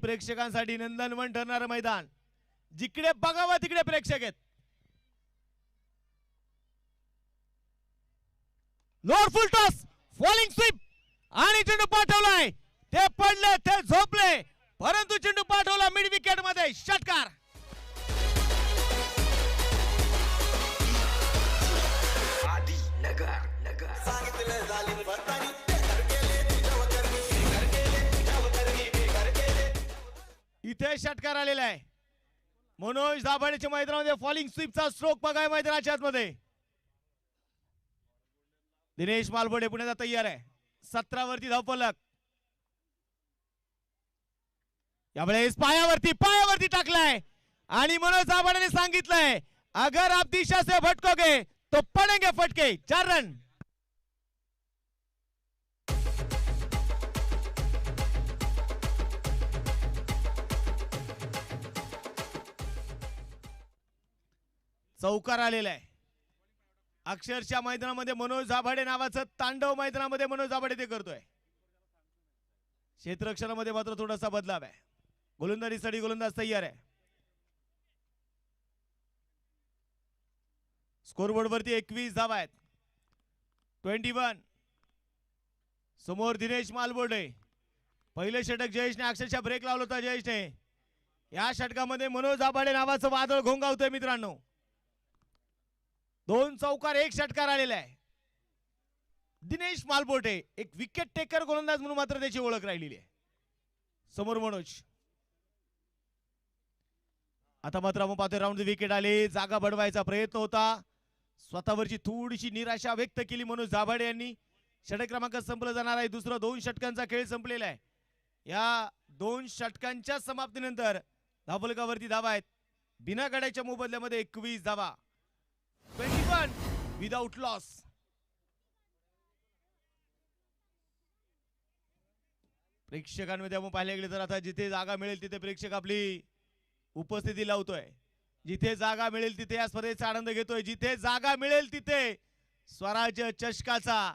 प्रेक्षकांसाठी नंदनवन ठरणारं मैदान, जिकडे बघावं तिकडे प्रेक्षक आहेत. Lower full toss, falling sweep आणि चेंडू पाठवलाय. ते पडले, ते झोपले, परंतु चेंडू पाठवला मिड विकेट मध्ये. षटकार. इथे षटकार आलेला आहे. मनोज दाभाडेच्या मैदानामध्ये फॉलिंग स्वीपचा स्ट्रोक बघाय मैदानाच्या आतमध्ये. दिनेश मालबोडे पुण्याचा तयार आहे. 17 वरती धावफलक. यावेळेस पायावरती टाकलाय आणि मनोज दाभाडेने सांगितलंय, अगर आप दिशा से भटकोगे तो पडेंगे फटके. 4 रन. चौकार आलेला आहे. अक्षरशः मैदानामध्ये मनोज दाभाडे नावाचं तांडव मैदानामध्ये मनोज दाभाडे ते करतोय. क्षेत्ररक्षणामध्ये मात्र थोडासा बदलाव आहे. गोलंदाजीसाठी गोलंदाज तयार आहे. स्कोरबोर्ड वरती 21 धावा आहेत. 21. समोर दिनेश मालबोडे. पहिले षटक जयेशने अक्षरशः ब्रेक लावला होता जयेशने. या षटकामध्ये मनोज दाभाडे नावाचं वादळ घोंगावतोय मित्रांनो. 2 चौकार 1 षटकार आलेला आहे. दिनेश मालबोटे एक विकेट टेकर गोलंदाज म्हणून मात्र त्याची ओळख राहिलेली आहे. समोर मनोज. आता मात्र आपण पाहतोय राऊंड द विकेट आले. जागा बडवायचा प्रयत्न होता. स्वतःवरची थोडीशी निराशा व्यक्त केली मनोज दाभाडे यांनी. षटक क्रमांक संपलं जाणार आहे. दुसरा 2 षटकांचा खेळ संपलेला आहे. या 2 षटकांच्या समाप्तीनंतर धावफलकावरती धावा आहेत. बिना गड्याच्या मोबदल्यामध्ये 21 धावा. 21 विदाउट लॉस. प्रेक्षकांमध्ये आपण पाहिले गेले तर आता जिथे जागा मिळेल तिथे प्रेक्षक आपली उपस्थिती लावतोय. जिथे जागा मिळेल तिथे या स्पर्धेचा आनंद घेतोय. जिथे जागा मिळेल तिथे स्वराज्य चषकाचा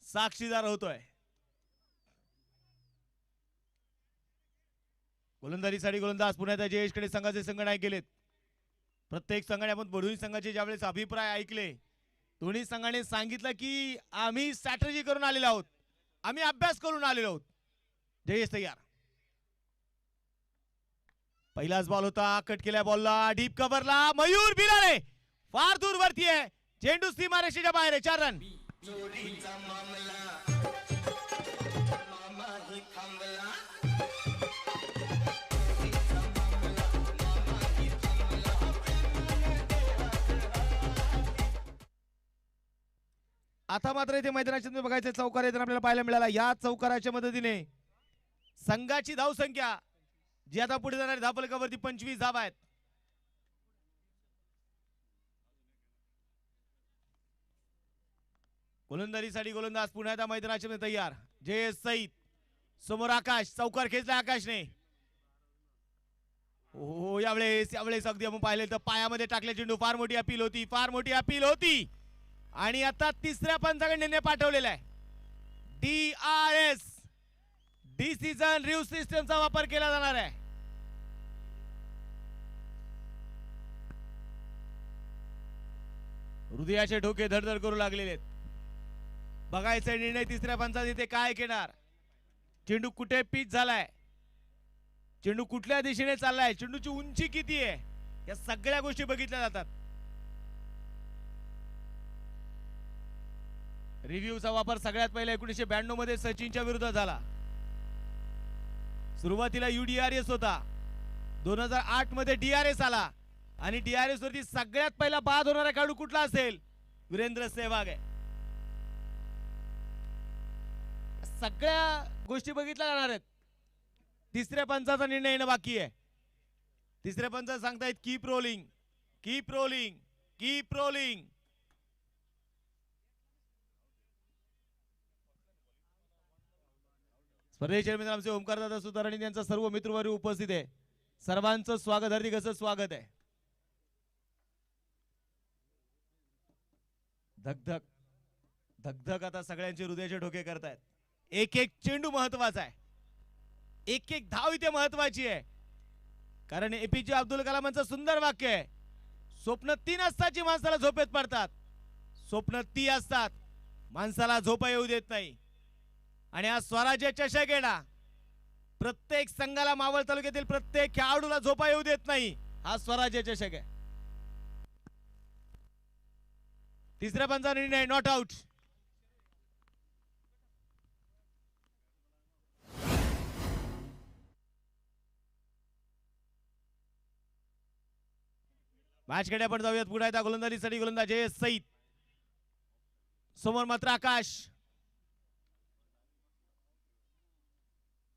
साक्षीदार होतोय. गोलंदाजीसाठी गोलंदाज पुण्याच्या जयेशकडे संघाचे संघनायक गेलेत. प्रत्येक संघाने आपण दोन्ही संघाचे ज्यावेळेस अभिप्राय ऐकले, दोन्ही संघाने सांगितलं की आम्ही स्ट्रॅटेजी करून आलेलो आहोत, आम्ही अभ्यास करून आलेलो आहोत. जयेश तयार. पहिलाच बॉल होता. कट केल्या बॉलला. डीप कव्हरला मयूर बिरारे फार दूर वरती आहे. चेंडू सीमारेषेच्या बाहेर आहे. 4 रन. आता मात्र इथे मैदानाच्या बघायचे चौकार येताना आपल्याला पाहायला मिळाला. या चौकाराच्या मदतीने संघाची धावसंख्या जी आता पुढे जाणारी धावफलकावरती 25 धावा आहेत. गोलंदाजीसाठी गोलंदाज पुण्याच्या मैदानाच्या तयार. जयेश सईद. समोर आकाश. चौकार खेचला आकाशने. हो यावेळेस अगदी आपण पाहिले तर पायामध्ये टाकले चेंडू. फार मोठी अपील होती. आणि आता तिसऱ्या पंचाकडे निर्णय पाठवलेला आहे. DRS डिसिजन रिव्ह्यू सिस्टमचा वापर केला जाणार आहे. हृदयाचे ठोके धडधड करू लागलेले आहेत. बघायचा निर्णय तिसऱ्या पंचात इथे काय घेणार. चेंडू कुठे पिच झालाय, चेंडू कुठल्या दिशेने चाललाय, चेंडूची उंची किती आहे, या सगळ्या गोष्टी बघितल्या जातात. रिव्ह्यूचा वापर सगळ्यात पहिला 1992 मध्ये सचिनच्या विरुद्ध झाला. सुरुवातीला UDRS होता. 2008 मध्ये DRS आला आणि DRS वरती सगळ्यात पहिला बाद होणारा खेळाडू कुठला असेल? वीरेंद्र सहवाग आहे. सगळ्या गोष्टी बघितल्या जाणार आहेत. तिसऱ्या पंचाचा निर्णय येणं बाकी आहे. तिसऱ्या पंच सांगतायत keep rolling, keep rolling, keep rolling. स्पर्धेचे मित्र आमचे ओमकारदादा सुताराणी यांचा सर्व मित्रवर्ग उपस्थित आहे. सर्वांचं स्वागत, हार्दिक असं स्वागत आहे. धगधग धगधग आता सगळ्यांचे हृदयाचे ठोके करतायत. एक एक चेंडू महत्वाचा आहे. एक एक धाव इथे महत्वाची आहे, कारण एपीजे अब्दुल कलामांचं सुंदर वाक्य आहे, स्वप्न 3 असताची माणसाला झोपेत पडतात, स्वप्न ती असतात माणसाला झोप येऊ देत नाही. आणि हा स्वराज्य चषक आहे ना, प्रत्येक संघाला, मावळ तालुक्यातील प्रत्येक खेळाडूला झोपा येऊ देत नाही. हा स्वराज्य चषक आहे. तिसऱ्या पंचा निर्णय, नॉट आउट. मॅच कडे आपण जाऊयात. पुढे येता गोलंदाजीसाठी गोलंदाज सईद, समोर मात्र आकाश.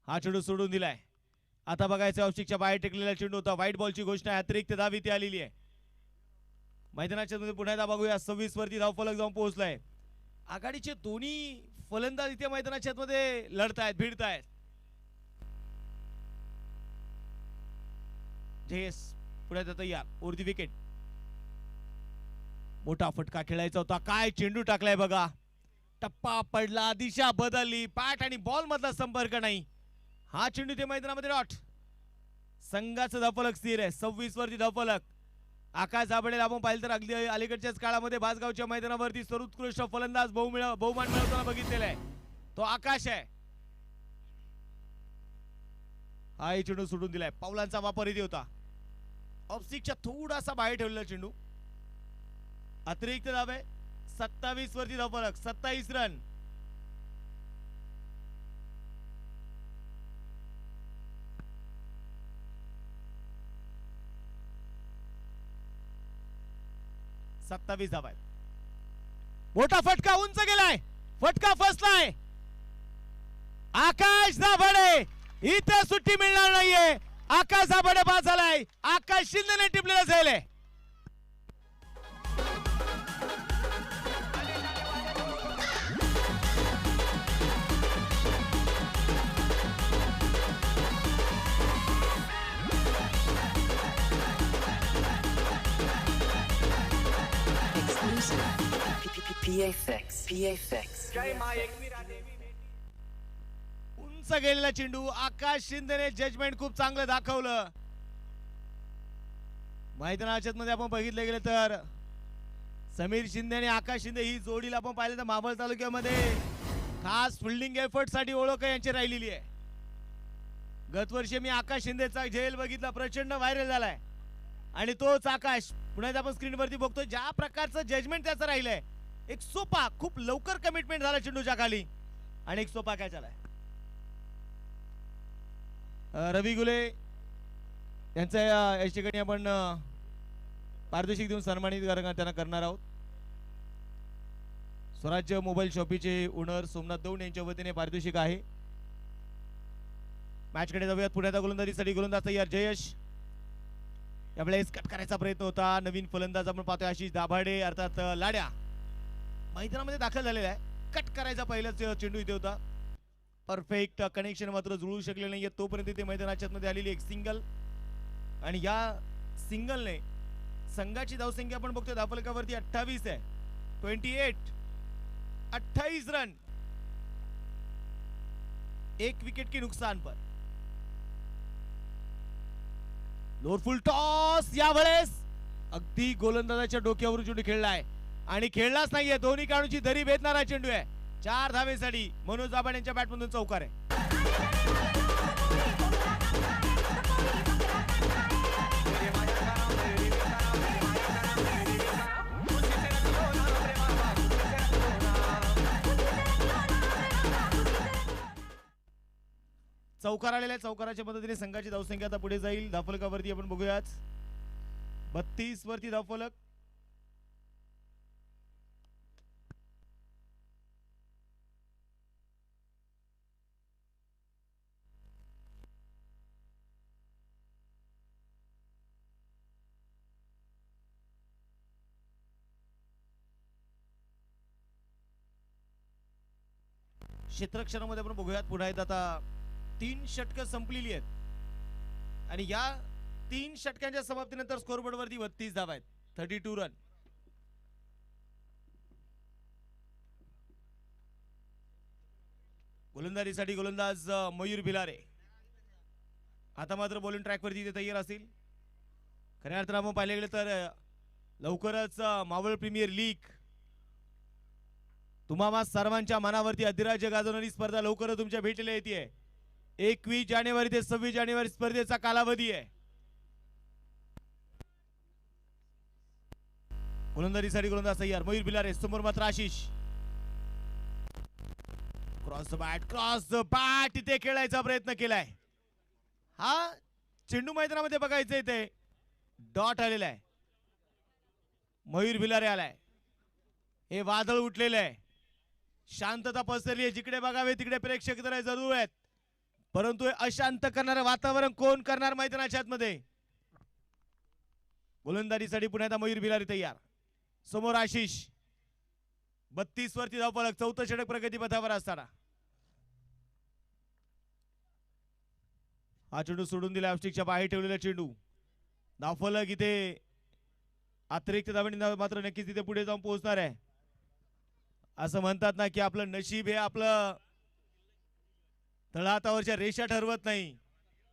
हा चेंडू सोडून दिलाय. आता बघायचं औषिकच्या बाहेर टेकलेला चेंडू होता. व्हाईट बॉलची घोषणा आहे, अतिरिक्त धाव इथे आलेली आहे. मैदानाच्या मध्ये पुन्हा एकदा बघूया. 26 वरती धाव फलक जाऊन पोहोचलाय. आघाडीचे दोन्ही फलंदाज इथे मैदानाच्या मध्ये लढतायत, भिडतायत. जेस पुढे तयार, वरती विकेट. मोठा फटका खेळायचा होता, काय चेंडू टाकलाय बघा. टप्पा पडला, दिशा बदलली, पॅट आणि बॉल मधला संपर्क नाही. हा चेंडू ते मैदानामध्ये डॉट. संघाचं धावफलक स्थिर आहे. 26 वरती धावफलक. आकाश दाभडे आपण पाहिलं तर अगदी अलीकडच्याच काळामध्ये भासगावच्या मैदानावरती सर्वोत्कृष्ट फलंदाज बहुमान मिळवताना बघितलेला आहे, तो आकाश आहे. हा चेंडू सोडून दिलाय. पावलांचा वापर इथे होता. ऑफस्टिकच्या थोडासा बाहेर ठेवलेला चेंडू. अतिरिक्त धाव आहे. 27 वरती धावफलक, 27 रन. धाव आहे. मोठा फटका उंच गेलाय, फटका फसलाय. आकाश दाभडे, इथे सुट्टी मिळणार नाहीये. आकाश दाभडे बाद झालाय. आकाश शिंदेने टिपलेला झेल आहे. उंच गेलेला चेंडू. आकाश शिंदेने जजमेंट खूप चांगलं दाखवलं. मैदानाच्या मध्ये आपण बघितलं गेलं तर समीर शिंदे आणि आकाश शिंदे ही जोडीला आपण पाहिलं तर मावळ तालुक्यामध्ये खास फिल्डिंग एफर्ट साठी ओळख यांची राहिलेली आहे. गत वर्षी मी आकाश शिंदेचा झेल बघितला, प्रचंड व्हायरल झालाय. आणि तोच आकाश पुन्हा आपण स्क्रीनवरती बघतो, ज्या प्रकारचं जजमेंट त्याचं राहिलंय. एक सोपा, खूप लवकर कमिटमेंट झाला चेंडूच्या खाली आणि एक सोपा कॅच आलाय. रवी गुले यांचा या ठिकाणी आपण पारितोषिक देऊन सन्मानित त्यांना करणार आहोत. स्वराज्य मोबाईल शॉपीचे ओनर सोमनाथ दौंड यांच्या वतीने पारितोषिक आहे. मॅच कडे जाऊयात. पुण्याचा गोलंदाजीसाठी गोलंदाज तयार जयेश. यावेळेस कट करायचा प्रयत्न होता. नवीन फलंदाज आपण पाहतोय आशिष दाभाडे, अर्थात लाड्या मैदानामध्ये दाखल झालेला आहे. कट करायचा पहिलाच चेंडू इथे होता. परफेक्ट कनेक्शन मात्र जुळू शकले नाहीये. तोपर्यंत ते मैदानाच्या मध्ये आलेली एक सिंगल, आणि या सिंगलने संघाची धावसंख्या आपण बघतोय धावफलकावरती 28 आहे. 28 रन, एक विकेट की नुकसान पर. लोअरफुल टॉस यावेळेस अगदी गोलंदाजाच्या डोक्यावर चेंडू खेळलाय आणि खेळलाच नाहीये. दोन्ही खेळाडूंची दरी भेदणारा चेंडू आहे. 4 धावेसाठी मनोज दाभाड यांच्या बॅटमधून चौकार आहे. चौकार आलेला आहे. चौकाराच्या मदतीने संघाची धावसंख्या आता पुढे जाईल. धावफलकावरती आपण बघूयात 32 वरती धावफलक. क्षेत्रक्षणामध्ये आपण बघूयात. पुन्हा एकदा आता 3 षटकं संपलेली आहेत आणि या 3 षटकांच्या समाप्तीनंतर स्कोरबोर्ड वरती 32 धावा आहेत. 32 रन. गोलंदाजीसाठी गोलंदाज मयूर भिलारे. आता मात्र बॉलिंग ट्रॅकवरती ते तयार असतील. खऱ्या अर्थानं आपण पाहिले गेले तर लवकरच मावळ प्रीमियर लीग तुम्हा सर्वांच्या मनावरती अधिराज्य गाजवणारी स्पर्धा लवकरच तुमच्या भेटीला येते. 21 जानेवारी ते 26 जानेवारी स्पर्धेचा कालावधी आहे. गोलंदाजीसाठी गोलंदाज तयार. मयूर भिलारे समोर मात्र आशिष. क्रॉस द बॅट इथे खेळायचा प्रयत्न केलाय. हा चेंडू मैदानामध्ये बघायचंय ते डॉट आलेला आहे. मयूर भिलारे आलाय. हे वादळ उठलेलं आहे. शांतता पसरली आहे. जिकडे बघावे तिकडे प्रेक्षक जरा जरूर आहेत, परंतु हे अशांत करणारं वातावरण कोण करणार मैदानाच्या आतमध्ये. गोलंदाजीसाठी पुन्हा मयूर भिलारे तयार. समोर आशिष 32 वरती धावफलक. चौथं षटक प्रगतीपथावर असताना हा चेंडू सोडून दिला. ऑफस्टिकच्या बाहेर ठेवलेला चेंडू. धावफलक इथे अतिरिक्त धावणे मात्र नक्कीच तिथे पुढे जाऊन पोहोचणार आहे. असं म्हणतात ना की आपलं नशीब हे आपलं तळहातावरच्या रेषा ठरवत नाही,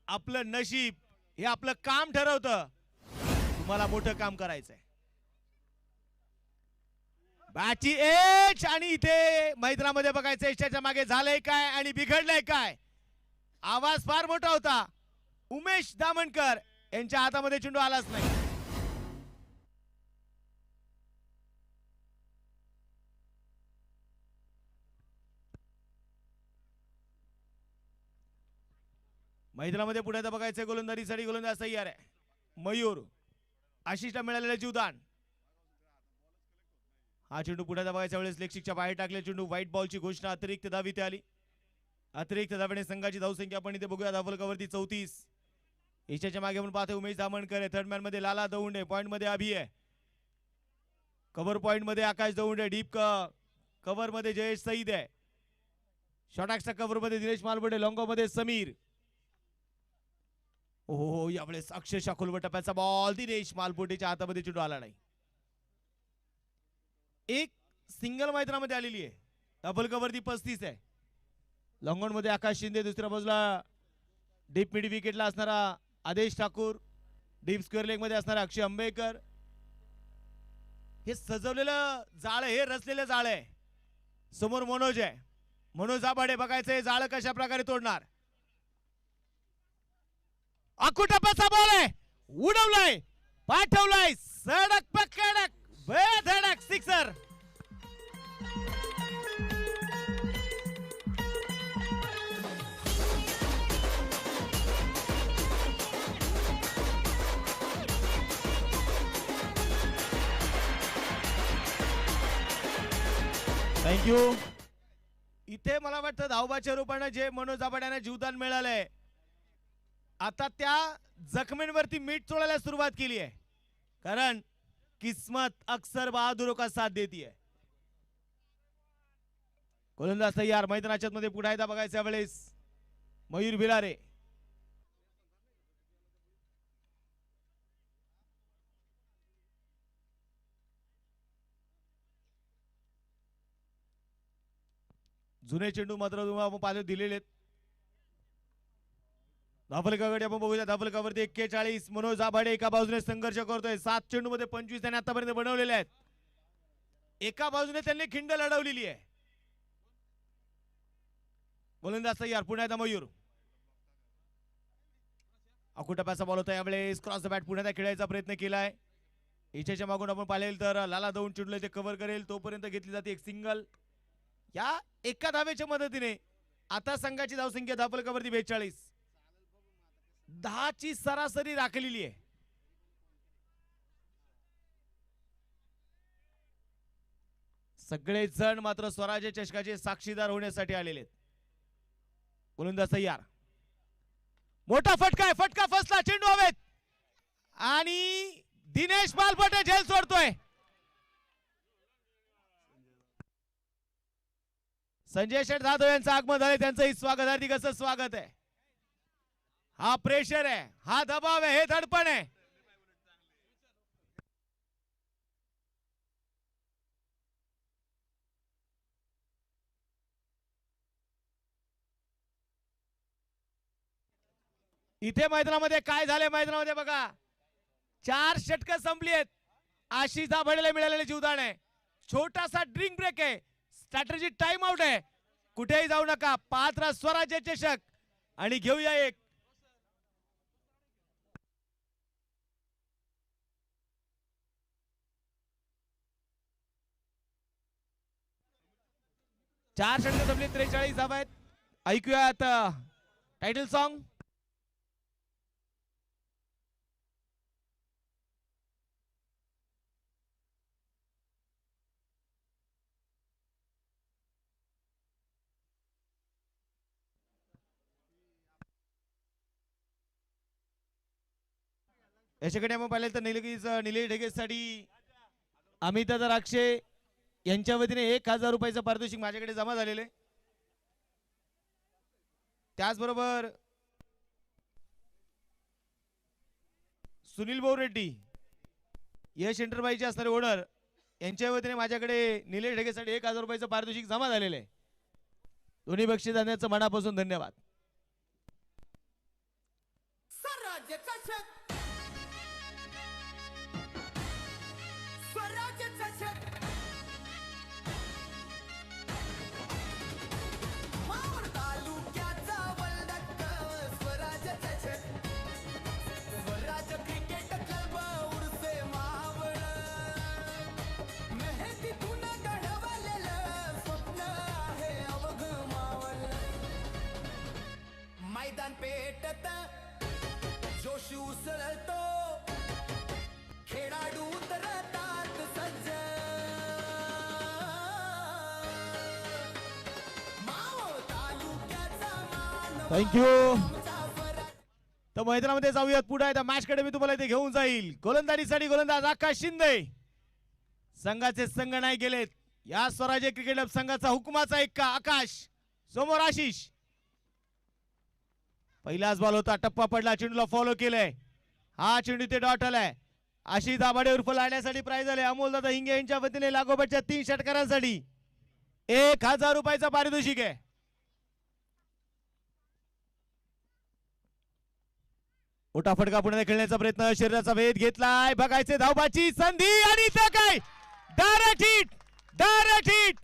आपलं नशीब हे आपलं काम ठरवतं. तुम्हाला मोठं काम करायचंय. बॅटची एज आणि इथे मैदानामध्ये बघायचं एजच्या मागे झालंय काय आणि बिघडलंय काय. आवाज फार मोठा होता. उमेश दामणकर यांच्या हातामध्ये चेंडू आलाच नाही. मैदानामध्ये पुढे बघायचंय गोलंदाजीसाठी गोलंदाज तयार आहे. मयूर. आशिषला मिळालेलं जीवदान. हा चेंडू पुढे बघायच्या वेळेस लेगशिकच्या बाहेर टाकले चेंडू. व्हाईट बॉलची घोषणा अतिरिक्त धाव इथे आली. अतिरिक्त धावेने संघाची धावसंख्या आपण इथे बघूया धावफलकावरती 34. ईशाच्या मागे आपण पाहतो उमेश दामणकर आहे. थर्ड मॅन मध्ये लाला दौंडे. पॉइंट मध्ये अभि आहे. कव्हर पॉइंट मध्ये आकाश दौंडे. डीप कव्हर मध्ये जयेश सईद आहे. शॉर्टॅक्सच्या कव्हर मध्ये दिनेश मालबोडे. लॉंगो मध्ये समीर. ओहो यावेळेस अक्षरशः खोलवर टप्प्याचा बॉल. दिनेश मालपोटेच्या हातामध्ये चेंडू आला नाही. एक सिंगल मैदानामध्ये आलेली आहे. डबल कव्हरती 35 आहे. लॉंगॉन मध्ये आकाश शिंदे. दुसऱ्या बाजूला डीप मिड विकेटला असणारा आदेश ठाकूर. डीप स्क्वेअर लेग मध्ये असणारा अक्षय अंबेकर. हे सजवलेलं जाळ, हे रचलेलं जाळ आहे. समोर मनोज आहे. मनोज आबाडे. बघायचं हे जाळ कशा प्रकारे तोडणार. अकुटप्पाचा बॉल आहे. उडवलाय, पाठवलाय, सडक पकडक बेधडक सिक्सर. थँक्यू. इथे मला वाटतं धावबाच्या रूपाने जे मनोज आबाड्यांना जीवदान मिळालंय, आता त्या जखमेंवरती मीठ चोळायला सुरुवात केली आहे. कारण किस्मत अक्सर बहादुरों का साथ देती है. गोलंदाज तयार. मैदानाच्या मध्ये पुढे एकदा बघायच्या वेळेस मयूर भिलारे. जुने चेंडू मात्र आपण पाहिले दिलेले. धावफलकाकडे आपण बघूया. धावफलकावरती 41. मनोज आभाडे एका बाजूने संघर्ष करतोय. 7 चेंडू मध्ये 25 त्यांनी आतापर्यंत बनवलेले आहेत. एका बाजूने त्यांनी खिंड लढवलेली आहे. गोलंदाज तयार. पुन्हा मयूर. अकुटप्पाचा बॉल होता यावेळेस. क्रॉस द बॅट पुन्हा खेळायचा प्रयत्न केलाय. इच्छेच्या मागून आपण पाहिलेल तर लाला दौंड चेंडूला ते कव्हर करेल तोपर्यंत घेतली जाते एक सिंगल. या एका धावेच्या मदतीने आता संघाची धावसंख्या धावफलकावरती 42. 10 ची सरासरी राखलेली आहे. सगळे जण मात्र स्वराज्य चषकाचे साक्षीदार होण्यासाठी आलेले आहेत. गोलंदाज तयार. मोठा फटका आहे. फटका फसला. चेंडू हवेत आणि दिनेश मालपोटे झेल सोडतोय. संजय शेठ जाधव यांचं आगमन झाले. त्यांचंही स्वागत. हार्दिक असं स्वागत आहे. हा प्रेशर आहे, हा दबाव आहे, हे धडपण आहे. इथे मैदानामध्ये काय झाले मैदानामध्ये बघा, 4 षटकं संपली आहेत. आशिष दाभाडेला मिळालेले जीवदान आहे. छोटासा ड्रिंक ब्रेक आहे, स्ट्रॅटेजी टाइम आउट आहे. कुठेही जाऊ नका, पात्र स्वराज्य चषक आणि घेऊया एक चार षटकं संपली, 43 धावा आहेत. ऐकूयात टायटल सॉन्ग. याच्याकडे आपण पाहिलं तर निलेश ढेगेसाठी अमित राक्षे यांच्या वतीने 1000 रुपयाचं पारितोषिक माझ्याकडे जमा झालेले. त्याचबरोबर सुनील भाऊ रेड्डी यश एंटरप्राइजचे असणारे ओनर यांच्या वतीने माझ्याकडे निलेश ढेगेसाठी 1000 रुपयाचं पारितोषिक जमा झालेलं आहे. दोन्ही बक्षीस देण्याचं मनापासून धन्यवाद. मैदान पेटत जोश उसळतो, खेळाडू उतरतात सज्ज, मावळ तालुक्याचा मान. थँक्यू. तर मैदानामध्ये जाऊयात पुढे. त्या मॅच कडे मी तुम्हाला इथे घेऊन जाईल. गोलंदाजीसाठी गोलंदाज आकाश शिंदे. संघाचे संघ नाही गेलेत. या स्वराज्य क्रिकेट क्लब संघाचा हुकुमाचा एक्का आकाश. समोर आशिष. पहिलाच बॉल होता, टप्पा पडला, चेंडूला फॉलो केलंय. हा चेंडू ते डॉट आलाय. आशिष दाभाडे उर्फ लाडण्यासाठी प्राइज आले. अमोल दादा हिंगे यांच्या वतीने लागोपाठच्या 3 षटकारांसाठी 1000 रुपयाचा पारितोषिक आहे. मोठा फटका पुढे खेळण्याचा प्रयत्न, शरीराचा वेध घेतलाय. बघायचे धावबाची संधी आणि इथं काय डायरेक्ट हिट.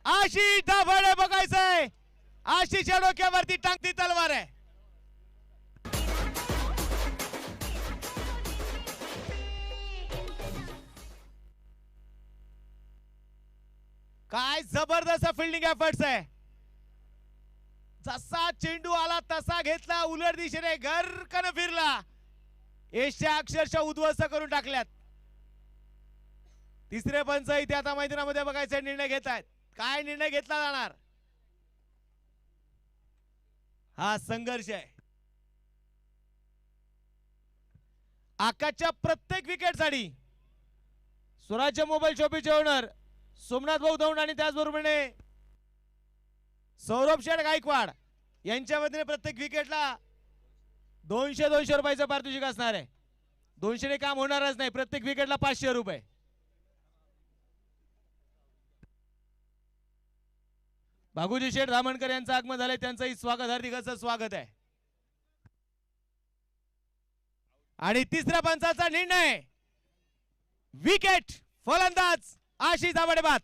आशिष दाभाडे बघायचंय. आशिषच्या डोक्यावरती टांगती तलवार आहे. काय जबरदस्त फिल्डिंग एफर्ट्स आहे. जसा चेंडू आला तसा घेतला, उलट दिशेने घरकन फिरला. एशिया अक्षरशः उद्ध्वस्त करून टाकल्यात. तिसरे पंच इथे आता मैदानामध्ये बघायचे निर्णय घेत आहेत. काय निर्णय घेतला जाणार, हा संघर्ष आहे. आकाशच्या प्रत्येक विकेटसाठी स्वराज्य मोबाईल शॉपीचे ओनर सोमनाथ भाऊ दौंड आणि त्याचबरोबरीने सौरभ शेठ गायकवाड यांच्या वतीने प्रत्येक विकेटला 200 रुपयाचं पारितोषिक असणार आहे. 200 ने काम होणारच नाही. प्रत्येक विकेटला 500 रुपये. भागुजी शेठ रामणकर यांचं आगमन झालंय. त्यांचंही स्वागत, हार्दिक असं स्वागत आहे. आणि तिसऱ्या पंचाचा निर्णय, विकेट फलंदाज आशिष दाभाडे बाद.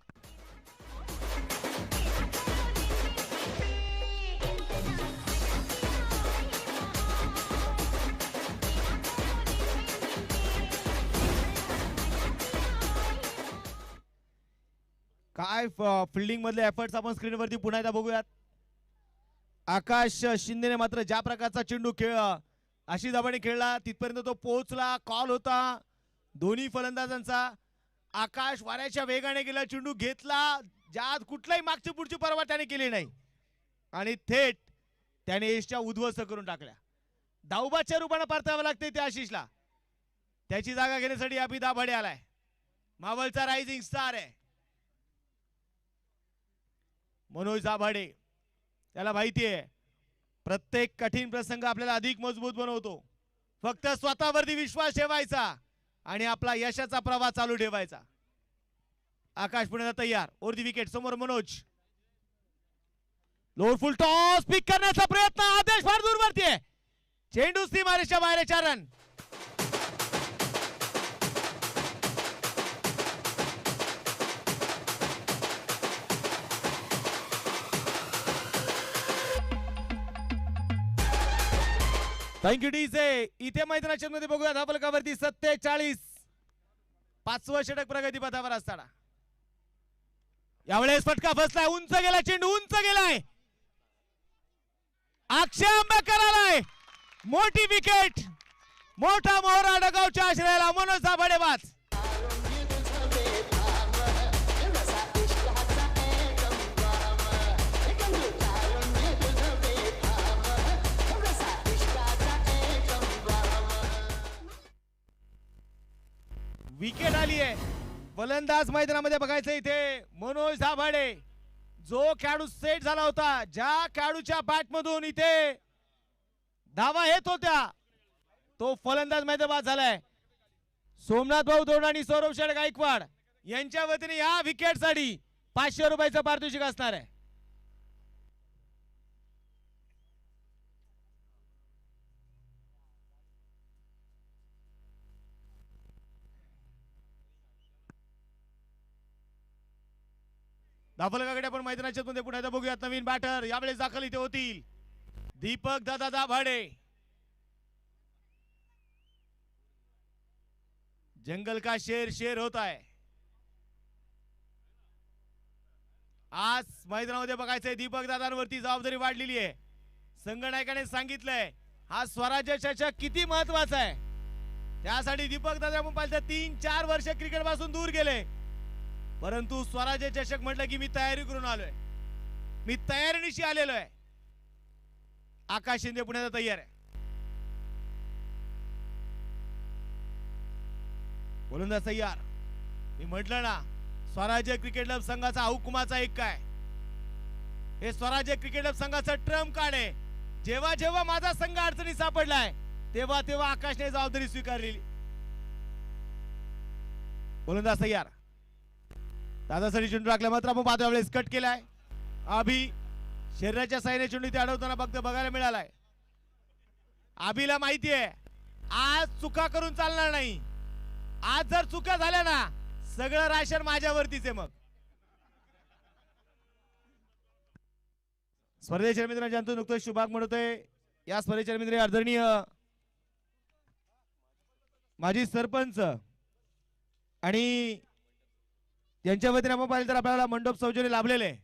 काय फिल्डिंग मधले एफर्ट्स आपण स्क्रीनवरती पुन्हा एकदा बघूयात. आकाश शिंदेने मात्र ज्या प्रकारचा चेंडू आशिष दाभाडे खेळला तिथपर्यंत तो पोहोचला. कॉल होता दोन्ही फलंदाजांचा. आकाश वाऱ्याच्या वेगाने गेला, चेंडू घेतला, ज्यात कुठलाही मागची पुढची पर्वा त्याने केली नाही आणि थेट त्याने एशच्या उद्ध्वस्त करून टाकल्या. धावबाच्या रूपाने परतावं लागते त्या आशिषला. त्याची जागा घेण्यासाठी अभि दाभाडे आलाय. मावळचा रायझिंग स्टार आहे मनोज दाभाडे. त्याला माहिती आहे प्रत्येक कठीण प्रसंग आपल्याला अधिक मजबूत बनवतो. फक्त स्वतःवरती विश्वास ठेवायचा आणि आपला यशाचा प्रवाह चालू ठेवायचा. आकाश पुण्याला तयार. ओरदी विकेट. समोर मनोज. लोअर फुल टॉस पिक करण्याचा प्रयत्न. आदेश फार दूरवरती आहे. चेंडू सीमारेषा बाहेर 4 रन. Thank you DJ. इथे मैदानाच्या मध्ये बघूया धावफलकावरती 47. 5वं षटक प्रगती पथावर असताना यावेळेस फटका फसलाय. उंच गेला चेंडू, उंच गेलाय. अक्षय आंबेकर आलाय. मोठी विकेट. मोठा मोहरा डगावच्या आश्रयाला मनोज दाभाडे बाद. विकेट आली आहे. फलंदाज मैदानामध्ये बघायचं इथे मनोज दाभाडे. जो खेळाडू सेट झाला होता, ज्या खेळाडूच्या बॅट मधून इथे धावा येत होत्या, तो फलंदाज मैदानात झालाय. सोमनाथ भाऊ दौड आणि सौरभ शेठ गायकवाड यांच्या वतीने या विकेट साठी 500 रुपयाचं पारितोषिक असणार आहे. धावफलकाकडे आपण मैदानाच्या मध्ये पुन्हा एकदा बघूयात. नवीन बॅटर यावेळेस दाखल इथे होतील दीपक दादा दाभाडे. जंगल का शेर शेर होता है. आज मैदानामध्ये बघायचंय दीपक दादांवरती जबाबदारी वाढलेली आहे. संघनायकाने सांगितलंय हा स्वराज्य चषक किती महत्वाचा आहे. त्यासाठी दीपक दादा आपण पाहिलं 3-4 वर्ष क्रिकेट पासून दूर गेले, परंतु स्वराज्य चषक म्हटलं की मी तयारी करून आलोय. मी तयारीनिशी आलेलो आहे. आकाश शिंदे पुण्याला तयार आहे. गोलंदाज तयार. मी म्हटलं ना, स्वराज्य क्रिकेट क्लब संघाचा हुकुमाचा एक काय, हे स्वराज्य क्रिकेट क्लब संघाचं ट्रम्प कार्ड आहे. जेव्हा जेव्हा माझा संघ अडचणी सापडलाय तेव्हा तेव्हा आकाशने जबाबदारी स्वीकारलेली. गोलंदाज तयार. दादासाठी चेंडू टाकला, मात्र आपण पाहतो वेळेस कट केलाय. अभि शरीराच्या साईने चेंडू ते अडवताना फक्त बघायला मिळालाय. अभिला माहिती आहे आज चुका करून चालणार नाही. आज जर चुका झाल्या ना, सगळं राशन माझ्यावरतीच आहे. मग स्पर्धेच्या मित्रांच्या अंतून नुकतंच शुभाग म्हणतोय. या स्पर्धेच्या मित्र आदरणीय माजी सरपंच आणि यांच्या वतीने आपण पाहिलं तर आपल्याला मंडप सौजन्य लाभलेले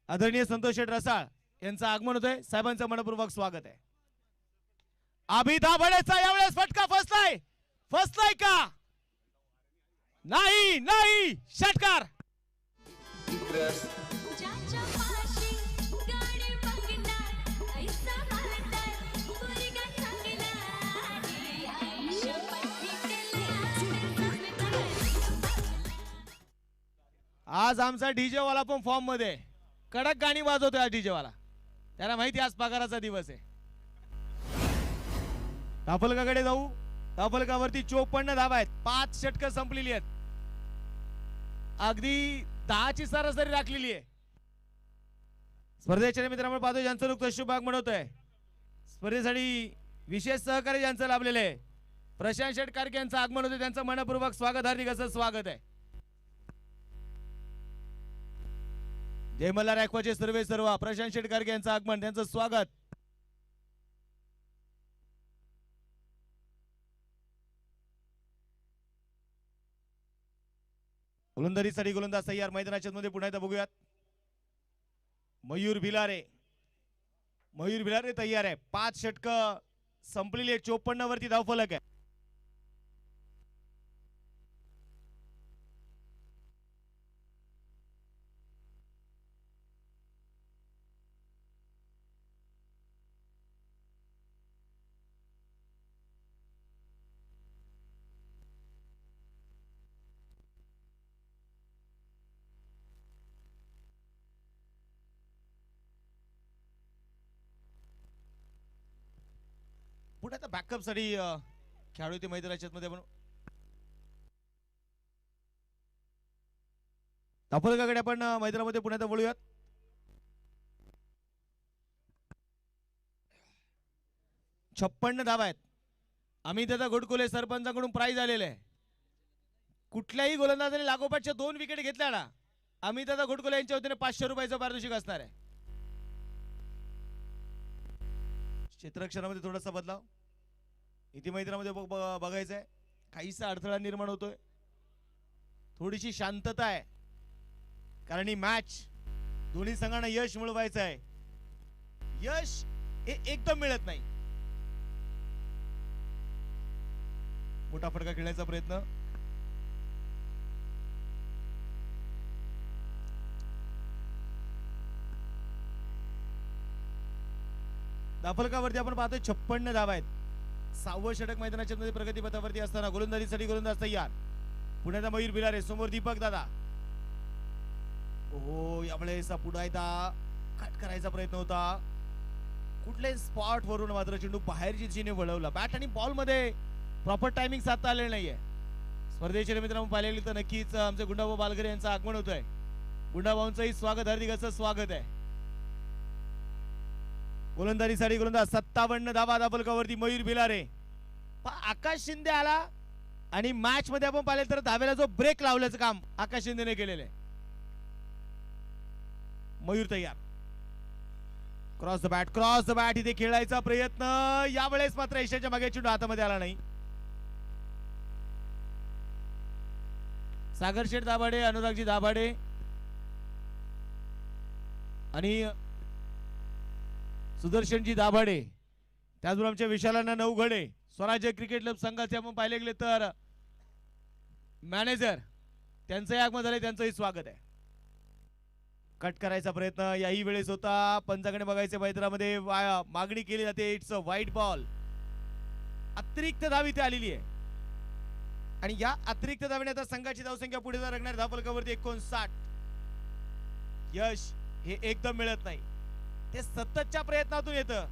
आदरणीय संतोष शेठ रसाळ यांचं आगमन होतंय. साहेबांचं मनपूर्वक स्वागत आहे. अभि दाभाडेचा यावेळेस फटका फसलाय. फसलाय का नाही? नाही, षटकार. आज आमचा डीजे वाला पण फॉर्म मध्ये कडक गाणी वाजवतोय. आज डीजे वाला, त्याला माहिती आज पगाराचा दिवस आहे. धावफलकाकडे जाऊ. धावफलकावरती 54 धावा आहेत. 5 षटकं संपलेली आहेत. अगदी 10ची सरासरी राखलेली आहे. स्पर्धेच्या मित्रांनो पाहतो ज्यांचं नुकतं शुभाग म्हणतोय. स्पर्धेसाठी विशेष सहकार्य ज्यांचं लाभलेलं आहे प्रशांत शेठ कारके यांचं आगमन होते. त्यांचं मनपूर्वक स्वागत, हार्दिक असं स्वागत आहे. जय मल्हार ॲक्वाचे सर्वे सर्व प्रशांत शेठ कारके यांचं आगमन, त्यांचं स्वागत. गोलंदाजीसाठी गोलंदाज तयार. मैदानाच्या मध्ये पुन्हा एकदा बघूयात. मयूर भिलारे. मयूर भिलारे तयार आहे. 5 षटकं संपलेली आहे. 54 वरती धावफलक आहे. पुढे आता बॅकअप साठी खेळाडू ते मैदानाच्या मध्ये पण धावफलकाकडे आपण मैदानामध्ये पुन्हा एकदा वळूयात. 56 धावा आहेत. अमितदादा गोडकोले सरपंचाकडून प्राइज आलेले आहे. कुठल्याही गोलंदाजाने लागोपाठच्या 2 विकेट घेतल्या ना, अमितदादा गोडकोले यांच्या वतीने 500 रुपयाचं पारितोषिक असणार आहे. क्षेत्ररक्षणामध्ये थोडासा बदलाव इथे मैदानामध्ये बघायचं आहे. काहीसा अडथळा निर्माण होतोय. थोडीशी शांतता आहे, कारण ही मॅच दोन्ही संघांना यश मिळवायचं आहे. यश हे एकदम मिळत नाही. मोठा फटका खेळण्याचा प्रयत्न. दाफलकावरती आपण पाहतोय 56 धावा आहेत. 6वं षटक मैदानाच्या मध्ये प्रगती पथावरती असताना गोलंदाजीसाठी गोलंदाज तयार. पुण्याचा मयूर बिलारे, समोर दीपक दादा. हो, यावेळेस पुढायचा कट करायचा प्रयत्न होता. कुठल्याही स्पॉट वरून मात्र चेंडू बाहेरची दिशेने वळवला. बॅट आणि बॉल मध्ये प्रॉपर टायमिंग साधता आलेलं नाहीये. स्पर्धेच्या मित्रांनो पाहिले गेले तर नक्कीच आमचे गुंडाभाऊ बालगरे यांचं आगमन होत आहे. गुंडाभाऊंचंही स्वागत, हार्दिक असं स्वागत आहे. गोलंदाजीसाठी गोलंदाज 57 धावा दाफलकावरती मयूर बिलारे. आकाश शिंदे आला आणि मॅच मध्ये आपण पाहिले तर धाब्याला जो ब्रेक लावल्याचं काम आकाश शिंदेने केलेलं आहे. मयूर तयार. क्रॉस द बॅट इथे खेळायचा प्रयत्न. यावेळेस मात्र यशाच्या मागे चेंडू हातामध्ये आला नाही. सागर शेठ दाभाडे, अनुरागजी दाभाडे आणि सुदर्शनजी दाभाडे, त्याचबरोबर आमच्या विशालांना नवघडे, स्वराज्य क्रिकेट क्लब संघाचे आपण पाहिले गेले तर मॅनेजर, त्यांचंही आगमन झाले, त्यांचंही स्वागत आहे. कट करायचा प्रयत्न याही वेळेस होता. पंचाकडे बघायचे मैदानामध्ये मागणी केली जाते. It's a white ball. अतिरिक्त धाव इथे आलेली आहे आणि या अतिरिक्त धावेने आता संघाची धावसंख्या पुढे सरकणार. धावफलकावरती 59. यश हे एकदम मिळत नाही. ते सततच्या प्रयत्नातून येतं,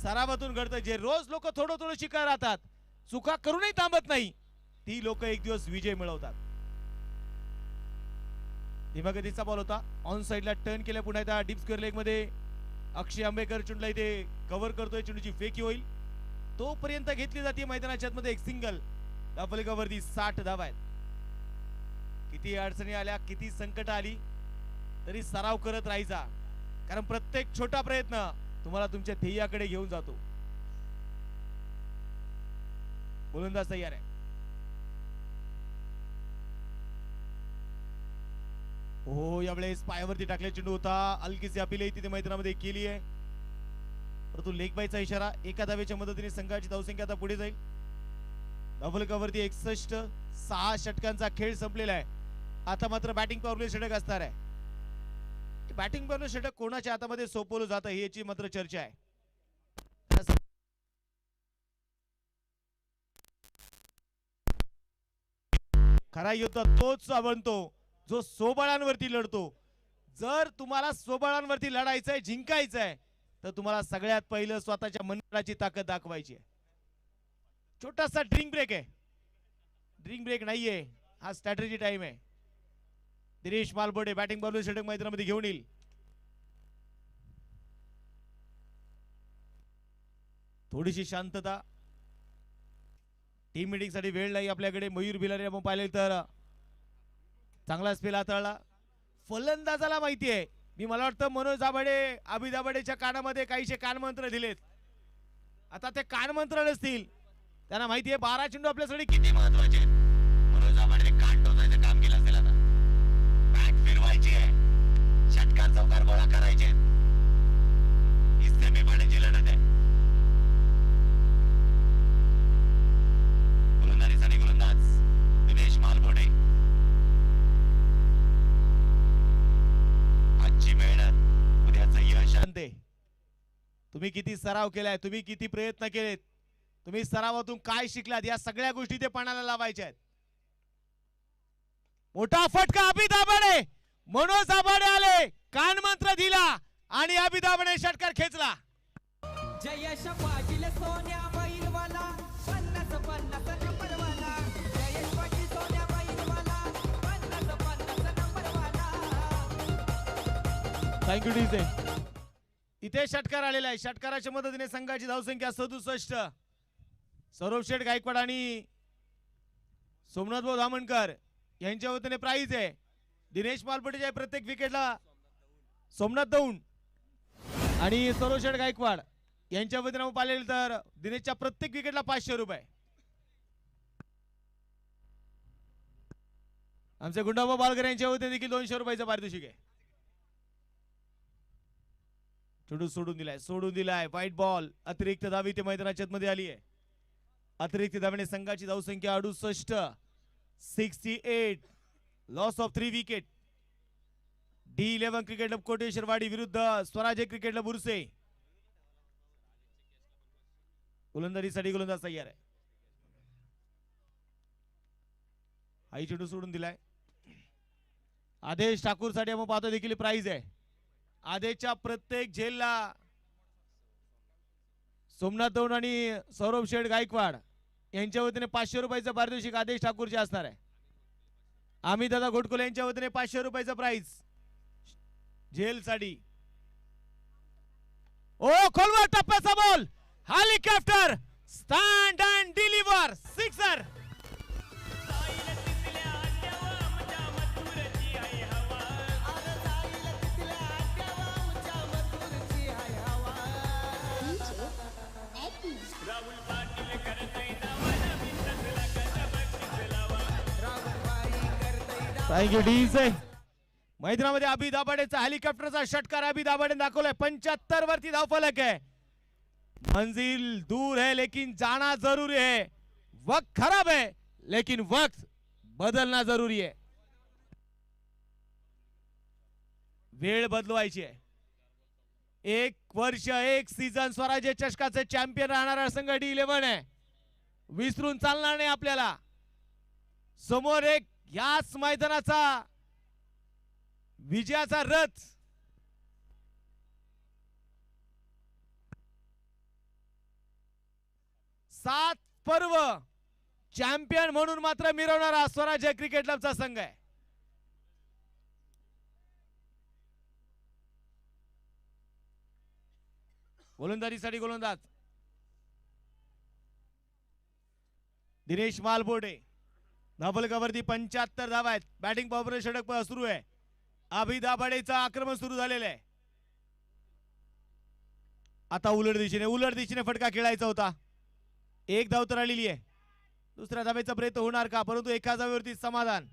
सरावातून घडतं. जे रोज लोक थोडं थोडं शिकत राहतात, चुका करूनही थांबत नाही, ती लोक एक दिवस विजय मिळवतात. धीमागतीचा बॉल होता. ऑन साइडला टर्न केल्या. पुन्हा एकदा डीप स्क्वेअर लेग मध्ये अक्षय आंबेकर चेंडूला इथे कव्हर करतोय. चेंडूची फेकी होईल तोपर्यंत घेतली जाते मैदानाच्या मध्ये एक सिंगल. दाफलकावरती 60 धावा आहेत. किती अडचणी आल्या, किती संकट आली, तरी सराव करत राहायचा, कारण प्रत्येक छोटा प्रयत्न तुम्हाला तुमच्या ध्येयाकडे घेऊन जातो. गोलंदाज तयार आहे. हो, यावेळेस पायावरती टाकले चेंडू होता. हलकीची अपील तिथे मैदानामध्ये केली आहे, परंतु लेग बायचा इशारा. एका धावेच्या मदतीने संघाची धावसंख्या आता पुढे जाईल. दाफलकावरती 61. 6 षटकांचा खेळ संपलेला आहे. आता मात्र बॅटिंग पॉवर षटक असणार आहे. बॅटिंग पॉवर षटक कोणाच्या हातामध्ये सोपवलं जातं याची मात्र चर्चा आहे. खरा योद्धा तोच बनतो जो स्वबळांवरती लढतो. जर तुम्हाला स्वबळांवरती लढायचंय, जिंकायचंय, तर तुम्हाला सगळ्यात पहिलं स्वतःच्या मंडळाची ताकद दाखवायची आहे. छोटासा ड्रिंक ब्रेक आहे. ड्रिंक ब्रेक नाहीये, हा स्ट्रॅटेजी टाइम आहे. दिनेश मालबोडे बॅटिंग बॉलर षटक मैदानामध्ये घेऊन येईल. थोडीशी शांतता. टीम मीटिंग साठी वेळ नाही आपल्याकडे. मयूर बिलारे आपण पाहिले तर चांगला स्पेल हाताळला. फलंदाजाला माहिती आहे, मला वाटतं मनोज दाभाडे, अभि दाभाडेच्या कानामध्ये काहीशे कानमंत्र दिलेत. आता ते कानमंत्र नसतील, त्यांना माहिती आहे 12 चेंडू आपल्यासाठी किती महत्वाचे आहेत. मनोज दाभाडेने कान टोचायचं काम केलं असेल. आता बॅट फिरवायची आहे, षटकार चौकार गोळा करायचे आहेत. ही सेमीफायनलची लढत आहे. गोलंदाजीसाठी गोलंदाज दिनेश मालबोडे. आजची मेहनत, उद्याचं यश. तुम्ही किती सराव केलाय, तुम्ही किती प्रयत्न केलेत, तुम्ही सरावातून काय शिकलात, या सगळ्या गोष्टी ते पणाला लावायच्या आहेत. मोठा फटका अभि दाभाडे. मनोज दाभाडे आले, कानमंत्र दिला आणि अभि दाभाडे षटकार खेचला. जयश पाटील सोन्या बैलवाला 50-50 नंबरवाला. जयश पाटील सोन्या बैलवाला 50-50 नंबरवाला. Thank you DJ. इथे षटकार आलेला आहे. षटकाराच्या मदतीने संघाची धावसंख्या 67. सौरभ शेठ गायकवाड आणि सोमनाथ भाऊ धामणकर यांच्या वतीने प्राइज आहे. दिनेश मालपटेच्या प्रत्येक विकेटला सोमनाथ दौंड आणि सौरभ शेठ गायकवाड यांच्या वतीने पाहिलेलं तर दिनेशच्या प्रत्येक विकेटला 500 रुपये. आमचे गुंडाबा बालकर यांच्या वतीने देखील 200 रुपयाचं पारितोषिक आहे. चेंडू सोडून दिलाय व्हाईट बॉल. अतिरिक्त धाव ते मैदानाच्या मध्ये आली आहे. अतिरिक्त धावेने संघाची धावसंख्या 68. 68. Loss of 3 wicket. D11 cricket club Koteshwarwadi विरुद्ध स्वराज्य क्रिकेट क्लब बुरसे. गोलंदाजीसाठी गोलंदाज तयार आहे. आई चेंडू सोडून दिलाय. आदेश ठाकूर साठी आपण पाहतो देखील प्राइज आहे. आदेशच्या प्रत्येक झेलला सोमनाथ दौंड आणि सौरभ शेठ गायकवाड यांच्या वतीने 500 रुपयाचं पारितोषिक आदेश ठाकूरचे असणार आहे. आम्ही दादा घोटकोले यांच्या वतीने 500 रुपयाचं प्राइज झेल साठी. ओ खोलवर टप्प्याचा ball. Helicopter stand and deliver sixer. Thank you DJ. मैदानामध्ये अभि दाभाडेचा हेलिकॉप्टरचा षटकार अभि दाभाडे दाखवलाय. 75 वरती धावफलक आहे. मंजिल दूर है लेकिन जाना जरूरी है. वक्त खराब है लेकिन वक्त बदलना जरूरी है. वेळ बदलवायची आहे. 1 वर्ष 1 सीझन स्वराज्य चषकाचे चॅम्पियन राहणारा संघ D11 आहे. विसरून चालणार नाही आपल्याला. समोर एक याच मैदानाचा विजयाचा रथ. सात पर्व चॅम्पियन म्हणून मात्र मिरवणारा स्वराज्य क्रिकेट क्लबचा संघ आहे. गोलंदाजीसाठी गोलंदाज दिनेश मालपोटे. धावफलकावरती 75 धावा आहेत. बॅटिंग पॉवर षटक सुरू आहे. अभि दाभाडेचा आक्रमण सुरू झालेलं आहे. आता उलट दिशेने फटका खेळायचा होता. 1 धाव तर आलेली आहे. दुसऱ्या धावेचा प्रयत्न होणार का? परंतु एका धावेवरती समाधान.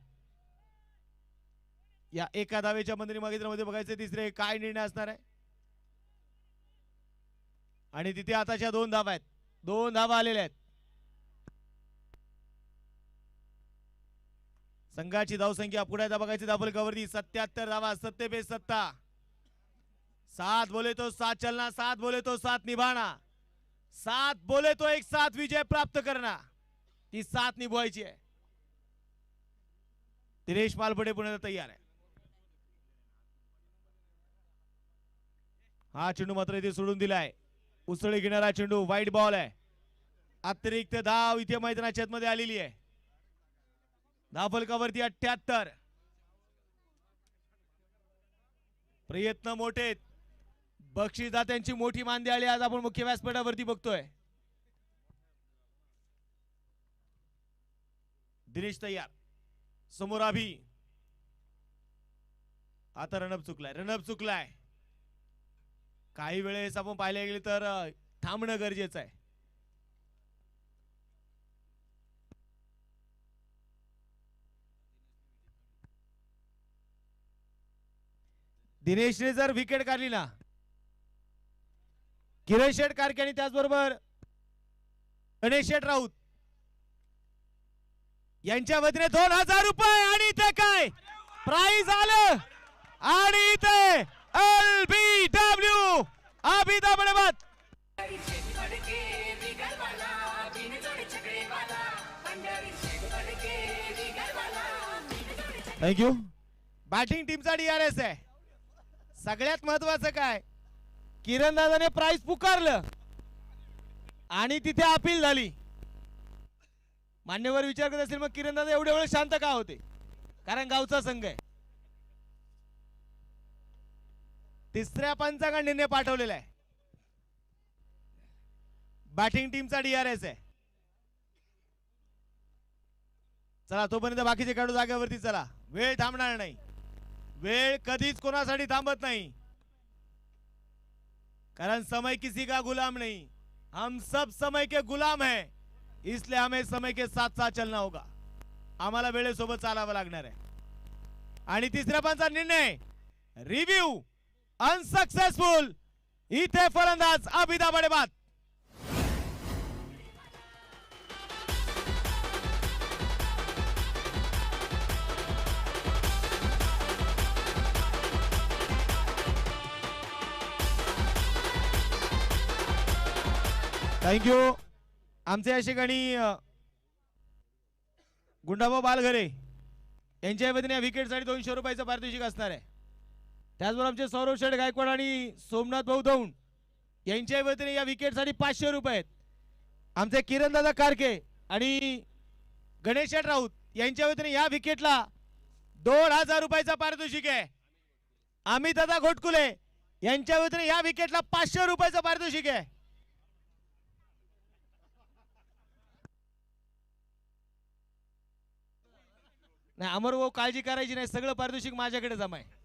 या एका धावेच्या मध्ये बघायचे तिसरे काय निर्णय असणार आहे. आणि तिथे आताच्या 2 धावा आहेत. 2 धावा आलेल्या आहेत. संघाची धावसंख्या पुढे बघायची धावफलकावरती 77 धावा. 7 पे 7. 7 बोले तो 7 चलना. 7 बोले तो 7 निभाना. 7 बोले तो एक 7 विजय प्राप्त करना. ती 7 निभवायची आहे. दिनेश मालपटे पुण्याला तयार आहे. हा चेंडू मात्र इथे सोडून दिलाय. उसळी घेणारा चेंडू वाईट बॉल आहे. अतिरिक्त धाव इथे मैदानाच्या मध्ये आलेली आहे. धावफलकावरती 78. प्रयत्न मोठे. बक्षीसदात्यांची मोठी मांदी आली आज आपण मुख्य व्यासपीठावरती बघतोय. दिनेश तयार. समोर अभि. आता रनअप चुकलाय. काही वेळेस आपण पाहायला गेले तर थांबणं गरजेचं आहे. दिनेशने जर विकेट काढली ना, किरण शेठ कारके आणि त्याचबरोबर गणेश शेठ राऊत यांच्या वतीने 2000 रुपये. आणि इथे काय प्राइज आलं. आणि इथे LBW अभि दाभाडे. थँक्यू. बॅटिंग टीमचा DRS आहे. सगळ्यात महत्वाचं काय, किरण दादाने प्राइज पुकारलं आणि तिथे अपील झाली. मान्यवर विचार करत असेल मग किरण दादा एवढ्या वेळ शांत का होते? कारण गावचा संघ आहे. तिसऱ्या पंचांना निर्णय पाठवलेला आहे. बॅटिंग टीमचा DRS आहे. चला तोपर्यंत बाकीचे खेळाडू जागेवरती चला. वेळ थांबणार नाही. वेळ कधीच कोणासाठी थांबत नाही, कारण समय किसी का गुलाम नहीं, हम सब समय के गुलाम हैं, इसलिए हमें समय के साथ साथ चलना होगा. आम्हाला वेळेसोबत चालावं लागणार आहे. आणि तिसऱ्या पंचा निर्णय रिव्ह्यू अनसक्सेसफुल. इथे फलंदाज अभिदा बडेबाद. थँक्यू. आमचे या ठिकाणी गुंडाभाऊ बालघरे यांच्या वतीने विकेटसाठी 200 रुपयाचं पारितोषिक असणार आहे. त्याचबरोबर आमचे सौरभ शेठ गायकवाड आणि सोमनाथ भाऊ दौंड यांच्या वतीने या विकेटसाठी 500 रुपये आहेत. आमचे किरणदादा कारके आणि गणेश शेठ राऊत यांच्या वतीने या विकेटला 2000 रुपयाचा पारितोषिक आहे. अमित दादा घोटकुले यांच्या वतीने या विकेटला 500 रुपयाचं पारितोषिक आहे. नाही अमर भाऊ काळजी करायची नाही, सगळं पारितोषिक माझ्याकडे जमा आहे.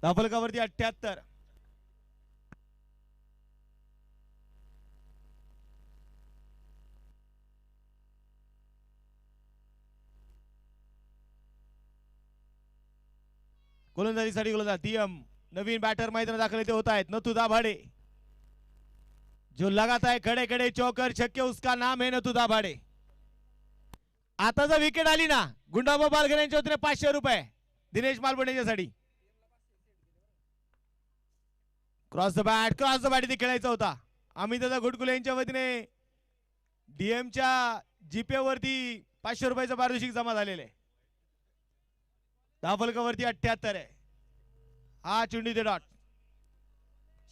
धावफलकावरती 78. गोलंदाजीसाठी गोलंदाज DM नवीन बॅटर मैदानात दाखल इथे होत आहेत. नथू दाभाडे जो लगाता है खड़े खड़े चौकर छक्के, उसका नाम है नथू दाभाडे. आता जर विकेट आली ना गुंडाभाऊ बालघरे यांच्या वतीने 500 रुपये दिनेश मालवण यांच्यासाठी. क्रॉस द बॅट इथे खेळायचा होता. अमित दादा घोटकुले यांच्या वतीने DM च्या जीपे वरती 500 रुपयाचं पारितोषिक जमा झालेलं आहे. धावफलकावरती 78 आहे. हा चुंडी ते डॉट.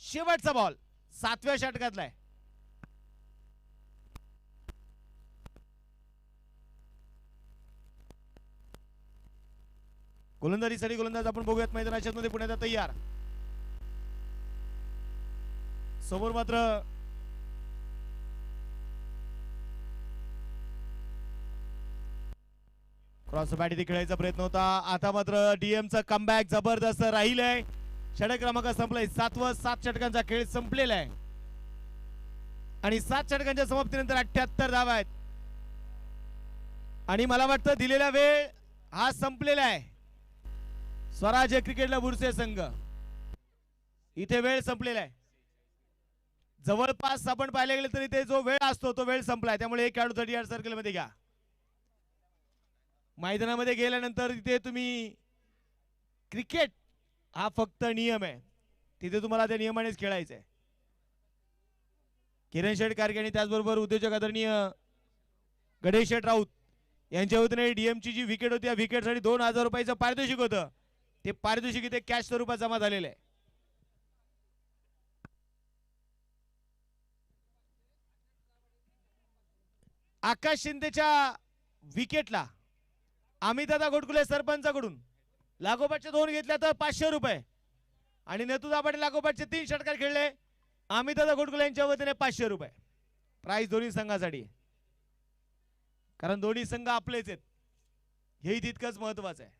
शेवटचा बॉल 7व्या षटकातला आहे. गोलंदाजीसाठी गोलंदाज आपण बघूयात मैदानाच्या मध्ये पुण्यात तयार. समोर मात्र क्रॉस बॅट इथे खेळायचा प्रयत्न होता. आता मात्र DM चा कमबॅक जबरदस्त राहिलंय. षटक क्रमांक संपलाय. 7 षटकांचा खेळ संपलेला आहे आणि 7 षटकांच्या समाप्तीनंतर 78 धावा आहेत. आणि मला वाटतं दिलेला वेळ हा संपलेला आहे. स्वराज्य क्रिकेटला बुरसे संघ इथे वेळ संपलेला आहे. जवळपास आपण पाहिले गेले तरी ते जो वेळ असतो तो वेळ संपलाय. त्यामुळे एक खेळाडू 30 सर्कल मध्ये घ्या. मैदानामध्ये गेल्यानंतर तिथे तुम्ही क्रिकेट हा फक्त नियम आहे, तिथे तुम्हाला त्या नियमानेच खेळायचं आहे. किरण शेठ कारके आणि त्याचबरोबर उद्योजक आदरणीय गणेश शेठ राऊत यांच्या वतीने DM ची जी विकेट होती त्या विकेटसाठी 2000 रुपयाचं पारितोषिक होतं. ते पारितोषिक इथे कॅश स्वरूपात जमा झालेलं आहे. आकाश शिंदेच्या विकेटला अमितदादा घोटकुले सरपंचाकडून लागोपाठचे 2 घेतल्या तर 500 रुपये आणि नथू दाभाडे लागोपाठचे 3 षटकार खेळले. अमितदादा घोटकुले यांच्या वतीने 500 रुपये प्राइस दोन्ही संघासाठी, कारण दोन्ही संघ आपलेच आहेत हेही तितकंच महत्वाचं आहे.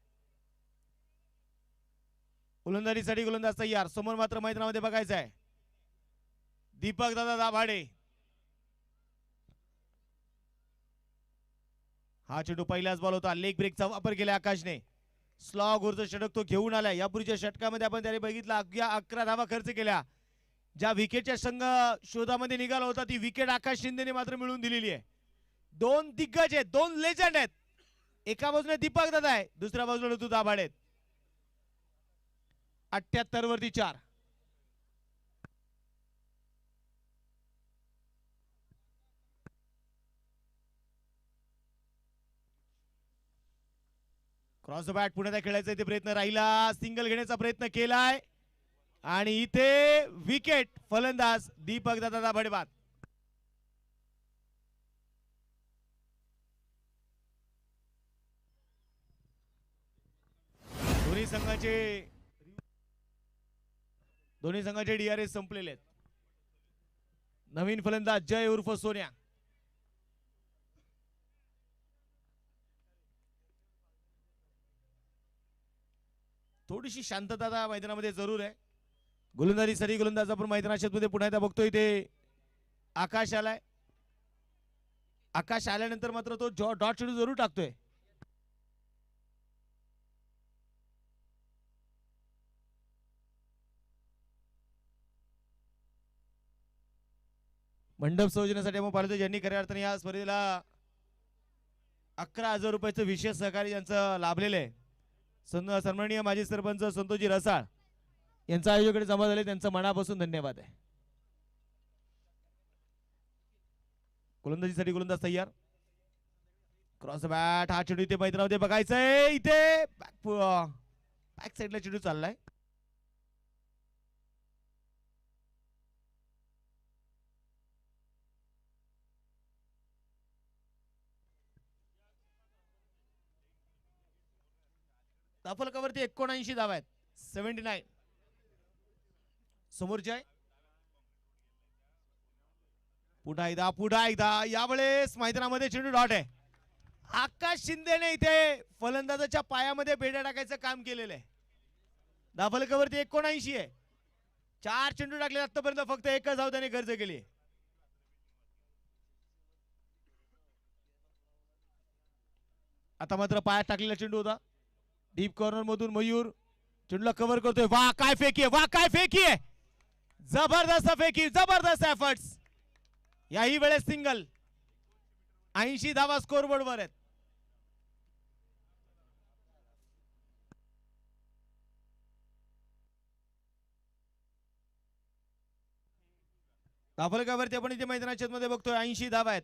गोलंदाजीसाठी गोलंदाज तयार. समोर मात्र मैदानामध्ये बघायचं आहे दीपक दादा दाभाडे. हा चेंडू पहिलाच बॉल होता. लेग ब्रेकचा वापर केला आकाशने. स्लॉग वरचा षटक तो घेऊन आलाय. यापूर्वीच्या षटकामध्ये आपण त्याने बघितला 11 धावा खर्च केल्या. ज्या विकेटच्या संघ शोधामध्ये निघाला होता ती विकेट आकाश शिंदेने मात्र मिळवून दिलेली आहे. 2 दिग्गज आहेत, 2 लेजंड आहेत. एका बाजूने दीपक दादा आहे, दुसऱ्या बाजूने नथू दाभाडे आहेत. 78 वरती 4. क्रॉस बॅट पुण्यात खेळायचा इथे प्रयत्न राहिला. सिंगल घेण्याचा प्रयत्न केलाय आणि इथे विकेट. फलंदाज दीपक दादा दाभाडे बाद. दोन्ही संघाचे DRS संपलेले आहेत. नवीन फलंदाज जय उर्फ सोन्या. थोडीशी शांतता आता मैदानामध्ये जरूर आहे. गोलंदाजीसाठी गोलंदाज आपण मैदानाच्या मध्ये पुन्हा एकदा बघतोय ते आकाश आलाय. आकाश आल्यानंतर मात्र तो डॉट चेंडू जरूर टाकतोय. मंडप सौजन्यासाठी आपण पाहतो ज्यांनी खऱ्या अर्थाने या स्पर्धेला 11,000 रुपयाचं विशेष सहकार्य यांचं लाभलेलं आहे. सन्माननीय माजी सरपंच संतोषजी रसाळ यांच्या आयोजकाकडे जमा झाले, त्यांचं मनापासून धन्यवाद आहे. गोलंदाजीसाठी गोलंदाज तयार. क्रॉस बॅट हा चेंडू इथे मैदानामध्ये बघायचंय. इथे बॅक साईडला चेंडू चाललाय. धाफलकावरती 79 धावा आहेत. 79. समोर जय. पुन्हा एकदा यावेळेस मैदानामध्ये चेंडू डॉट आहे. आकाश शिंदेने इथे फलंदाजाच्या पायामध्ये बेड्या टाकायचं काम केलेलं आहे. धाफलकावरती 79 आहे. 4 चेंडू टाकले आतापर्यंत, फक्त एकच धाव त्याने गर्ज केली. आता मात्र पायात टाकलेला चेंडू होता. डीप कॉर्नर मधून मयूर चेंडूला कव्हर करतोय. वाह काय फेकी आहे, वाह काय फेकी आहे. जबरदस्त फेकी, जबरदस्त एफर्ट्स. याही वेळेस सिंगल. 80 धावा स्कोर बोर्डवर आहेत. धाफलकावरती आपण इथे मैदानाच्या मध्ये बघतोय 80 धावा आहेत.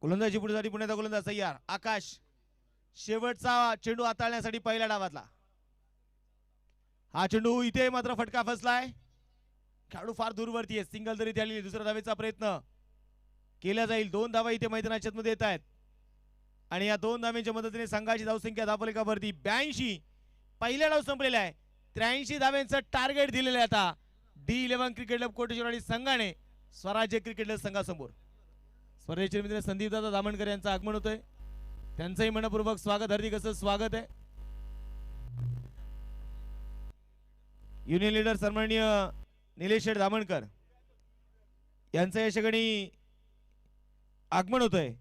गोलंदाजी पुढेसाठी पुण्याचा गोलंदाज तयार. आकाश शेवटचा चेंडू हाताळण्यासाठी पहिल्या डावातला. हा चेंडू इथे मात्र फटका फसलाय. खेळाडू फार दूरवरती आहे. सिंगल तरी आली. दुसऱ्या धावेचा प्रयत्न केला जाईल. 2 धावा इथे मैदानाच्या मध्ये येत आहेत आणि या 2 धावांच्या मदतीने संघाची धावसंख्या धाफलकावरती 82. पहिला डाव संपलेला आहे. 83 धाव्यांचं टार्गेट दिलेलं आहे आता D11 क्रिकेट क्लब कोटेश्वर आणि संघाने स्वराज्य क्रिकेट क्लब संघासमोर. स्पर्धेचे मित्र संदीपदादा दामणकर यांचं आगमन होतंय. त्यांचंही मनपूर्वक स्वागत, हार्दिक असं स्वागत आहे. युनियन लीडर सन्माननीय निलेश शेठ दामणकर यांचं या ठिकाणी आगमन होतंय.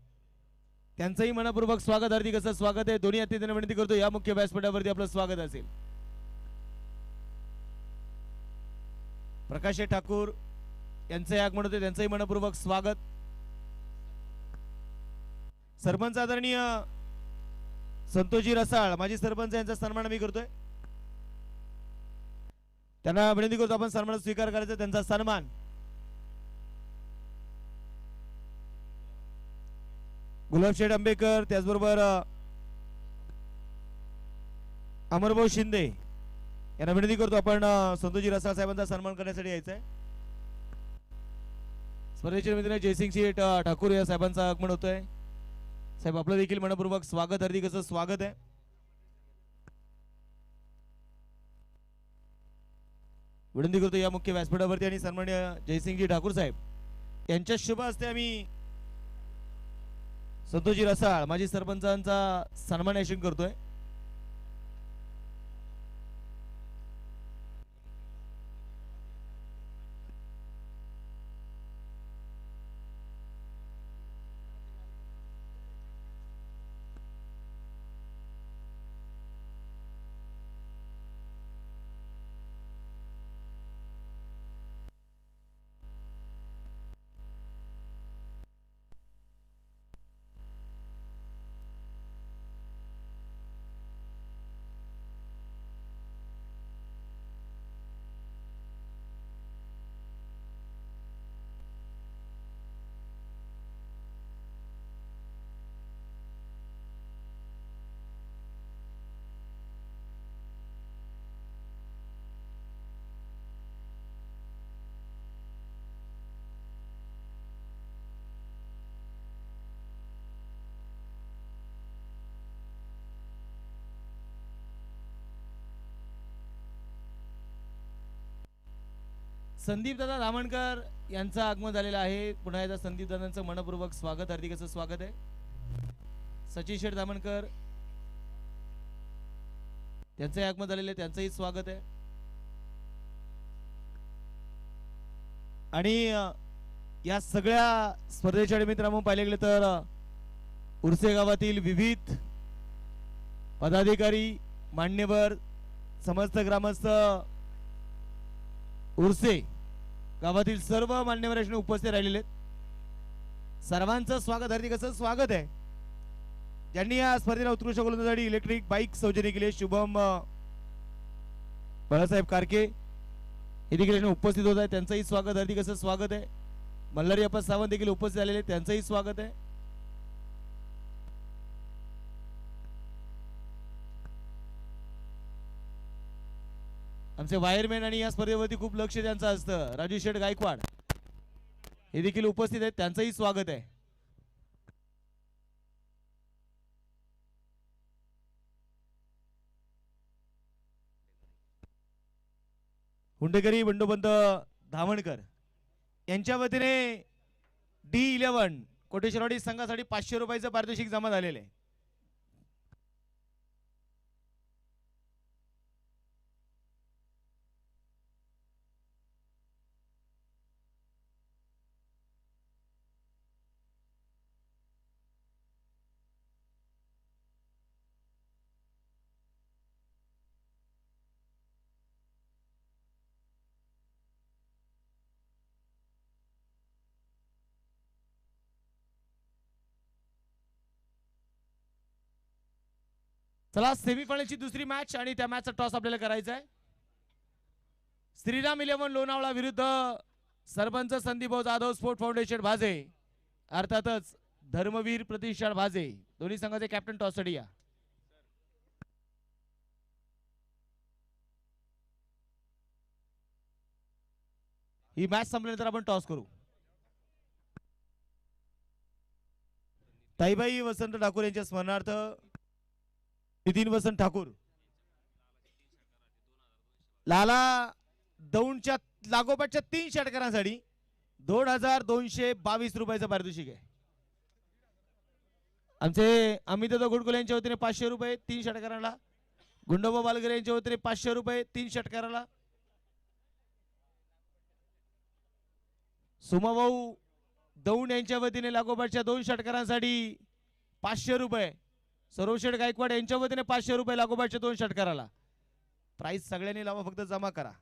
त्यांचंही मनपूर्वक स्वागत, हार्दिक असं स्वागत आहे. दोन्ही अतिथींना विनंती करतो या मुख्य व्यासपीठावरती आपलं स्वागत असेल. प्रकाश ठाकूर यांचंही आगमन होते, त्यांचंही मनपूर्वक स्वागत. सरपंच आदरणीय संतोषजी रसाळ माजी सरपंच यांचा सन्मान मी करतोय. त्यांना विनंती करतो आपण सन्मान स्वीकार करायचा. त्यांचा सन्मान गुलाबशेठ आंबेकर, त्याचबरोबर अमरभाऊ शिंदे यांना विनंती करतो आपण संतोषजी रसाळ साहेबांचा सन्मान करण्यासाठी यायचंय. स्पर्धेचे मित्र जयसिंग शेठ ठाकूर या साहेबांचा आगमन होतोय. साहेब आपलं देखील मनपूर्वक स्वागत, हार्दिक असं स्वागत आहे. विनंती करतो या मुख्य व्यासपीठावरती आणि सन्माननीय जयसिंगजी ठाकूर साहेब यांच्या शुभ हस्ते आम्ही संतोषजी रसाळ माजी सरपंचांचा सन्मान करतोय. संदीप दादा धामणकर यांचं आगमन झालेलं आहे. पुन्हा एकदा संदीप दादांचं मनपूर्वक स्वागत, हार्दिक असं स्वागत आहे. सचिन शेठ धामणकर त्यांचंही आगमन झालेलं आहे, त्यांचंही स्वागत आहे. आणि या सगळ्या स्पर्धेच्या निमित्तानं पाहिले गेले तर उर्से गावातील विविध पदाधिकारी, मान्यवर, समस्त ग्रामस्थ, उर्से गावातील सर्व मान्यवर उपस्थित राहिलेले आहेत. सर्वांचं स्वागत, हार्दिक असं स्वागत आहे. ज्यांनी या स्पर्धेला उत्कृष्ट गोलंदाजीसाठी इलेक्ट्रिक बाईक सौजन्य केली, शुभम बाळासाहेब कारके हे देखील उपस्थित होत आहे, त्यांचंही स्वागत, हार्दिक असं स्वागत आहे. मल्हारी अप्पा सावंत देखील उपस्थित झालेले, त्यांचंही स्वागत आहे. आमचे वायरमॅन आणि या स्पर्धेवरती खूप लक्ष त्यांचं असतं, राजू शेठ गायकवाड हे देखील उपस्थित आहेत, त्यांचंही स्वागत आहे. हुंडेकरी बंडोपंत धामणकर यांच्या वतीने D11 कोटेश्वरवाडी संघासाठी 500 रुपयाचं पारितोषिक जमा झालेलं आहे. चला, सेमीफायनलची दुसरी मॅच आणि त्या मॅचचा टॉस आपल्याला करायचा आहे. श्रीराम 11 लोणावळा विरुद्ध सरपंच संदीप जाधव स्पोर्ट फाउंडेशन भाजे, अर्थातच धर्मवीर प्रतिष्ठान भाजे, दोन्ही संघाचे कॅप्टन टॉससाठी या. ही मॅच संपल्यानंतर आपण टॉस करू. ताईबाई वसंत ठाकूर यांच्या स्मरणार्थ नितीन वसंत ठाकूर लाला दौंडच्या लागोपाठच्या 3 षटकारांसाठी 2222 रुपयाचं पारितोषिक आहे. आमचे अमित गुडकुले यांच्या वतीने 500 रुपये 3 षटकाराला, गुंडोबा बालगरे यांच्या वतीने 500 रुपये 3 षटकाराला, सुमाभाऊ दौंड यांच्या वतीने लागोपाठच्या 2 षटकारांसाठी 500 रुपये, सरोशेठ गायकवाड यांच्या वतीने 500 रुपये लागोपाठच्या 2 षटकाराला. प्राइस सगळ्यांनी लावा, फक्त जमा करा.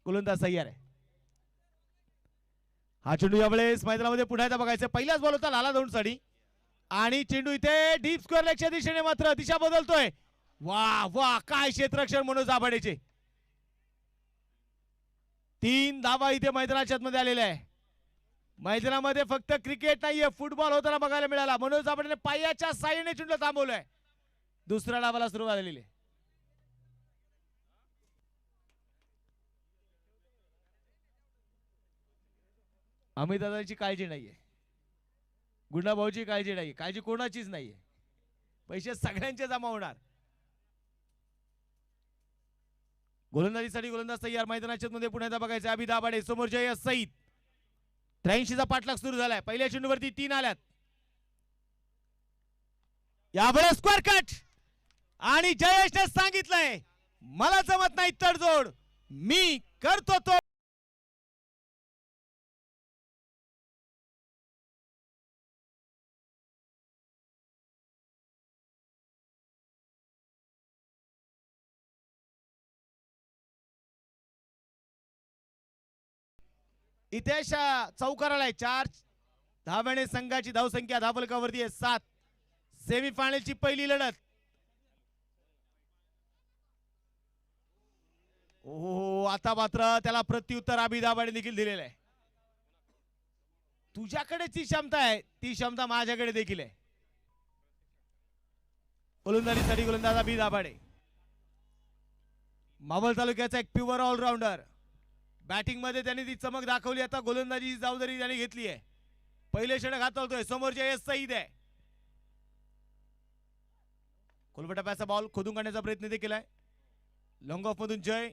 गोलंदाज तयार आहे. हा चेंडू यावेळेस मैदानामध्ये पुन्हा एकदा बघायचा. पहिलाच बॉल होता लाला दौंडसाठी आणि चेंडू इथे डीप स्क्वेअर लेगच्या दिशेने मात्र दिशा बदलतोय. वा वा, काय क्षेत्ररक्षण मनोज दाभाडेचे. 3 धावा इथे मैदानाच्या आतमध्ये आलेल्या आहे. मैदानामध्ये फक्त क्रिकेट नाहीये, फुटबॉल होताना बघायला मिळाला. मनोज दाभाडेने पायाच्या साहाय्याने चेंडूला थांबवलंय. दुसऱ्या डावाला सुरुवात झालेली आहे. अमित दादाची काळजी नाहीये, गुंडाभाऊची काळजी नाही, काळजी कोणाचीच नाहीये. पैसे सगळ्यांचे जमा होणार. गोलंदाजीसाठी गोलंदाज तयार. मैदानाच्या मध्ये पुन्हा एकदा बघायचं. अभि दाभाडे समोर जय सईद. 83चा पाठलाग सुरू झालाय. पहिल्या चेंडूवरती 3 आल्यात. यावेळेस स्क्वेअर कट आणि जयेशने सांगितलंय, मला जमत नाही तडजोड, मी करतो तो. इथे चौकाराला आहे. 4 धाव्याने संघाची धावसंख्या धावफलकावरती आहे 7. सेमीफायनलची पहिली लढत. ओहो, आता मात्र त्याला प्रत्युत्तर अभि दाभाडे देखील दिलेलं आहे. तुझ्याकडे जी क्षमता आहे ती क्षमता माझ्याकडे देखील आहे. गोलंदाजीसाठी गोलंदाज अभि दाभाडे, मावळ तालुक्याचा एक प्युअर ऑलराऊंडर. बॅटिंग मध्ये त्यांनी ती चमक दाखवली. आता गोलंदाजीची जबाबदारी त्यांनी घेतली आहे. पहिले षटक हाताळतोय. समोर जय सईद आहे. कोलबटाप्याचा बॉल खोदून काढण्याचा प्रयत्न देखील आहे. लॉंग ऑफ मधून जय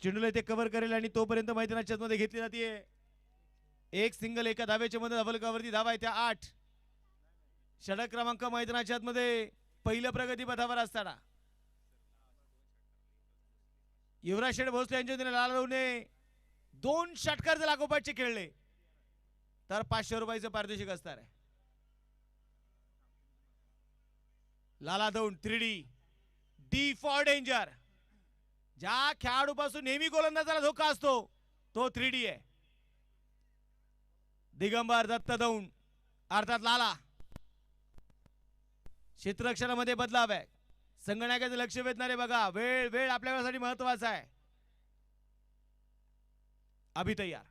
चेंडूला ते कव्हर करेल आणि तोपर्यंत मैदानाच्या मध्ये घेतली जाते एक सिंगल एका धावेच्या मध्ये धबलकावरती धावा आहे त्या 8. षटक क्रमांक मैदानाच्या मध्ये पहिल्या प्रगती पथावर असताना युवराज शेठ भोसले यांच्या वतीने लालवणे 2 षटकार जर लागोपाठचे खेळले तर 500 रुपयाचं पारितोषिक असणार आहे. Lala Daund 3D D for danger. ज्या खेळाडूपासून नेहमी गोलंदाजाला धोका असतो तो 3D आहे. दिगंबर दत्त दौंड अर्थात लाला. क्षेत्ररक्षणामध्ये बदलाव आहे. संगणकाचे लक्ष वेधणारे बघा. वेळ वेळ आपल्यासाठी महत्वाचा आहे. अभि तयार.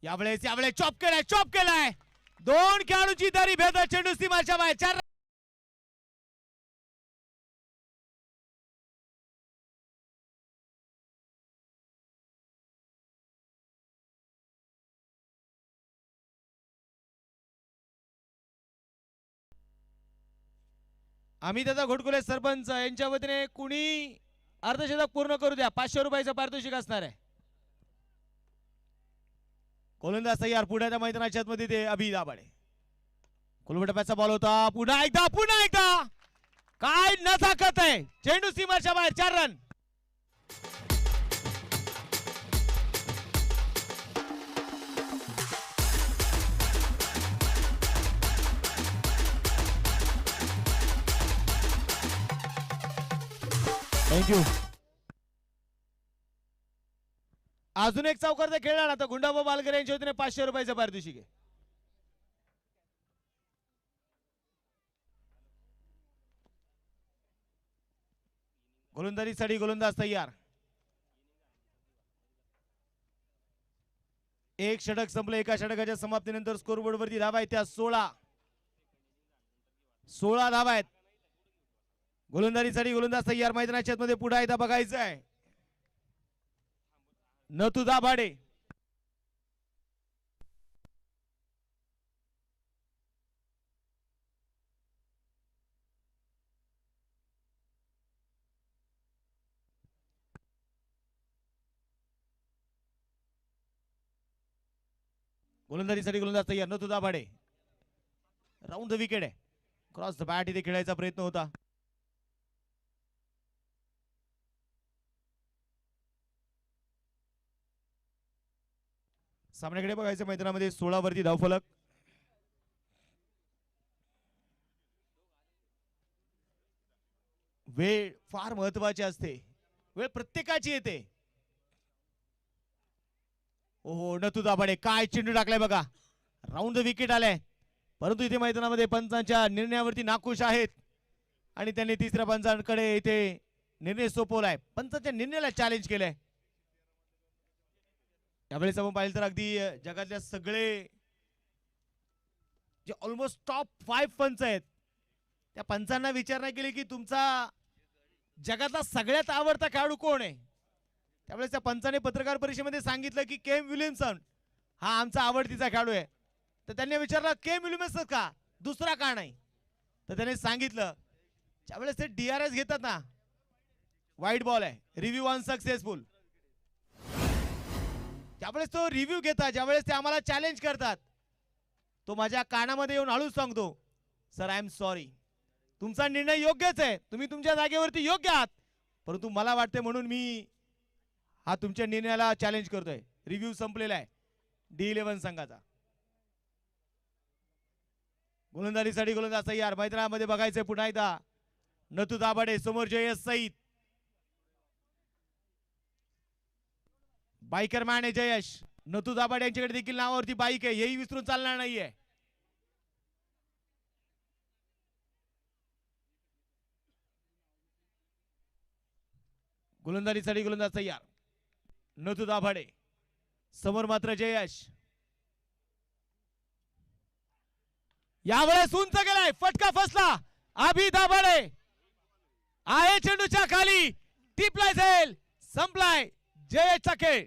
यावेळेस चॉप केलाय 2 खेळाडूंची दरी भेदत चेंडू सीमाच्या बाहेर. 4 आम्ही त्याचा घोटकुले सरपंच यांच्या वतीने कुणी अर्धशतक पूर्ण करू द्या 500 रुपयाचं पारितोषिक असणार आहे. गोलंदाज तयार. पुढे मैदानाच्या मध्ये ते अभि दाभाडे. कोलमटप्याचा बॉल होता. पुन्हा एकदा काय न ताकद आहे. चेंडू सीमाच्या बाहेर. 4 रन. थँक्यू. अजून एक चौकार खेळला ना तर गुंडाबा बालकर यांच्या वतीने 500 रुपयाचं पारितोषिक आहे. गोलंदाजीसाठी गोलंदाज तयार. एक षटक संपलं. एका षटकाच्या समाप्तीनंतर स्कोरबोर्ड वरती धावा आहेत त्या 16 धावा आहेत. गोलंदाजीसाठी गोलंदाज तयार. मैदानाच्या मध्ये पुढे एकदा बघायचं आहे. नथू दाभाडे. गोलंदाजीसाठी गोलंदाज तयार. Nathu Dabhade. Round the wicket आहे. क्रॉस द बॅट इथे खेळायचा प्रयत्न होता. सामन्याकडे बघायचं. मैदानामध्ये 16 वरती धावफलक. वेळ फार महत्वाची असते. वेळ प्रत्येकाची येते. ओहो नथू दाभाडे काय चेंडू टाकलाय बघा. राऊंड द विकेट आलाय. परंतु इथे मैदानामध्ये पंचांच्या निर्णयावरती नाखुश आहेत आणि त्यांनी तिसऱ्या पंचांकडे इथे निर्णय सोपवलाय. पंचांच्या निर्णयाला चॅलेंज केलंय. यावेळेस आपण पाहिलं तर अगदी जगातल्या सगळे जे ऑलमोस्ट टॉप 5 पंच आहेत त्या पंचांना विचारणा केली की तुमचा जगातला सगळ्यात आवडता खेळाडू कोण आहे. त्यावेळेस त्या पंचाने पत्रकार परिषदेमध्ये सांगितलं की केम विल्यमसन हा आमचा आवडतीचा खेळाडू आहे. तर त्यांनी विचारलं केम विल्यमसन का, दुसरा का नाही. तर त्याने सांगितलं ज्यावेळेस ते DRS घेतात ना, वाईट बॉल आहे, रिव्ह्यू अनसक्सेसफुल, त्यावेळेस तो रिव्ह्यू घेतात, ज्यावेळेस ते आम्हाला चॅलेंज करतात, तो माझ्या कानामध्ये येऊन हळूच सांगतो सर आय एम सॉरी, तुमचा निर्णय योग्यच आहे, तुम्ही तुमच्या जागेवरती योग्य आहात, परंतु मला वाटते म्हणून मी हा तुमच्या निर्णयाला चॅलेंज करतोय. रिव्ह्यू संपलेला आहे D11 संघाचा. गोलंदाजीसाठी गोलंदाज तयार. मैदानामध्ये बघायचंय पुन्हा एकदा नथू दाभाडे समोर जयेश सईद. बाईकर मॅन आहे जयेश. नथू दाभाडे यांच्याकडे देखील नावावरती बाईक आहे, हेही विसरून चालणार नाहीये. गोलंदाजीसाठी गोलंदाज तयार. नथू दाभाडे समोर मात्र जयेश. यावेळेस उंच गेलाय, फटका फसला. अभि दाभाडे आहे चेंडूच्या खाली, टिपलाय जाईल, संपलाय जयेशचा खेळ.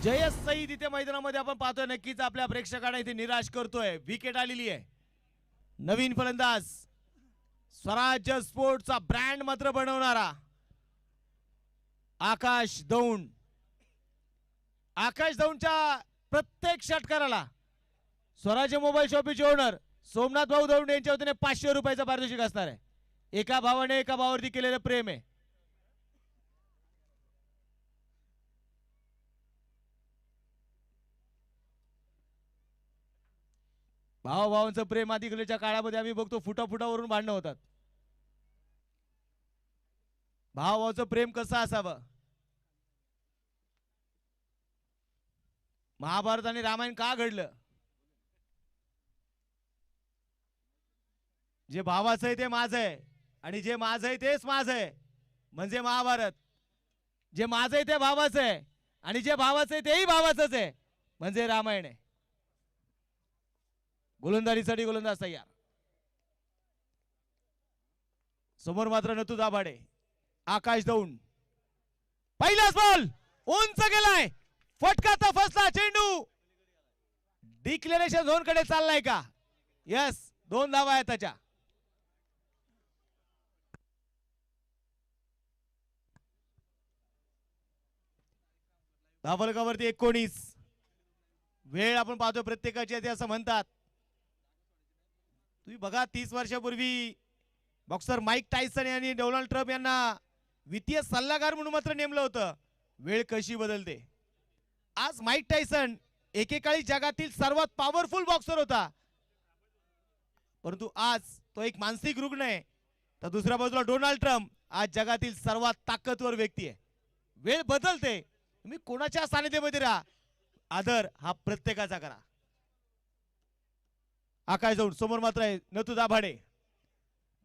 जयेश सईद इथे मैदानामध्ये आपण पाहतोय, नक्कीच आपल्या प्रेक्षकांना इथे निराश करतोय. विकेट आलेली आहे. नवीन फलंदाज, स्वराज्य स्पोर्टचा ब्रँड मात्र बनवणारा आकाश दौंड. आकाश दौंडच्या प्रत्येक षटकाराला स्वराज्य मोबाईल शॉपीचे ओनर सोमनाथ भाऊ दौंड यांच्या वतीने 500 रुपयाचं पारितोषिक असणार आहे. एका भावाने एका भावावरती केलेलं प्रेम आहे. भावाभावांचं प्रेम अलीकडच्या काळामध्ये आम्ही बघतो फुटाफुटावरून भांडणं होतात. भावाभावाचं प्रेम कसं असावं? महाभारत आणि रामायण का घडलं? जे भावाचं आहे ते माझं आहे आणि जे माझं आहे तेच माझं आहे म्हणजे महाभारत. जे माझं आहे ते भावाचं आहे आणि जे भावाचं आहे तेही भावाचंच आहे म्हणजे रामायण आहे. गोलंदाजीसाठी गोलंदाज तयार. समोर मात्र नतू दाभाडे. आकाश दौंड. पहिलाच बॉल उंच गेलाय. फटका फसला. चेंडू डिक्लेरेशन झोन कडे चाललाय का? यस, 2 धावा आहेत त्याच्या. धावलकावरती 19. वेळ आपण पाहतो प्रत्येकाची आहे असं म्हणतात. तुम्ही बघा 30 वर्षापूर्वी बॉक्सर माईक टायसन यांनी डोनाल्ड ट्रम्प यांना वित्तीय सल्लागार म्हणून मात्र नेमलं होतं. वेळ कशी बदलते. आज माईक टायसन एकेकाळी जगातील सर्वात पॉवरफुल बॉक्सर होता, परंतु आज तो एक मानसिक रुग्ण आहे. तर दुसऱ्या बाजूला डोनाल्ड ट्रम्प आज जगातील सर्वात ताकदवर व्यक्ती आहे. वेळ बदलते. तुम्ही कोणाच्या सानिध्यामध्ये राहा, आदर हा प्रत्येकाचा करा. आकाश दौंड. समोर मात्र आहे नतू दाभाडे.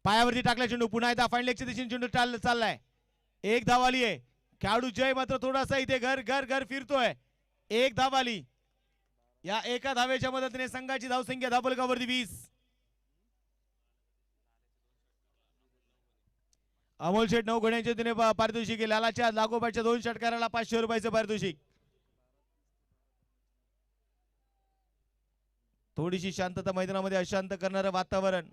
पायावरती टाकला चेंडू. पुन्हा एकदा फाईन लेगच्या दिशेने चेंडू चाललाय. 1 धाव आली आहे. खेळाडू जय मात्र थोडासा इथे घर घर घर फिरतोय. 1 धाव आली. या एका धावेच्या मदतीने संघाची धावसंख्या धावलकावरती 20. अमोल शेठ 9 गुणांच्या तिने पारितोषिक. लालाच्या लागोपाठच्या 2 षटकाराला 500 रुपयाचं पारितोषिक. थोडीशी शांतता मैदानामध्ये अशांत करणारं वातावरण,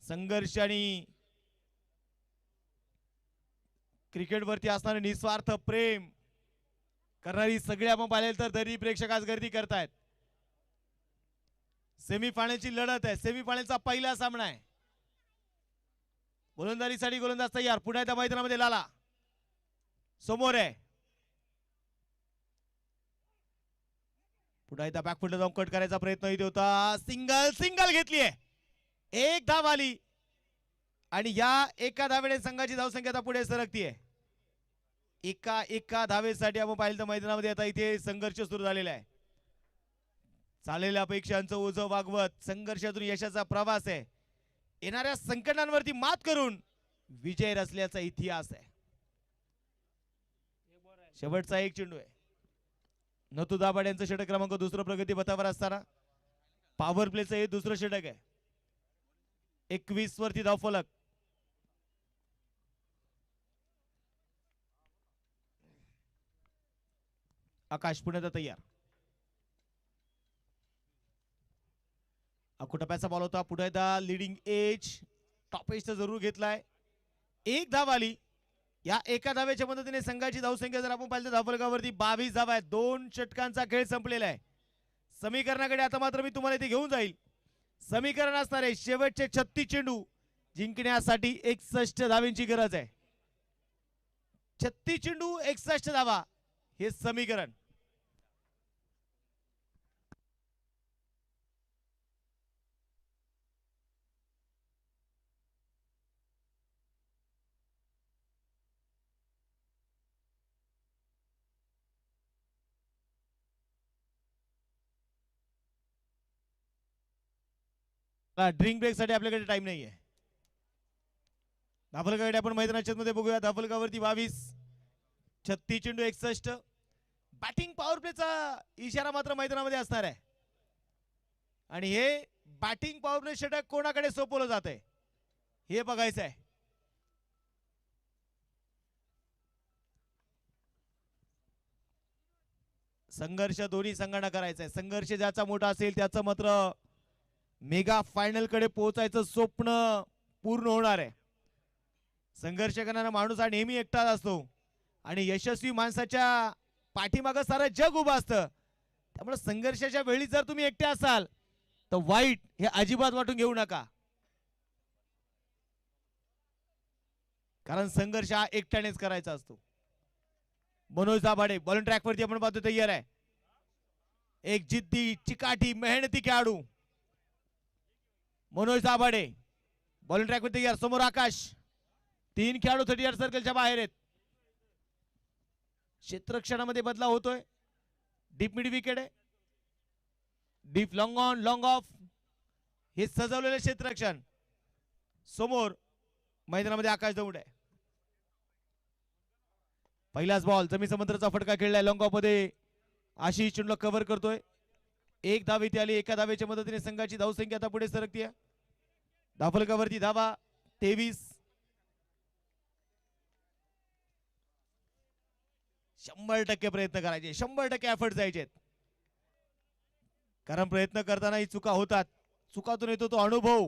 संघर्ष आणि क्रिकेटवरती असणारे निस्वार्थ प्रेम करणारी सगळे आपण पाहिले तर तरी प्रेक्षक आज गर्दी करतायत. सेमीफायनलची लढत आहे. सेमीफायनलचा पहिला सामना आहे. गोलंदाजीसाठी गोलंदाज तयार. पुन्हा एकदा मैदानामध्ये लाला समोर आहे. पुन्हा एकदा बॅकफुटला जाऊन कट करायचा प्रयत्न इथे होता. सिंगल घेतली आहे. 1 धाव आली आणि या एका धावेने संघाची धावसंख्या आता पुढे सरकतीये. एका धावेसाठी आपण पाहिलं तर मैदानामध्ये आता इथे संघर्ष सुरू झालेला आहे. चाललेल्या अपेक्षांचं ओझं वागवत संघर्षातून यशाचा प्रवास आहे. येणाऱ्या संकटांवरती मात करून विजय रचल्याचा इतिहास आहे. शेवटचा 1 चेंडू आहे. नतू दाभाडे यांचं षटक क्रमांक 2 प्रगती पथावर असताना पॉवर प्लेचं हे 2रं षटक आहे. 21 वरती धावफलक. आकाश पुण्याचा तयार. टप्प्याचा बॉल होता. पुढे एकदा लिडिंग एज टॉप एजचा जरूर घेतलाय. 1 धाव आली. या एका धावेच्या मदतीने संघाची धावसंख्या जर आपण पाहिलं तर धावफलकावरती 22 धावा आहेत. 2 षटकांचा खेळ संपलेला आहे. समीकरणाकडे आता मात्र मी तुम्हाला इथे घेऊन जाईल. समीकरण असणार आहे शेवटचे 36 चेंडू जिंकण्यासाठी 61 धावांची गरज आहे. 36 चेंडू 61 धावा हे समीकरण. ड्रिंक ब्रेक साठी आपल्याकडे टाइम नाहीये. धावलकाकडे आपण मैदानाच्या मध्ये बघूया. धावलकावरती 22, 36 चेंडू 61. बॅटिंग पॉवर प्लेचा इशारा मात्र मैदानामध्ये असणार आहे आणि हे बॅटिंग पॉवर प्ले षटक कोणाकडे सोपवलं जात आहे हे बघायचं आहे. संघर्ष दोन्ही संघांना करायचा आहे. संघर्ष ज्याचा मोठा असेल त्याचं मात्र मेगा फायनल कडे पोहोचायचं स्वप्न पूर्ण होणार आहे. संघर्ष करणारा माणूस हा नेहमी एकटाच असतो आणि यशस्वी माणसाच्या पाठीमागं सारं जग उभं असतं. त्यामुळे संघर्षाच्या वेळी जर तुम्ही एकटे असाल तर वाईट हे अजिबात वाटून घेऊ नका, कारण संघर्ष हा एकट्यानेच करायचा असतो. मनोज दाभाडे बॉलिंग ट्रॅक वरती आपण पाहतो तयार आहे. एक जिद्दी चिकाटी मेहनती खेळाडू मनोज दाभाडे बॉलिंग ट्रॅक वरती तयार. समोर आकाश. 3 खेळाडू 30 यार्ड सर्कलच्या बाहेर आहेत. क्षेत्ररक्षणामध्ये बदलाव होतोय. डीप मिड विकेट आहे. Deep long on long of हे सजवलेले क्षेत्ररक्षण. समोर मैदानामध्ये आकाश दौंड आहे. पहिलाच बॉल जमीन समुद्राचा फटका खेळलाय. लॉंग ऑफ मध्ये आशिष चुंडलक कव्हर करतोय. एक धाव इथे आली. एका धावेच्या मदतीने संघाची धावसंख्या आता पुढे सरकतीये. धावफलकावरती धावा 23. 100% प्रयत्न करायचे. 100% एफर्ट जायचे, कारण प्रयत्न करतानाही चुका होतात. चुकातून येतो तो अनुभव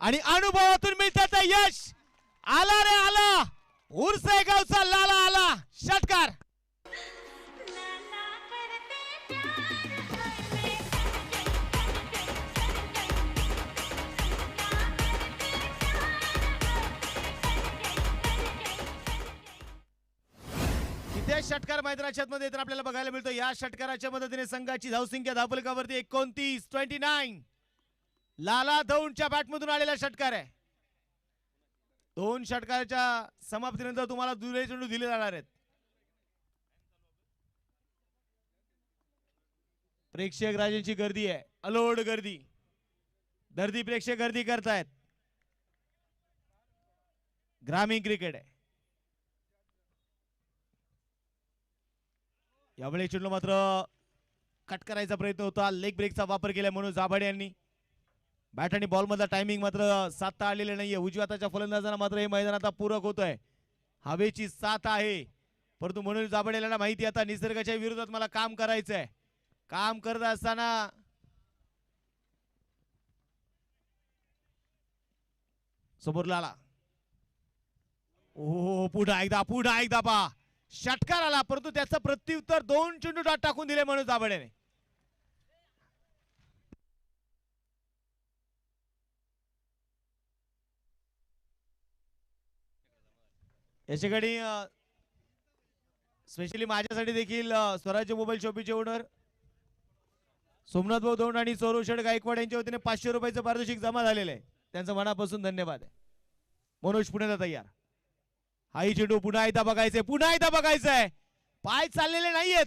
आणि अनुभवातून मिळतं यश. आला रे आला. उर्से गावचा लाला आला. षटकार. तिथे षटकार मैदानाच्या मध्ये तर आपल्याला बघायला मिळतो. या षटकाराच्या मदतीने संघाची धावसंख्या धावफलकावरती 29. लाला दौंडच्या बॅटमधून आलेला षटकार आहे. 2 षटकाराच्या समाप्तीनंतर तुम्हाला दुहेरी चेंडू दिले जाणार आहेत. प्रेक्षक राजांची गर्दी आहे. अलोड गर्दी. दर्दी प्रेक्षक गर्दी करतायत. ग्रामीण क्रिकेट आहे. यावेळी चेंडू मात्र कट करायचा प्रयत्न होता. लेग ब्रेकचा वापर केला म्हणून दाभाडे यांनी. बॅट आणि बॉल मधला टायमिंग मात्र साधता आलेले नाहीये. उजव्या हाताच्या फलंदाजांना मात्र हे मैदान आता पूरक होतोय. हवेची साथ आहे, परंतु म्हणून दाभाडे यांना माहिती आता निसर्गाच्या विरोधात मला काम करायचंय. काम करत असताना समोर लाला. ओ पुन्हा एकदा पा षटकार आला, परंतु त्याचं प्रत्युत्तर 2 चेंडू डॉट टाकून दिले म्हणून दाभाडेने. याच्याकडे स्पेशली माझ्यासाठी देखील स्वराज्य मोबाईल शॉपीचे ओनर सोमनाथ भाऊ दौंड आणि सौरव शेठ गायकवाड यांच्या वतीने 500 रुपयाचं पारितोषिक जमा झालेलं आहे. त्यांचं मनापासून धन्यवाद आहे. मनोज पुण्याला तयार. हाही चेंडू पुन्हा एकदा बघायचंय. पाय चाललेले नाहीयेत.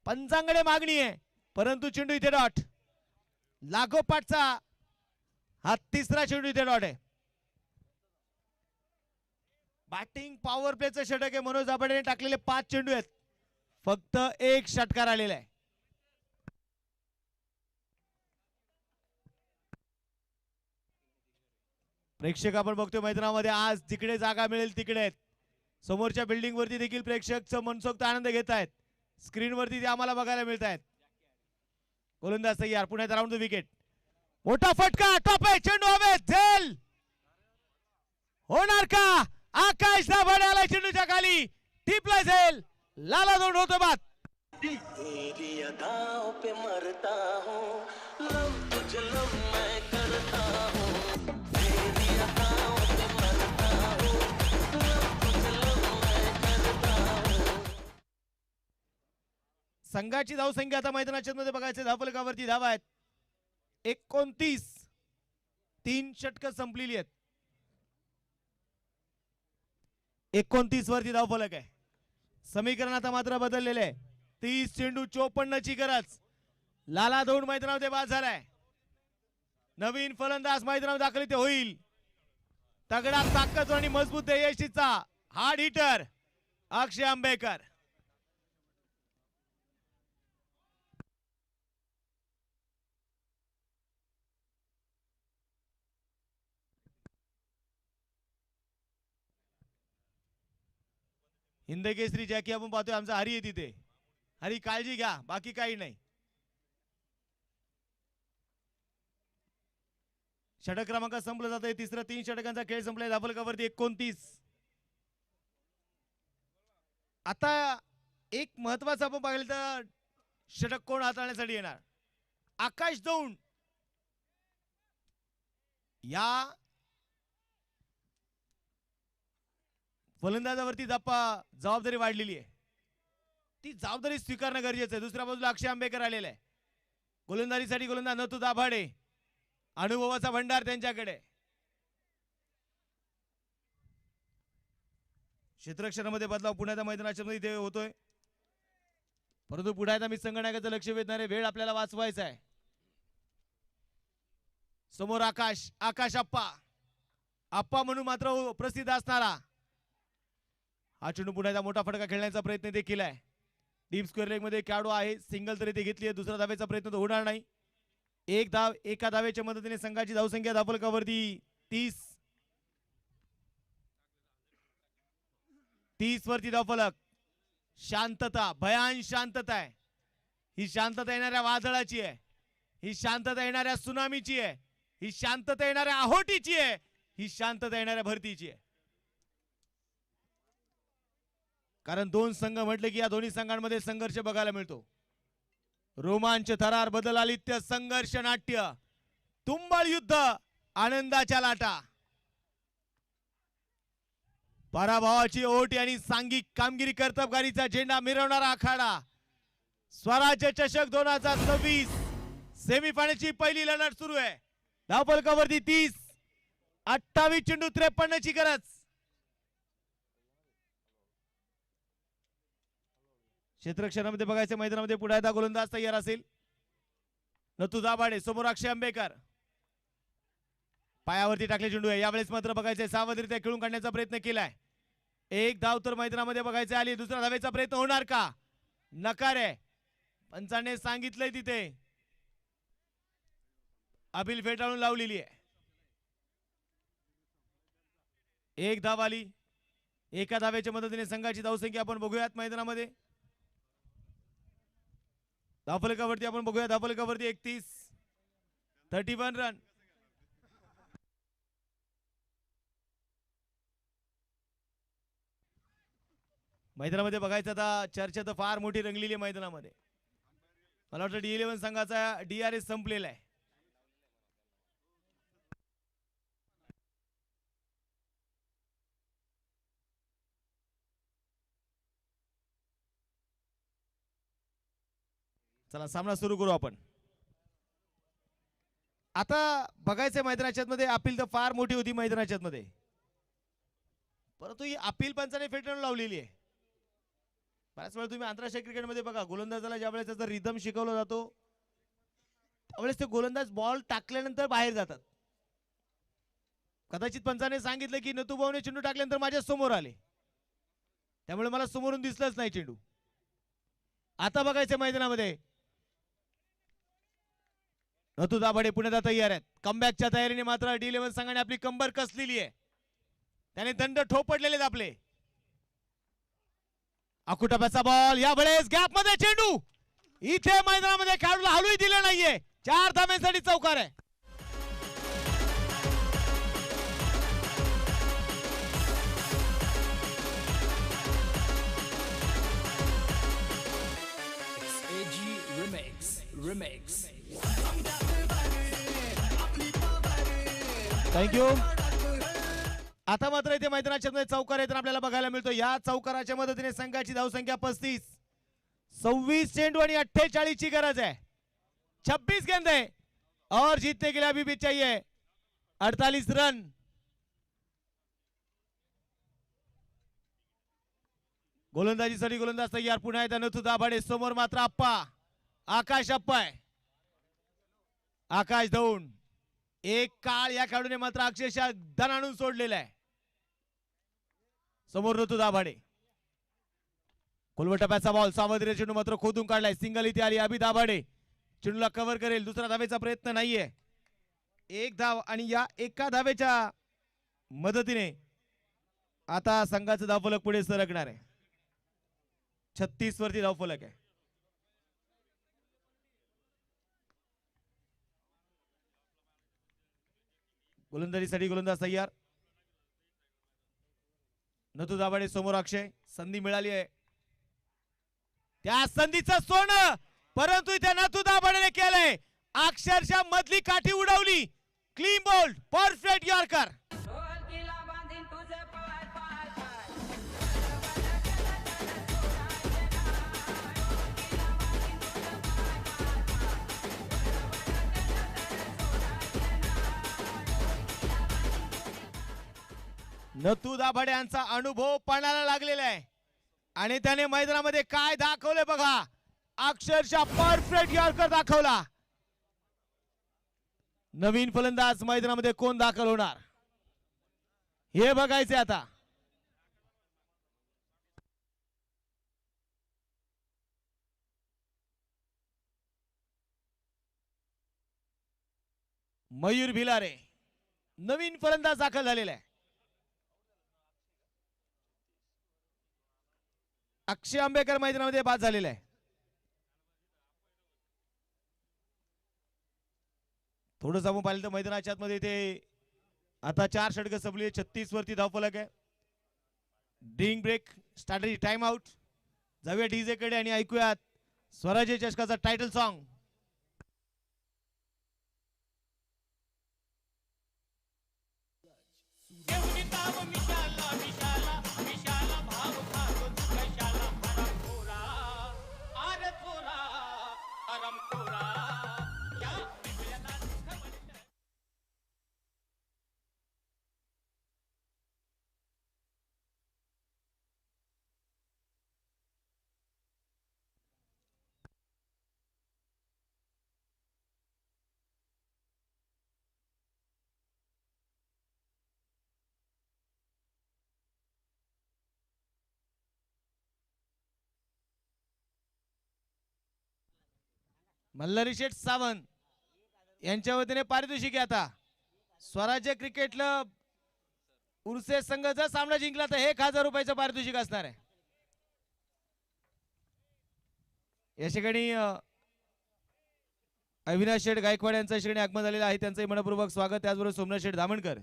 पंचांकडे मागणी आहे, परंतु चेंडू इथे डॉट. लागोपाठचा हा 3रा चेंडू इथे डॉट आहे. बॅटिंग पॉवर प्लेचं षटक आहे. मनोज दाभाडेने टाकलेले 5 चेंडू आहेत. फक्त 1 षटकार आलेला आहे. प्रेक्षक आपण बघतोय मैदानामध्ये आज जिकडे जागा मिळेल तिकडे आहेत. समोरच्या बिल्डिंग वरती देखील प्रेक्षक मनसोक्त आनंद घेत आहेत. स्क्रीन वरती ते आम्हाला बघायला मिळत आहेत. गोलंदाज तयार. पुण्यात राऊंड द विकेट. मोठा फटका. टॉप आहे. चेंडू हवेत. झेल होणार का? आकाश दाभाडे आला चेंडूच्या खाली. टिपला झेल. लाला दौंड होतो बाद. तेरी अदाओं पे मरता हूँ, लव तुझ लव मैं करता हूँ. तेरी अदाओं पे मरता हूँ, लव तुझ लव मैं करता हूँ. संघाची धावसंख्या आता मैदानाच्या मध्ये बघायचे. धावफलकावरती धावा आहेत 29. 3 षटकं संपलेली आहेत. 29 वरती धावफलक आहे. समीकरण आता मात्र बदललेले आहे. 30 चेंडू 54 ची गरज. लाला दौंड मैदानामध्ये बाद झालाय. नवीन फलंदाज मैदानात दाखल ते होईल. तगडा ताकद आणि मजबूत यष्टीचा हार्ड हिटर अक्षय आंबेकर. हिंदकेसरी जॅकी आपण पाहतोय आमचा हरी आहे तिथे. हरी काळजी घ्या, बाकी काही नाही. षटक क्रमांक संपलं जात आहे. तिसरं 3 षटकांचा खेळ संपलाय. धावफलकावरती 29. आता एक महत्वाचं आपण पाहिलं तर षटक कोण हाताळण्यासाठी येणार. आकाश दौंड या फलंदाजावरती जबाबदारी वाढलेली आहे. ती जबाबदारी स्वीकारणं गरजेचं आहे. दुसऱ्या बाजूला अक्षय आंबेकर आलेला आहे. गोलंदाजीसाठी गोलंदाज नथू दाभाडे, अनुभवाचा भंडार त्यांच्याकडे. क्षेत्ररक्षणामध्ये बदलाव पुण्याच्या मैदानाच्या मध्ये इथे होतोय, परंतु पुढे आता मी संघनायकाचं लक्ष वेधणारे वेळ आपल्याला वाचवायचा आहे. समोर आकाश आप्पा म्हणून मात्र प्रसिद्ध असणारा हा चेंडू पुण्याचा मोठा फटका खेळण्याचा प्रयत्न ते केलाय. डीप स्क्वेअर लेग मध्ये खेळाडू आहे. सिंगल तरी ते घेतली आहे. दुसरा धावेचा प्रयत्न तर होणार नाही. एक धाव एका धावेच्या मदतीने संघाची धावसंख्या धावफलकावरती 30 वरती धावफलक. शांतता, भयान शांतता आहे. ही शांतता येणाऱ्या वादळाची आहे. ही शांतता येणाऱ्या सुनामीची आहे. ही शांतता येणाऱ्या आहोटीची आहे. ही शांतता येणाऱ्या भरतीची आहे. कारण दोन संघ म्हटले की या दोन्ही संघांमध्ये संघर्ष बघायला मिळतो. रोमांच, थरार, बदलालित्य, संघर्ष, नाट्य, तुंबळ युद्ध, आनंदाच्या लाटा, पराभवाची ओट आणि सांघिक कामगिरी कर्तबगारीचा झेंडा मिरवणारा आखाडा. स्वराज्य चषक 2026 सेमीफायनलची पहिली लढत सुरू आहे. धावफलकावरती 30, 28 चेंडू 53 ची गरज. क्षेत्ररक्षणामध्ये बघायचं मैदानामध्ये पुढे एकदा गोलंदाज तयार असेल. नथू दाभाडे, समोर अक्षय आंबेकर. पायावरती टाकले चेंडू आहे. यावेळेस मात्र बघायचंय सावधरित्या खेळून काढण्याचा प्रयत्न केलाय. एक धाव तर मैदानामध्ये बघायचे आली. दुसरा धावेचा प्रयत्न होणार का? नकार आहे. पंचाने सांगितलंय तिथे. अपील फेटाळून लावलेली आहे. एक धाव आली. एका धावेच्या मदतीने संघाची धावसंख्या आपण बघूयात मैदानामध्ये. धावफलकावरती आपण बघूया. धावफलकावरती 31 रन. मैदानामध्ये बघायचं आता चर्चा तर फार मोठी रंगलेली आहे मैदानामध्ये. मला वाटतं D11 संघाचा DRS संपलेला आहे. चला सामना सुरू करू आपण. आता बघायचं मैदानाच्या मध्ये अपील तर फार मोठी होती मैदानाच्या मध्ये, परंतु ही अपील पंचाने फेटाळून लावलेली आहे. बऱ्याच वेळा तुम्ही आंतरराष्ट्रीय क्रिकेटमध्ये बघा, गोलंदाजाला ज्या वेळेस त्याचा रिदम शिकवला जातो त्यावेळेस ते गोलंदाज बॉल टाकल्यानंतर बाहेर जातात. कदाचित पंचाने सांगितलं की नथुभाऊने चेंडू टाकल्यानंतर माझ्या समोर आले, त्यामुळे मला समोरून दिसलंच नाही चेंडू. आता बघायचं मैदानामध्ये नथू दाभाडे पुण्यात तयार आहेत. कमबॅकच्या तयारीने मात्र D11 संघाने आपली कंबर कसलेली आहे. त्याने दंड ठोपडलेले आहेत आपले. अकुटप्याचा बॉल, यावेळेस गॅप मध्ये चेंडू. इथे मैदानामध्ये खेळाडूला हलूही दिले नाहीये. 4 धाब्यांसाठी चौकार आहे. थँक्यू. आता मात्र इथे मैदानाच्या मध्ये चौकार येताना आपल्याला बघायला मिळतो. या चौकाराच्या मदतीने संघाची धावसंख्या 35. 26 चेंडू आणि 48 ची गरज आहे. 26 गेंद है और जीतने के लिए अभी भी चाहिए 48 रन. गोलंदाजीसाठी गोलंदाज तयार. पुन्हा एकदा नथू दाभाडे. समोर मात्र आकाश आहे. आकाश दौंड. एक काळ या खेळाडूने मात्र अक्षरशः धन आणून सोडलेला आहे. समोर नथू दाभाडे. कोलवटप्याचा बॉल, सावधगिरी चेंडू मात्र खोदून काढलाय. सिंगल इथे आली. अभि दाभाडे चेंडूला कव्हर करेल. दुसरा धावेचा प्रयत्न नाहीये. एक धाव आणि या एका धावेच्या मदतीने आता संघाचं धावफलक पुढे सरकणार आहे. 36 वरती धावफलक आहे. गोलंदाजीसाठी गोलंदाज तयार. नथू दाभाडे समोर अक्षय. संधी मिळाली आहे, त्या संधीचं सोनं, परंतु इथे नथू दाभाडेने केलंय. अक्षरशः मधली काठी उडवली. Clean bowled, perfect yorker. ढोलकीला बांधीन तुझे पाय पाय पाय नथू दाभाडे यांचा अनुभव पणाला लागलेला आहे आणि त्याने मैदानामध्ये काय दाखवले बघा. अक्षरशः परफेक्ट यॉर्कर दाखवला. नवीन फलंदाज मैदानामध्ये कोण दाखल होणार हे बघायचे आता. मयूर भिलारे नवीन फलंदाज दाखल झालेला आहे. अक्षय आंबेकर मैदानामध्ये बाद झालेला आहे. थोडंसं आपण पाहिलं तर मैदानाच्या आतमध्ये ते आता 4 षटकं संपली. 36 वरती धावफलक आहे. Drink break, strategy time out. जाऊया डीजे कडे आणि ऐकूयात स्वराज्य चषकाचा टायटल सॉन्ग. मल्हारी शेठ सावंत यांच्या वतीने पारितोषिक आहे. आता स्वराज्य क्रिकेट क्लब उर्से संघ जर सामना जिंकला तर 1000 रुपयाचं पारितोषिक असणार आहे. या ठिकाणी अविनाश शेठ गायकवाड यांचं ठिकाणी आगमन झालेलं आहे. त्यांचंही मनपूर्वक स्वागत. त्याचबरोबर सोमनाथ शेठ धामणकर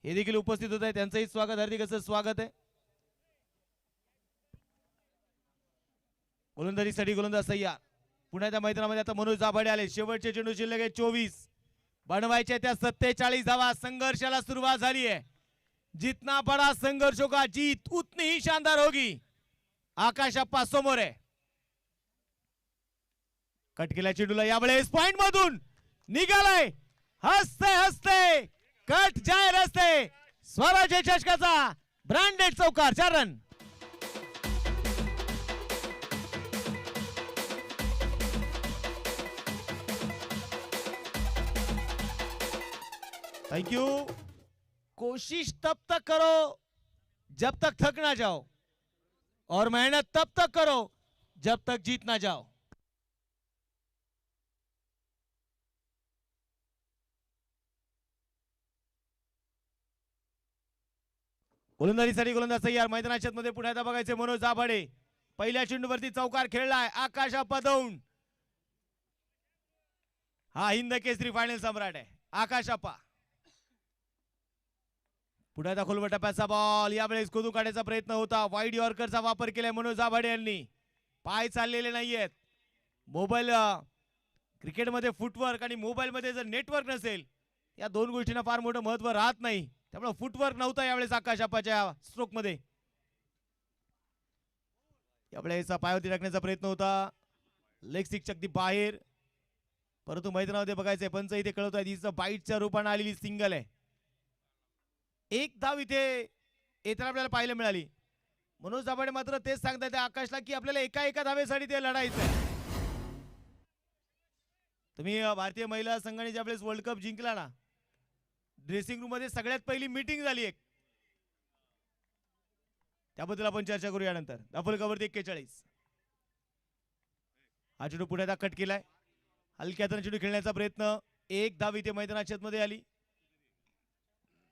हे देखील उपस्थित होत आहे. त्यांचंही स्वागत, हार्दिक असं स्वागत आहे. गोलंदाजीसाठी गोलंदाज तयार. पुन्हा त्या मैदानामध्ये आता मनोज दाभाडे आले. शेवटचे चेंडू शिल्लक आहे 24. बनवायचे त्या 47 धावा. संघर्षाला सुरुवात झाली आहे. जितना बड़ा संघर्ष होगा जीत उतनी ही शानदार होगी. आकाश अप्पा समोर आहे. कट केल्या चेंडूला यावेळेस पॉइंट मधून निघालाय. हसते हसते कट जाय रस्ते. स्वराज्य चषकाचा ब्रँडेड चौकार. 4 रन. Thank you. कोशिश तब तक करो जब तक थक ना जाओ और मेहनत तब तक करो जब तक जीत ना जाओ. गोलंदाजीसाठी गोलंदाज तयार. मैदानाच्या मध्ये पुढे आता बघायचे मनोज दाभाडे. पहिल्या चेंडूवरती चौकार खेळलाय. आकाश अप्पा दौंड हा हिंद केसरी फायनल सम्राट आहे. आकाश अप्पा पुढे आता खोलवर टप्प्याचा बॉल. यावेळेस खोदून काढण्याचा प्रयत्न होता. वाईड यॉर्करचा वापर केलाय मनोज दाभाडे यांनी. पाय चाललेले नाहीयेत. मोबाईल क्रिकेटमध्ये फुटवर्क आणि मोबाईल मध्ये जर नेटवर्क नसेल या दोन गोष्टींना फार मोठं महत्व राहत नाही. त्यामुळे फुटवर्क नव्हता यावेळेस आकाश अप्पाच्या स्ट्रोक मध्ये. यावेळेस पायावरती टाकण्याचा प्रयत्न होता. लेग स्टिकच्या अगदी बाहेर, परंतु मैदानामध्ये बघायचंय पंच इथे कळवत आहे हिचं बाईटच्या रूपाने आलेली सिंगल आहे. एक धाव इथे येताना आपल्याला पाहायला मिळाली. मनोज दाभाडे मात्र तेच सांगतात आकाशला की आपल्याला एका धावेसाठी ते लढायचं आहे. तुम्ही भारतीय महिला संघाने ज्यावेळेस वर्ल्ड कप जिंकला ना, ड्रेसिंग रूम मध्ये सगळ्यात पहिली मीटिंग झाली एक, त्याबद्दल आपण चर्चा करू यानंतर. धावफलकावरती 41. हा चेंडू पुढे कट केलाय. हलक्या हाताने चेंडू खेळण्याचा प्रयत्न. एक धाव इथे मैदानाच्या मध्ये आली.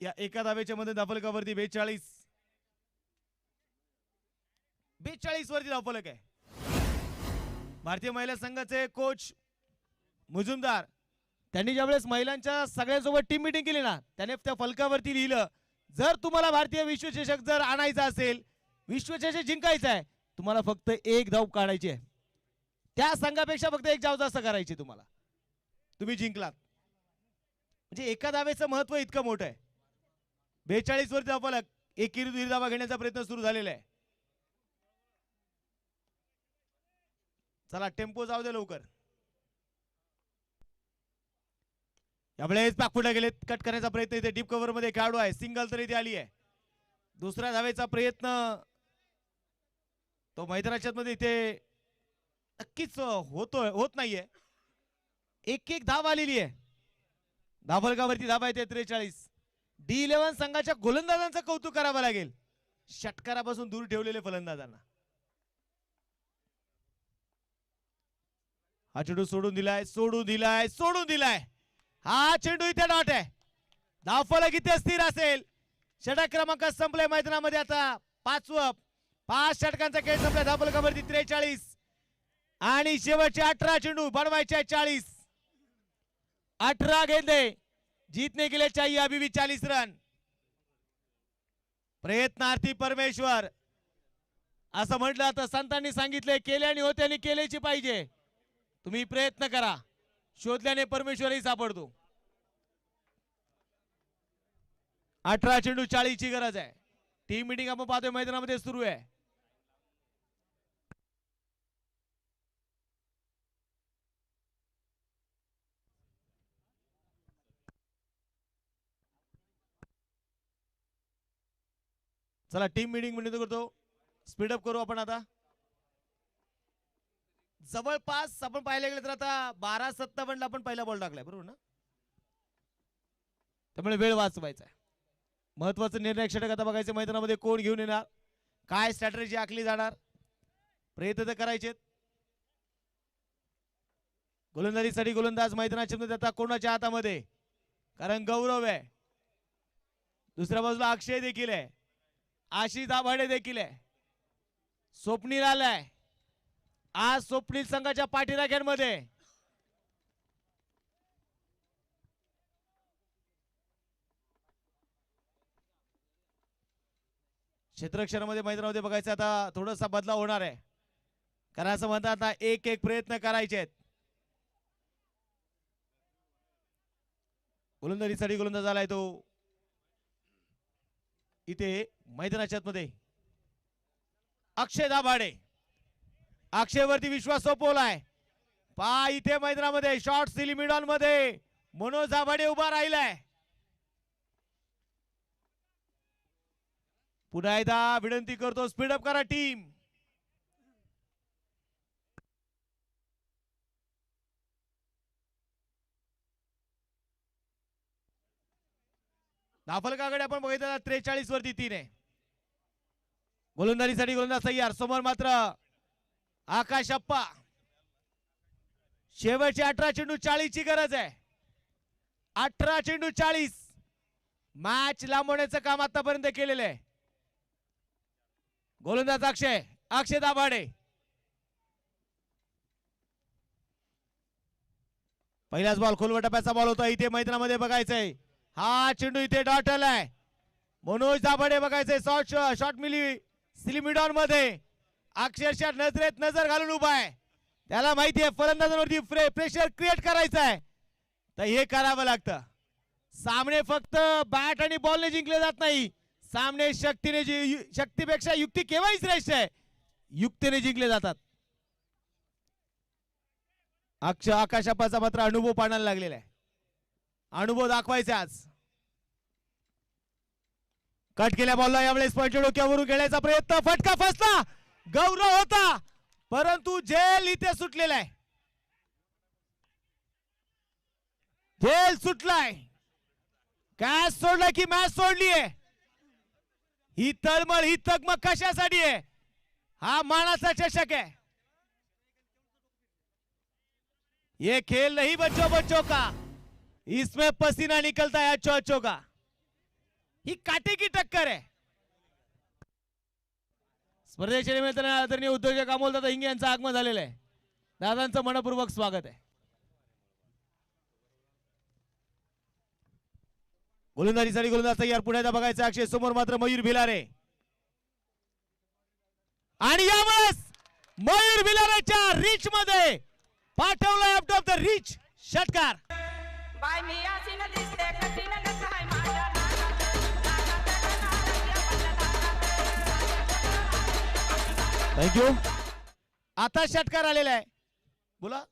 या एका धावेच्या मध्ये धावफलकावरती 42. 42 वरती धावफलक आहे. भारतीय महिला संघाचे कोच मुजुमदार त्यांनी ज्यावेळेस महिलांच्या सगळ्यांसोबत टीम मीटिंग केली ना, त्याने त्या फलकावरती लिहिलं, जर तुम्हाला भारतीय विश्वचषक जर आणायचा असेल, विश्वचषक जिंकायचा आहे, तुम्हाला फक्त एक धाव काढायची आहे. त्या संघापेक्षा फक्त एक धाव जास्त करायची तुम्हाला, तुम्ही जिंकलात. म्हणजे एका धावेचं महत्व इतकं मोठं आहे. 42 वरती धावफलक, एकेरी धावा घेण्याचा प्रयत्न सुरू झालेला आहे. चला टेम्पो जाऊ दे लवकर. यावेळेस पाकपुढे गेले, कट करण्याचा प्रयत्न इथे डीप कव्हर मध्ये खेळाडू आहे, सिंगल तर इथे आली आहे. दुसऱ्या धावेचा प्रयत्न तो मैदानाच्या मध्ये इथे नक्कीच होत नाहीये. एक धाव आलेली आहे. धावफलकावरती धावा येते 43. D11 संघाच्या गोलंदाजांचं कौतुक करावं लागेल, षटकारापासून दूर ठेवलेले फलंदाजांना. हा चेंडू सोडून दिलाय. हा चेंडू इथे डॉट आहे. धावफलक इथे स्थिर असेल. षटक क्रमांक संपले मैदानामध्ये. आता 5 षटकांचा खेळ संपला. धावफलकावरती 43 आणि शेवटचे 18 चेंडू बनवायचे 40. 18 गेंदे जीतने के लिए चाहिए अभी भी 40 रन. प्रयत्नार्थी परमेश्वर असं म्हटलं तर संतांनी सांगितले, केल्याने होते आणि केल्याची पाहिजे. तुम्ही प्रयत्न करा, शोधल्याने परमेश्वरही सापडतो. 18 चेंडू 40 ची गरज आहे. टीम मीटिंग आपण पाहतोय मैदानामध्ये सुरू आहे. चला टीम मीटिंग म्हणजे करतो, स्पीडअप करू आपण आता. जवळपास आपण पाहायला गेलं तर आता 12:57 आपण पहिला बॉल टाकलाय, बरोबर ना? त्यामुळे वेळ वाचवायचा आहे. महत्वाचं निर्णायक षटक आता बघायचं, मैदानामध्ये कोण घेऊन येणार, काय स्ट्रॅटेजी आखली जाणार, प्रयत्न तर करायचे. गोलंदाजीसाठी गोलंदाज मैदानाच्या मध्ये आता कोणाच्या हातामध्ये, कारण गौरव आहे. दुसऱ्या बाजूला अक्षय देखील आहे, आशिष दाभाडे देखील आहे, स्वप्नील आलाय. आज स्वप्नील संघाच्या पाठीराख्यांमध्ये क्षेत्ररक्षणामध्ये मैदानामध्ये बघायचं आता थोडासा बदलाव होणार आहे, कारण असं म्हणतात आता एक प्रयत्न करायचे आहेत. गोलंदाजीसाठी गोलंदाज आलाय तो इथे मैदानाच्या मध्ये अक्षय दाभाडे. अक्षयवरती विश्वास सोपवलाय. पहा इथे मैदानामध्ये शॉर्ट सिलिमिडॉन मध्ये मनोज दाभाडे उभा राहिलाय. पुन्हा एकदा विनंती करतो, स्पीडअप करा टीम. धावफलकाकडे आपण बघितलं 43 वरती 3 आहे. गोलंदाजीसाठी गोलंदाज तयार. समोर मात्र आकाश अप्पा. शेवटचे 18 चेंडू 40 ची गरज आहे. 18 चेंडू 40. मॅच लांबवण्याचं काम आतापर्यंत केलेलं आहे. गोलंदाज अक्षय दाभाडे. पहिलाच बॉल खोलवर टप्प्याचा बॉल होता. इथे मैदानामध्ये बघायचंय हा चेंडू इथे डॉट आलाय. मनोज दाभाडे बघायचंय शॉर्ट मिली सिलिमिडॉन मध्ये अक्षरशः नजरेत नजर घालून उभा आहे. त्याला माहिती आहे फलंदाजांवरती प्रेशर क्रिएट करायचं आहे, तर हे करावं लागतं. सामने फक्त बॅट आणि बॉलने जिंकले जात नाही, सामने शक्तीपेक्षा युक्ती केव्हाही श्रेष्ठ आहे. युक्तीने जिंकले जातात. आकाशापाचा मात्र अनुभव पाणायला लागलेला आहे. अनुभव दाखवायचा आज. कट केल्या बॉलला यावेळेस पॉइंट डोक्यावरून खेळायचा प्रयत्न, फटका फसला. गौरव होता, परंतु झेल इथे सुटलेला आहे. झेल सुटलाय. कॅच सोडला की मॅच सोडलीये. ही तळमळ ही तगमग कशासाठी आहे? हा मानाचा चषक है. ये खेल नहीं बच्चों बच्चों का, इसमें पसीना निकलता है अच्छो अच्छो का. ही काटे की टक्कर है. स्पर्धेच्या निमित्ताने आदरणीय उद्योजक अमोलदादा हिंगे यांचं आगमन झालेलं आहे. दादांचं मनपूर्वक स्वागत आहे. गोलंदाजीसाठी गोलंदाज तयार. पुण्याचा बघायचा अक्षय. समोर मात्र मयूर भिलारे आणि यावेळेस मयूर भिलारेच्या रीच मध्ये पाठवलं आउट ऑफ द रीच षटकार. बाय मी अशी न दिसते कठीण ग काय माझ्या थँक्यू. आता षटकार आलेला आहे. बोला.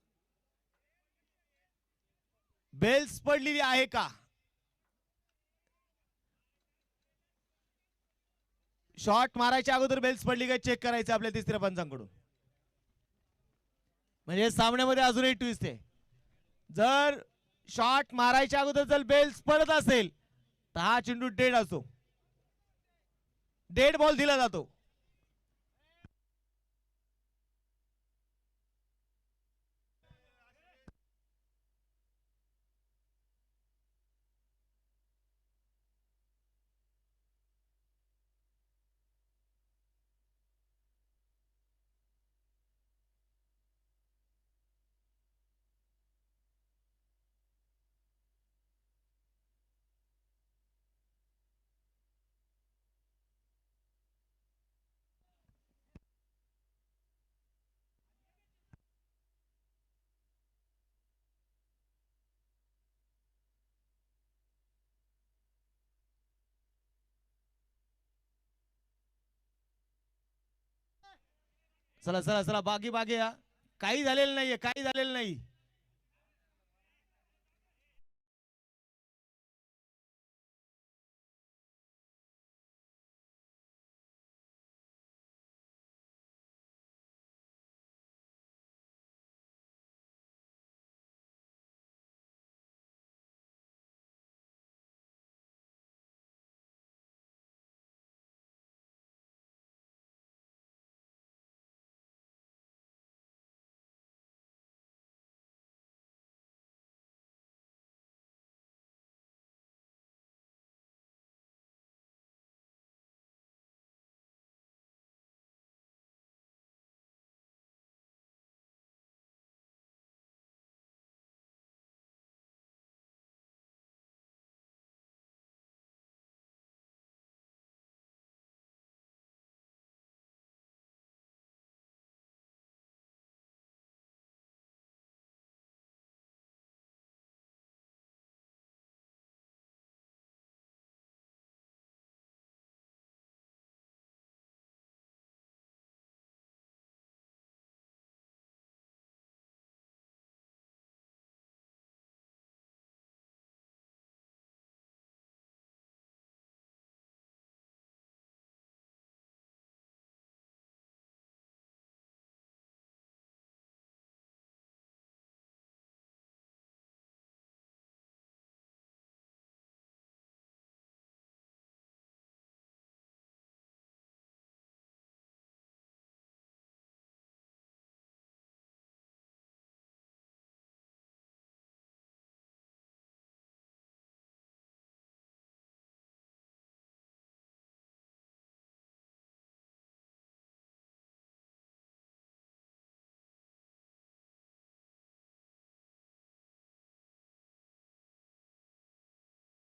बेल्स पडलेली आहे का? शॉट मारायच्या अगोदर बेल्स पडली का चेक करायचं आपल्या तिसऱ्या पंचांकडून. म्हणजे सामन्यामध्ये अजूनही ट्विस्ट आहे. जर शॉट मारायच्या अगोदर जर बेल्स पडत असेल तर हा चेंडू डेड असतो. डेड बॉल दिला जातो. चला चला चला बागी बागी या. काही झालेलं नाहीये. काही झालेलं नाही.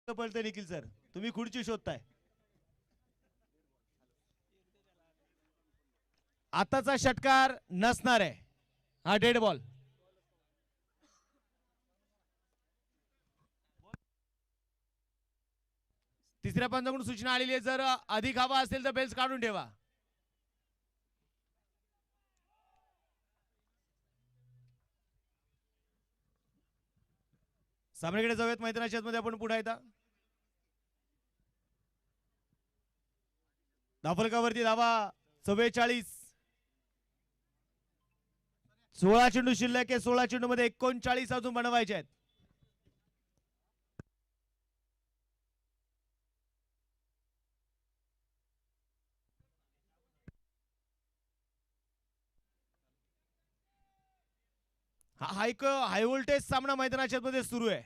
पडते निखिल सर. तुम्ही खुर्ची शोधताय. आताचा षटकार नसणार आहे. हा डेड बॉल. तिसऱ्या पंचाकडून सूचना आलेली आहे. जर अधिक हवा असेल तर बेल्स काढून ठेवा. सामन्याकडे जाऊयात. मैदानाच्या मध्ये आपण पुढे येता. धावफलकावरती धावा 44. 16 चेंडू शिल्लक आहे. 16 चेंडू मध्ये 39 अजून बनवायचे आहेत. हाय व्होल्टेज सामना मैदानाच्या मध्ये सुरू आहे.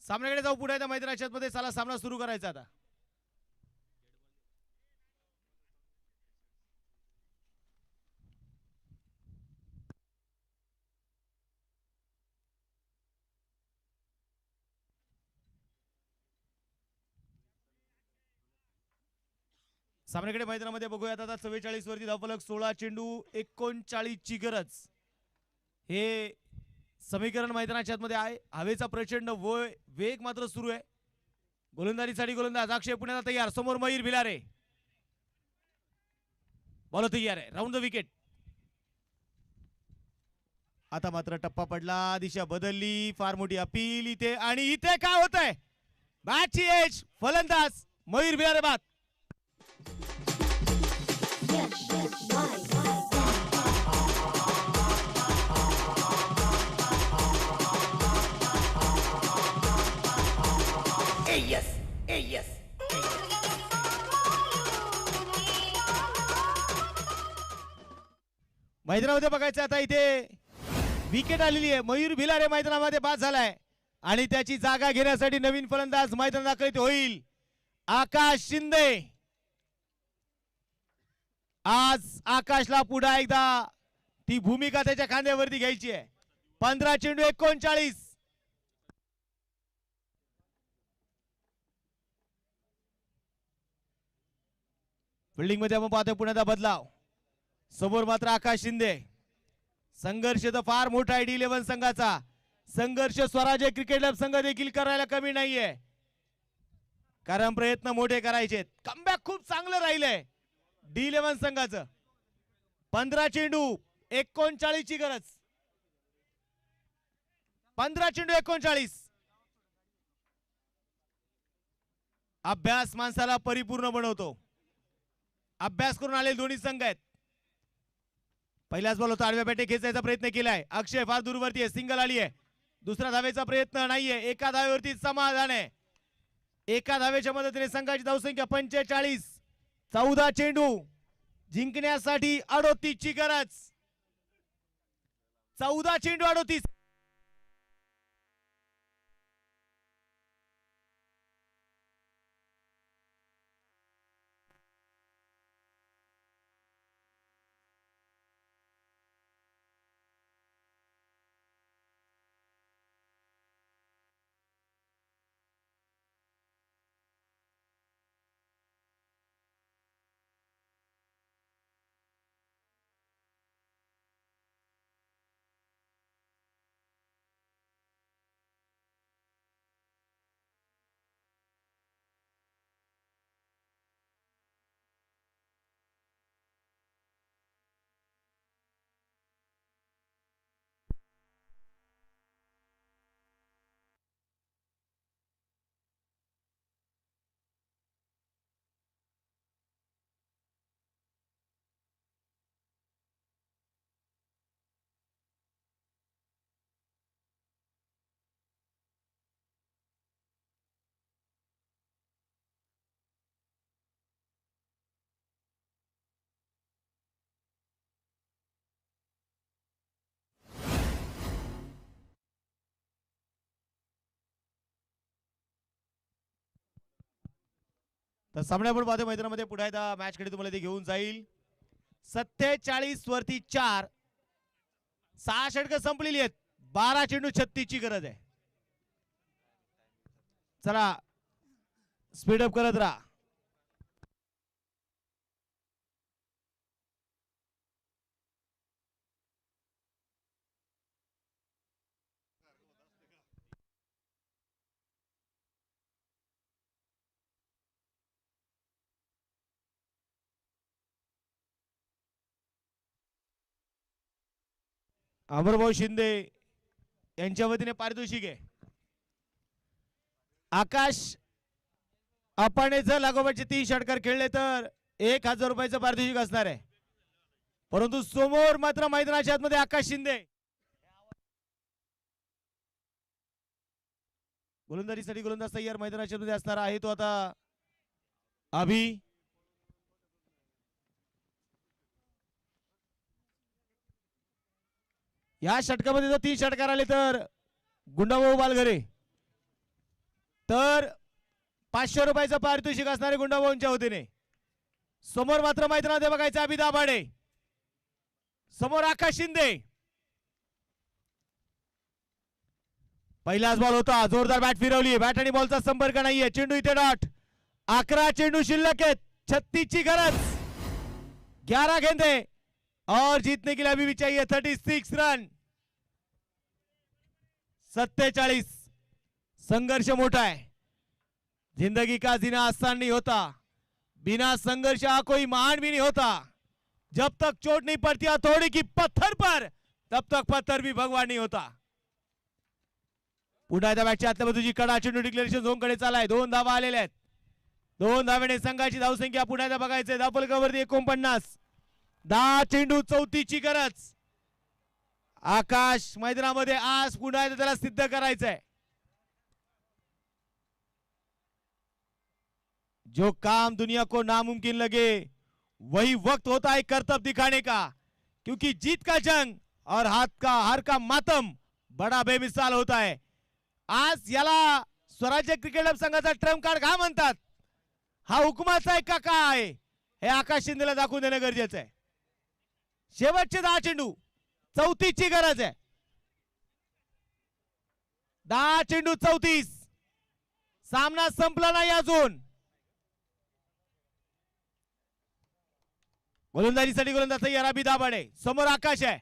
सामन्याकडे जाऊ पुढे त्या मैदानाच्या मध्ये. चला सामना सुरू करायचा आता. सामन्याकडे मैदानामध्ये बघूयात आता. 44 वरती धावफलक, 16 चेंडू 39 ची गरज. हे समीकरण मैदानाच्या मध्ये आहे. हवेचा प्रचंड वेग मात्र सुरू आहे. गोलंदाजीसाठी गोलंदाज अक्षय पुण्याला तयार. समोर मयूर भिलारे. बॉल तयार आहे. Round the wicket. आता मात्र टप्पा पडला, दिशा बदलली. फार मोठी अपील इथे. आणि इथे काय होत आहे? बॅटची एज. फलंदाज मयूर भिलारे बाद. मैदानामध्ये बघायचं आता. इथे विकेट आलेली आहे. मयूर भिलारे मैदानामध्ये बाद झालाय आणि त्याची जागा घेण्यासाठी नवीन फलंदाज मैदानात दाखल होईल. आकाश शिंदे. आज आकाशला पुन्हा एकदा ती भूमिका त्याच्या खांद्यावरती घ्यायची आहे. 15 चेंडू 39. फिल्डिंग मध्ये आपण पाहतोय पुण्याचा बदलाव. समोर मात्र आकाश शिंदे. संघर्ष तर फार मोठा आहे D11 संघाचा. संघर्ष स्वराज्य क्रिकेट क्लब संघ देखील करायला कमी नाहीये, कारण प्रयत्न मोठे करायचे. कमबॅक खूप चांगलं राहिलंय D11 संघाचं. 15 चेंडू 39 ची गरज. 15 चेंडू 39. अभ्यास माणसाला परिपूर्ण बनवतो. अभ्यास करून आलेले दोन्ही संघ आहेत. पहिल्याच बॉल होता, आडव्या बॅटे खेचायचा प्रयत्न केलाय. अक्षय फार दूरवरती आहे. सिंगल आली आहे. दुसरा धावेचा प्रयत्न नाहीये. एका धावेवरती समाधान आहे. एका धावेच्या मदतीने संघाची धावसंख्या 45. 14 चेंडू जिंकण्यासाठी 38 ची गरज. 14 चेंडू 38. तर सामने आपण पाहतो मैदानामध्ये. पुढे मॅच कडे तुम्हाला ते घेऊन जाईल. 47 वरती 4. 6 षटकं संपलेली आहेत. 12 चेंडू 36 ची गरज आहे. चला स्पीडअप करत राहा. अमरभाऊ शिंदे यांच्या वतीने पारितोषिक आहे. आकाश, आपण जर लागोपाठचे 3 षटकार खेळले तर 1000 रुपयाचं पारितोषिक असणार आहे. परंतु समोर मात्र मैदानाच्या आतमध्ये आकाश शिंदे. गोलंदाजीसाठी गोलंदाज तयार मैदानाच्या मध्ये असणार आहे तो आता अभि. या षटकामध्ये जर 3 षटकार आले तर गुंडाभाऊ बालघरे तर 500 रुपयाचं पारितोषिक असणारे गुंडाभाऊंच्या वतीने. समोर मात्र मैदानामध्ये बघायचं अभि दाभाडे, समोर आकाश शिंदे. पहिलाच बॉल होता, जोरदार बॅट फिरवली, बॅट आणि बॉलचा संपर्क नाहीये. चेंडू इथे डॉट. 11 चेंडू शिल्लक आहेत, 36 ची गरज, 11 गेंदे और जीतने के लिए अभी भी चाहिए 36 रन. 47. संघर्ष मोठा है. जिंदगी का जीना आसान नहीं होता, बिना संघर्ष का कोई महान भी नहीं होता. जब तक चोट नहीं पड़ती हथौड़ी की पत्थर पर, तब तक पत्थर भी भगवान नहीं होता. पुन्हा एकदा बॅटच्या आतल्या बाजूची कडा, चेंडू डिक्लेरेशन झोन कडे चालाय. 2 धावा आलेल्या आहेत. 2 धावेने संघाची धावसंख्या पुन्हा एकदा बघायचंय धावफलकावरती 49. 10 चेंडू 34 ची गरज. आकाश मैदानामध्ये आज पुन्हा एकदा त्याला सिद्ध करायचंय. जो काम दुनिया को नामुमकिन लगे वही वक्त होता है करतब दिखाने का, क्योंकि जीत का जंग और हार का मातम बड़ा बेमिसाल होता है. आज याला स्वराज्य क्रिकेट क्लब संघाचा ट्रम्प कार्ड का म्हणतात, हा हुकुमाचा आहे का काय, हे आकाश शिंदेला दाखवून देणं गरजेचं आहे. शेवटचे 10 चेंडू 34 ची गरज आहे. 10 चेंडू 34. सामना संपला नाही अजून. गोलंदाजीसाठी गोलंदाज तयार अभि दाभाडे, समोर आकाश आहे.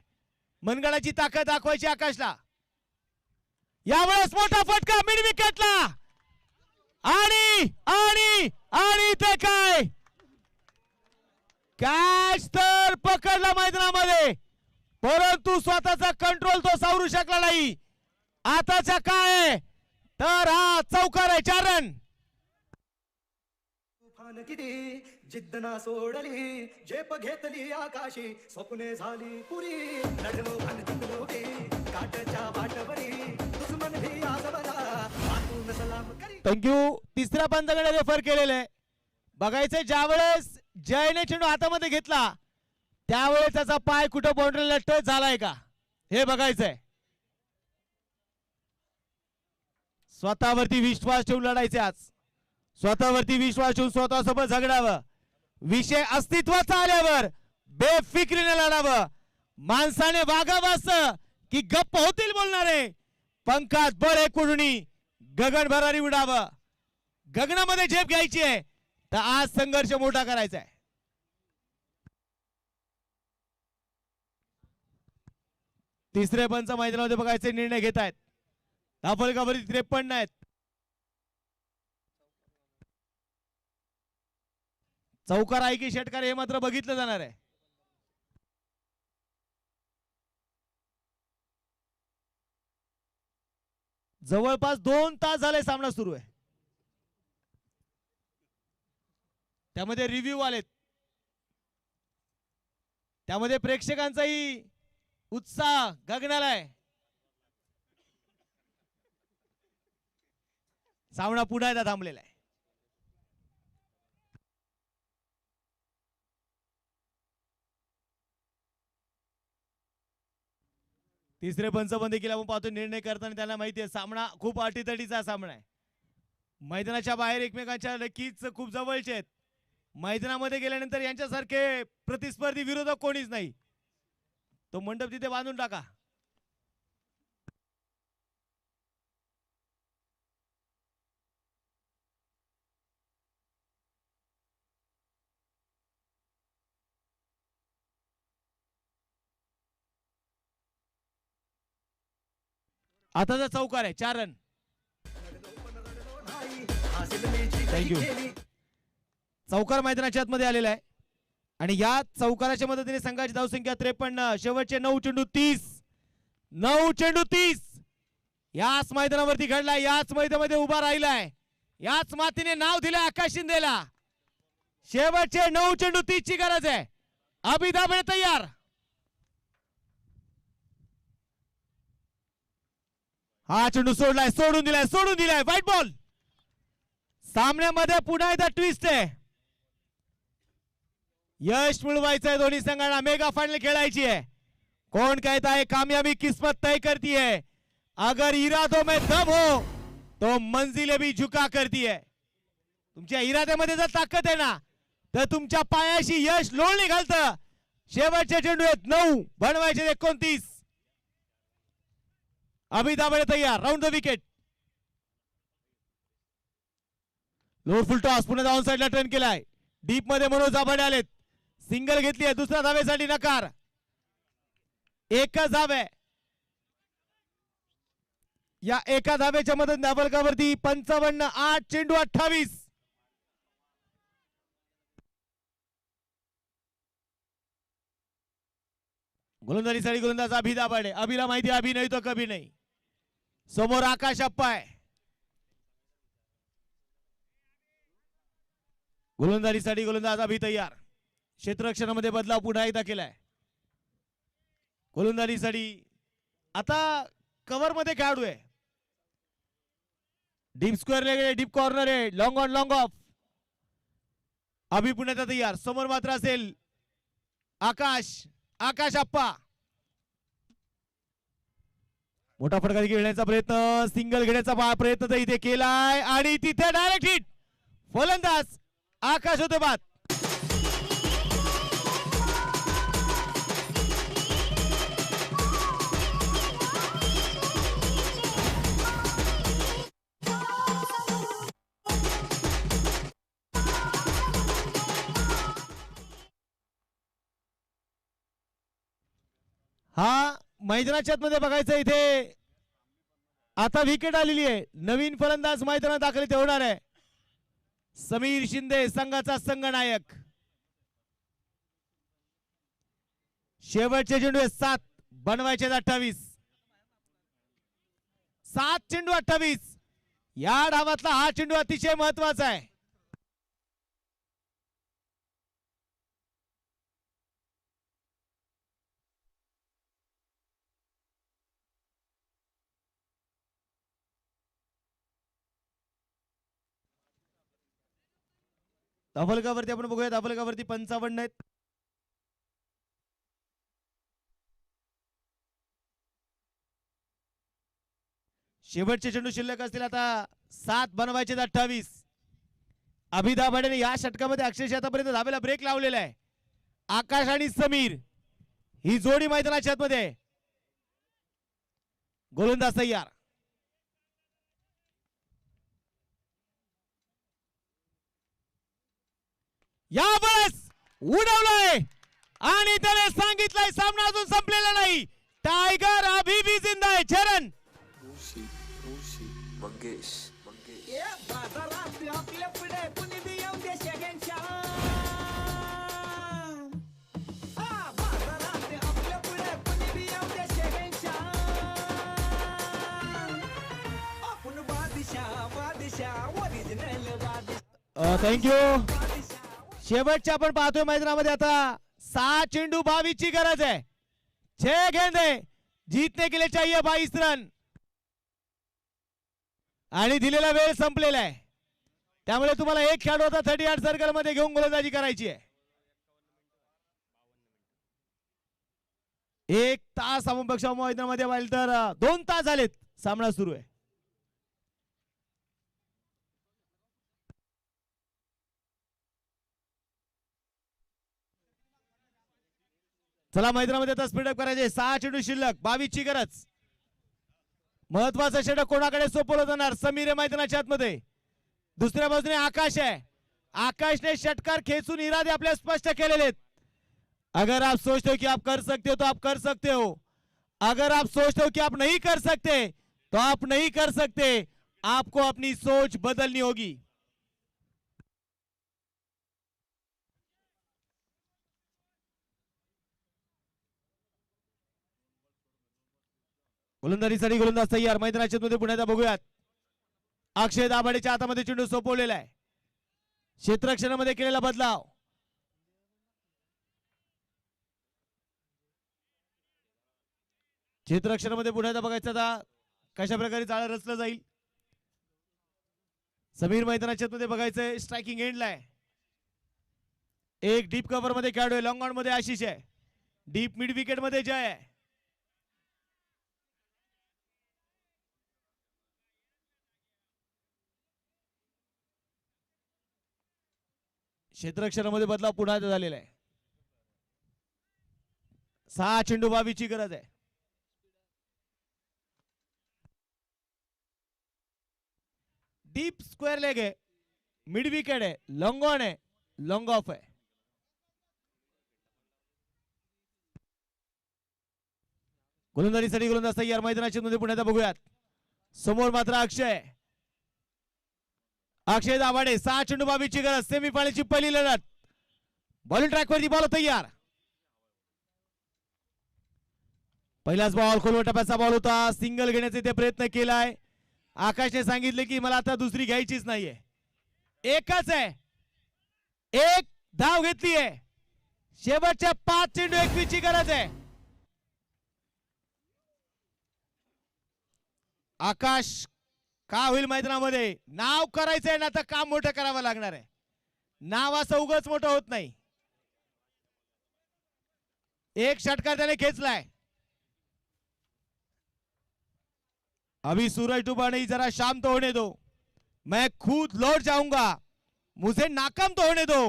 मनगडाची ताकद दाखवायची आकाशला. यावेळेस मोठा फटका मिड विकेटला आणि आणि आणि ते काय, कॅच तर पकडला मैदानामध्ये, परंतु स्वतःचा कंट्रोल तो सावरू शकला नाही. आताच्या काय तर हा चौकार आहे. 4 रन. तुफान किती जिद्द ना सोडली, झेप घेतली आकाशी, स्वप्ने झाली पुरी, लढलो आणि जिंकलो की काटच्या वाटवरी, दुश्मन भी आजबला आतून सलाम करी. थँक्यू. तिसऱ्या पंचाकडे रेफर केलेलं आहे. बघायचंय ज्यावेळेस जयने चेंडू हातामध्ये घेतला त्यावेळेस त्याचा पाय कुठं बाउंड्रीला टच झालाय का हे बघायचंय. स्वतःवरती विश्वास ठेवून लढायचे. आज स्वतःवरती विश्वास ठेवून स्वतःसोबत झगडावं. विषय अस्तित्वाचा आल्यावर बेफिक्रीने लढावं. माणसाने वागावं असं की गप्प होतील बोलणारे. पंखात बळ कुडणी गगन भरारी उडावं. गगनामध्ये झेप घ्यायची आहे. तर आज संघर्ष मोठा करायचा आहे. तिसरे पंच मैदानामध्ये बघायचे निर्णय घेत आहेत. धावफलकावरती 53 आहेत. चौकार आहे की षटकार हे मात्र बघितलं जाणार आहे. जवळपास 2 तास झाले सामना सुरू आहे. त्यामध्ये रिव्ह्यू आलेत. त्यामध्ये प्रेक्षकांचाही उत्साह गगनाला आहे. सामना पुन्हा एकदा थांबलेला आहे. तिसरे पंच पण देखील आपण पाहतो निर्णय करताना त्यांना माहिती आहे सामना खूप अटीतटीचा सामना आहे. मैदानाच्या बाहेर एकमेकांच्या नक्कीच खूप जवळचे आहेत. मैदानामध्ये गेल्यानंतर यांच्यासारखे प्रतिस्पर्धी विरोधक कोणीच नाही. तो मंडप तिथे बांधून टाका. आताचा चौकार आहे. 4 रन. थँक्यू. चौकार मैदानाच्या आतमध्ये आलेला आहे आणि या चौकाराच्या मदतीने संघाची धावसंख्या 53. शेवटचे 9 चेंडू 30. 9 चेंडू 30 याच मैदानावरती घडलाय. याच मैदानामध्ये उभा राहिलाय. याच मातीने नाव दिलंय आकाश शिंदेला. शेवटचे 9 चेंडू 30 ची गरज आहे. अभि दाभाडे तयार. हा चेंडू सोडलाय. सोडून दिलाय. White ball. सामन्यामध्ये पुन्हा एकदा ट्विस्ट आहे. यश मिळवायचं आहे दोन्ही संघांना. मेगा फायनल खेळायची आहे. कौन कहता है कामयाबी किस्मत तय करती है. अगर इरादों में दम हो तो मंजिले भी झुका करती है. तुमच्या इराद्यामध्ये जर ताकद आहे ना तर तुमच्या पायाशी यश लोळणी घालतं. शेवटचे चेंडू आहेत 9 बनवायचे 29. अभि दाभाडे तयार. Round the wicket. Lower full toss पुन्हा डाऊन साइडला टर्न केलाय. डीप मध्ये मनोज दाभाडे आलेत. सिंगल घेतली आहे. दुसऱ्या धावेसाठी नकार. एकच धाव आहे. या एका धावेच्या मदत धावलकावरती 55 8 चेंडू 28. गोलंदाजीसाठी गोलंदाज अभि दाभाडे. अभिला माहिती अभि नाही तो कभी नाही. समोर आकाश अप्पा आहे. गोलंदाजीसाठी गोलंदाज अभि तयार. क्षेत्ररक्षणामध्ये बदलाव पुन्हा एकदा केलाय. गोलंदाजीसाठी आता कव्हर मध्ये खेळाडू आहे. Deep square leg deep corner आहे. Long on long off. Abhi पुण्याचा तयार. समोर मात्र असेल आकाश अप्पा. मोठा फटका घेण्याचा प्रयत्न. सिंगल घेण्याचा प्रयत्न इथे केलाय आणि तिथे डायरेक्ट हिट. फलंदाज आकाश होते बाद. हा मैदानाच्या मध्ये बघायचं इथे आता विकेट आलेली आहे. नवीन फलंदाज मैदानात दाखल होणार आहे. समीर शिंदे संघाचा संघनायक. शेवटचे चेंडू 7 बनवायचे 28. 7 चेंडू 28. या डावातला हा चेंडू अतिशय महत्वाचा आहे. धावलकावरती आपण बघूया. धावलकावरती 55 आहेत. शेवटचे चेंडू शिल्लक असतील आता 7 बनवायचे 28. अभि दाभाडेने या षटकामध्ये अक्षरशः आतापर्यंत धावेला ब्रेक लावलेला आहे. आकाश आणि समीर ही जोडी मैदानाच्या आतमध्ये. गोलंदाज तयार. यावेळेस उडवलंय आणि त्याने सांगितलंय सामना अजून संपलेला नाही. टायगर अभी भी जिंदा है. चरण मंगेश आपल्या पुढे कुणी बी येऊ दे शेगेंच्या. आपल्या पुढे कुणी बी येऊ दे शेगेंच्या. आपण बादशाह ओरिजिनल बादशाह. थँक्यू. शेवटच्या आपण पाहतोय मैदानामध्ये आता 6 चेंडू 22 ची गरज आहे. 6 गेंदे जीतने के लिए चाहिए 22 रन आणि दिलेला वेळ संपलेला आहे. त्यामुळे तुम्हाला एक खेळाडू आता 38 सर्कल मध्ये घेऊन गोलंदाजी करायची आहे. 1 तास समपक्ष मैदानामध्ये व्हायला तर 2 तास झालेत. सामना सुरू आहे. चला मैदानामध्ये आता स्पीडअप करायचे. 6 चेंडू शिल्लक 22 ची गरज. महत्वाचं षटक कोणाकडे सोपवलं जाणार. समीर आहे मैदानाच्या आतमध्ये. दुसऱ्या बाजूने आकाश आहे. आकाशने षटकार खेचून इरादे आपले स्पष्ट केलेले आहेत. अगर आप सोचते हो कि आप कर सकते हो तो आप कर सकते हो. अगर आप सोचते हो कि आप नहीं कर सकते तो आप नहीं कर सकते. आपको अपनी सोच बदलनी होगी. गोलंदाजीसाठी गोलंदाज तयार. मैदानाच्या मध्ये पुण्याचा बघूयात. अक्षय दाभाडेच्या हातामध्ये चेंडू सोपवलेला आहे. क्षेत्ररक्षणामध्ये केलेला बदलाव. क्षेत्ररक्षणामध्ये पुण्याचा बघायचं आता कशा प्रकारे जाळं रचलं जाईल. समीर मैदानाच्या मध्ये बघायचंय. स्ट्रायकिंग एंडला आहे. एक डीप कव्हर मध्ये खेळाडू आहे. लॉंग ऑन मध्ये आशिष आहे. डीप मिड विकेट मध्ये जय आहे. क्षेत्ररक्षणामध्ये बदलाव पुन्हा झालेला आहे. 6 चेंडू बावीची गरज आहे. डीप स्क्वेअर लेग आहे, मिड विकेट आहे, लॉंग ऑन आहे, लॉंग ऑफ आहे. गोलंदाजीसाठी गोलंदाज तयार. मैदानाच्या मध्ये पुण्यात बघूयात. समोर मात्र अक्षय दाभाडे. 6 चेंडू बावीची गरज. सेमी फायनलची पहिली लढत. बॉलिंग ट्रॅक वरती बॉल तयार. पहिलाच बॉल खोलवर टप्प्याचा बॉल होता. सिंगल घेण्याचे ते प्रयत्न केलाय. आकाशने सांगितले की मला आता दुसरी घ्यायचीच नाहीये, एकच आहे. एक धाव घेतली आहे. शेवटच्या 5 चेंडू 21 ची गरज आहे. आकाश का होईल मैदानामध्ये नाव करायचंय ना, तर काम मोठं करावं लागणार आहे. नाव असं उगाच मोठं होत नाही. एक षटकार त्याने खेचलाय. अभी सूरज डूबा नहीं, जरा शाम तो होने दो. मैं खुद लौट जाऊंगा. मुझे नाकाम तो होने दो.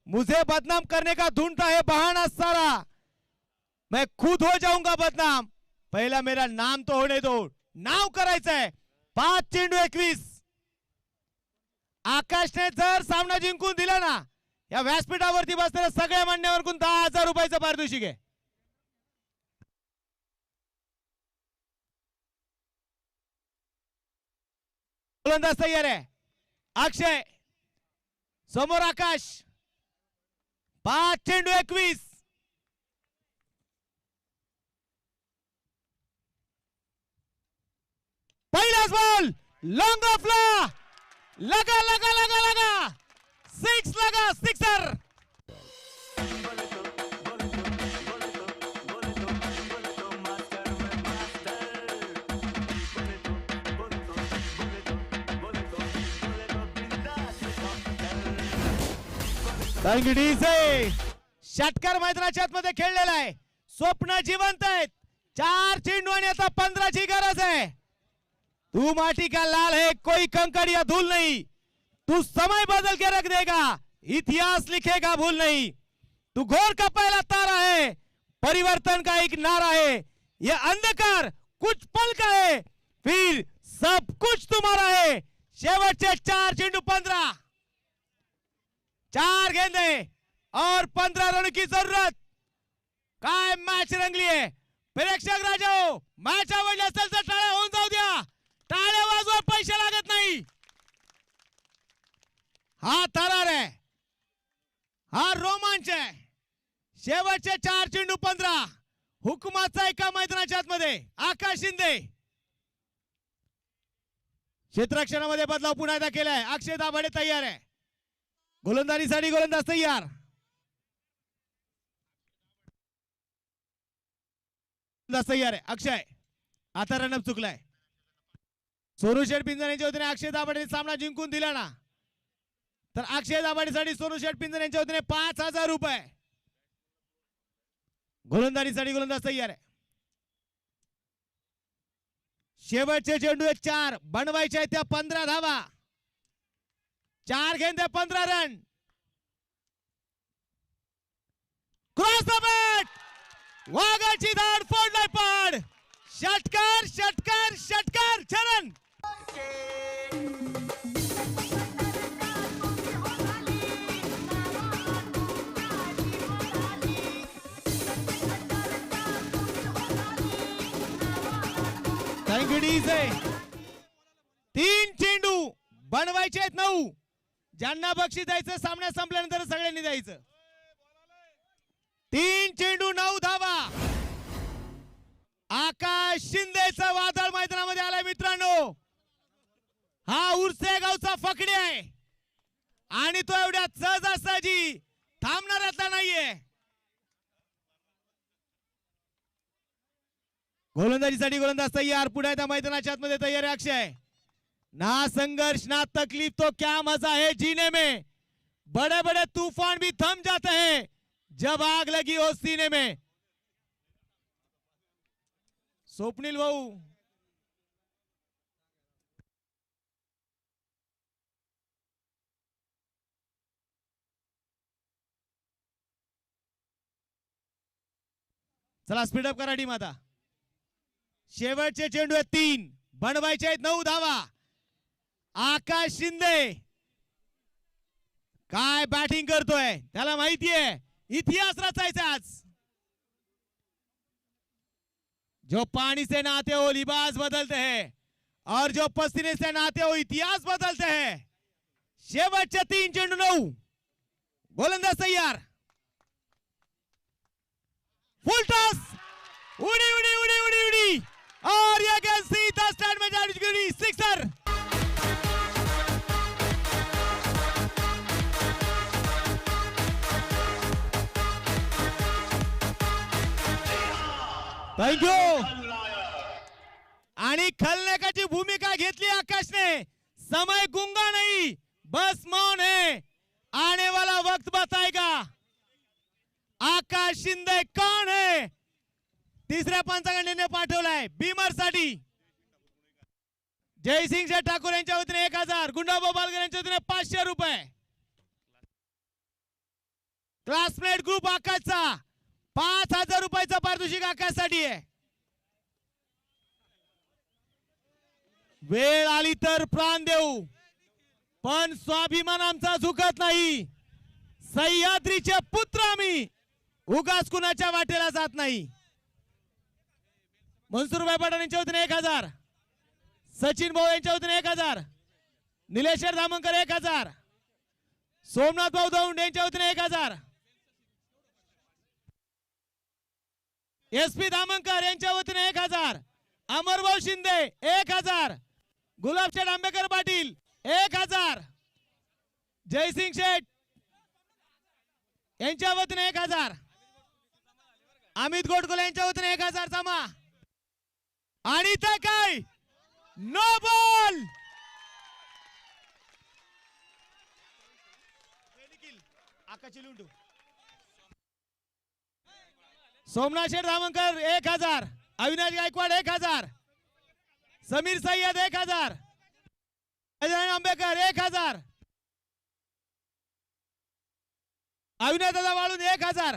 मुझे बदनाम करने का ढूंढता है बहाना सारा. मैं खुद हो जाऊंगा बदनाम. पहला मेरा नाम तो होने दो. नाव करायचंय. 5 चेंडू 21. आकाशने जर सामना जिंकून दिला ना, या व्यासपीठावरती बसलेल्या सगळ्या मान्यवरांकडून 10,000 रुपयाचं पारितोषिक आहे. गोलंदाज तयार आहे. अक्षय समोर आकाश. 5 चेंडू 21. पहिलाच बॉल लॉंग ऑफला. लगा लगा लगा लगा 6 लगा. सिक्सर. षटकार मैदानाच्या आतमध्ये खेळलेला आहे. स्वप्न जिवंत आहेत. 4 चेंडू आणि आता 15 ची गरज आहे. तू माटी का लाल है, कोई कंकड़ या धूल नहीं. तू समय बदल के रख देगा, इतिहास लिखेगा भूल नहीं. तू घोर का पहला तारा है, परिवर्तन का एक नारा है. ये अंधकार कुछ पल का है, फिर सब कुछ तुम्हारा है. शेवटचे 4 चेंडू 15. 4 गेंदे और 15 रन की जरूरत. काय मॅच रंगली आहे. प्रेक्षक राजाओ, मॅच आवडली असेल तर टाळ्या होऊन जाऊ द्या. टाळ्या वाजवा, पैसे लागत नाही. हा थरार आहे, हा रोमांच आहे. शेवटचे 4 चेंडू 15. हुकुमाचा एका मैदानाच्या आतमध्ये आकाश शिंदे. क्षेत्ररक्षणामध्ये बदलाव पुन्हा एकदा केलाय. अक्षय दाभाडे तयार आहे. गोलंदाजीसाठी गोलंदाज तयार. तयार आहे अक्षय. आता रनअप चुकलाय. सोनू शेठ पिंजर यांच्या वतीने अक्षय दाभाडे सामना जिंकून दिला ना, तर अक्षय दाभाडेसाठी सोनू शेठ पिंजर यांच्या वतीने 5,000 रुपये. गोलंदाजीसाठी गोलंदाज तयार आहे. शेवटचे चेंडू 4 बनवायचे आहेत. त्या 15 धावा. 4 गेंदे 15 रन. Cross the bat. वाघाची धाड फोडलाय पाड. षटकार षटकार षटकार. चरण आहे. 3 चेंडू बनवायचे आहेत 9. ज्यांना बक्षीस द्यायचं सामना संपल्यानंतर सगळ्यांनी द्यायचं. 3 चेंडू 9 धावा. आकाश शिंदेचा वादळ मैदानामध्ये आलाय मित्रांनो. हा उरसे गावचा फकडी आहे आणि तो एवढ्या सहजासहजी थांबणारातला नाहीये. गोलंदाजीसाठी गोलंदाज तयार. पुढे त्या मैदानाच्या आतमध्ये तयार आहे अक्षय. ना संघर्ष ना तकलीफ तो क्या मजा है जीने में. बड़े बड़े तूफान भी थम जाते हैं जब आग लगी हो सीने में. स्वप्नील भाऊ चला स्पीडअप करा टीम आता. शेवटचे चेंडू आहेत 3, बनवायचे आहेत 9 धावा. आकाश शिंदे काय बॅटिंग करतोय, त्याला माहितीये इतिहास रचायचा आज. जो पानी से नहाते हो लिबास बदलते हैं और जो पसीने से नहाते हो इतिहास बदलते हैं. शेवटचे 3 चेंडू 9, गोलंदाज तयार. फुल टॉस, उडी उडी उडी उडी उडी और ये गेंद सीधा स्टैंड में जा चुकी, सिक्सर. थँक्यू. आणि खलनायकाची भूमिका घेतली आकाशने. समय गुंगा नहीं, बस मौन है, आने वाला वक्त बताएगा. आकाश शिंदे कौन है. तिसऱ्या पंचांनी पाठवलाय बीमर साठी. जयसिंग शेठ ठाकूर यांच्या वतीने 1000, गुंडाबा बालगर यांच्या वतीने 500 रुपये. क्लासमेट ग्रुप आकाशचा 5000 रुपयाचा पारितोषिक आकाशसाठी आहे. वेळ आली तर प्राण देऊ, पण स्वाभिमान आमचा झुकत नाही. सह्याद्रीचे पुत्र आम्ही, उगाच कुणाच्या वाटेला जात नाही. मनसूरभाई पठाण यांच्या वतीने 1000, सचिन भाऊ यांच्या वतीने 1000, निलेश धामणकर 1000, सोमनाथ भाऊ दौंड यांच्या वतीने 1000, SP धामणकर यांच्या वतीने 1000, अमरभाऊ शिंदे 1000, गुलाबशेठ आंबेकर पाटील 1000, जयसिंग शेठ यांच्या वतीने 1000, अमित गोडकोले यांच्या वतीने 1000 जमा. आणि ते काय नो बॉल. सोमनाथ शेठ धामणकर 1000, अविनाश गायकवाड 1000, समीर सय्यद 1000, अजय आंबेकर 1000, अविनाश दादा वाळून 1000.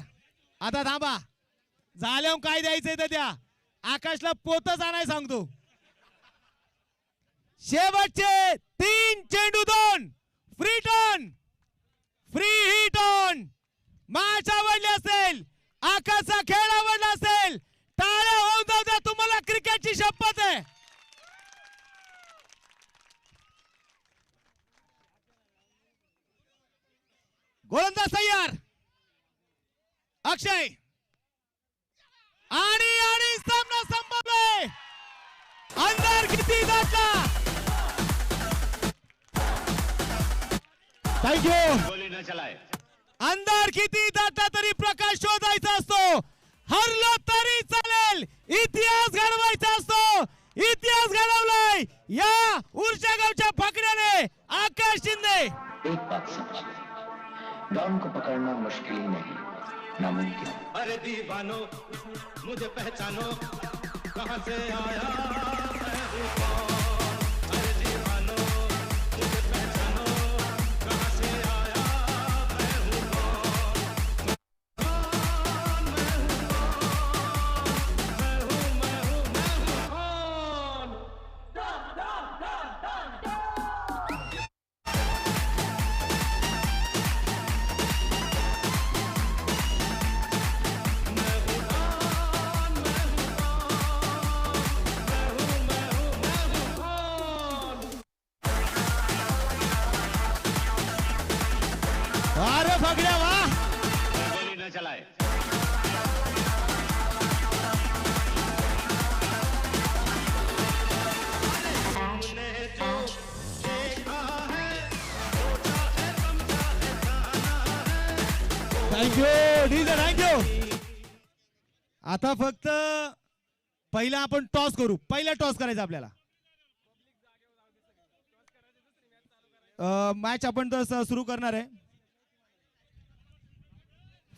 आता थांबा, झाल्यावर काय द्यायचंय तर द्या. आकाशला पोतच आणाय सांगतो. शेवटचे 3 चेंडू 2, free turn, free hit on. Match आवडली असेल, आकाशचा खेळ आवडला असेल, टाळ्या होऊन जाऊ द्या. तुम्हाला क्रिकेटची शपथ आहे. गोलंदाज तयार, अक्षय. आणि सामना संपलाय. अंधार किती दाटला. थँक्यू. अंधार किती दाटला तरी प्रकाश शोधायचा असतो. हरलो तरी चालेल, इतिहास घडवायचा असतो. इतिहास घडवलाय या उर्जा गावच्या फकड्याने आकाश शिंदे. एक बात समझिए, डॉन को पकड़ना मुश्किल नहीं, नामुमकिन. अरे दीवानो मुझे पहचानो, कहां से आया मैं हूं कौन. अरे दीवानो मुझे पहचानो, कहां से आया मैं हूं कौन. मैं हूं कौन. अरे फकड्या वा. Thank you DJ, thank you. आता फक्त पहिला आपण टॉस करू. पहिला टॉस करायचा आपल्याला. मॅच आपण तर सुरू करणार आहे.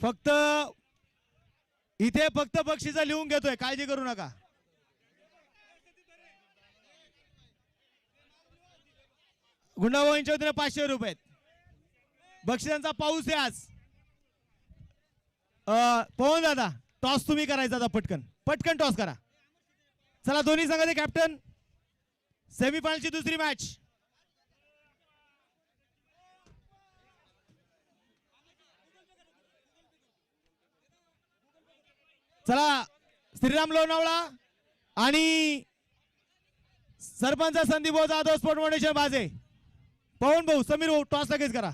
फक्त इथे फक्त बक्षीस लिहून घेतोय, काळजी करू नका. गुंडाभाऊ यांच्या वतीने 500 रुपये. बक्षिसांचा पाऊस आहे आज. पवन दादा टॉस तुम्ही करायचा आता, पटकन पटकन टॉस करा. चला दोन्ही संघाचे कॅप्टन, सेमीफायनलची दुसरी मॅच. चला श्रीराम लोणावळा आणि सरपंच संदीप भाऊ जाधव स्पोर्ट फाउंडेशन बाजे, पवन भाऊ, समीर भाऊ, टॉस लगेच करा.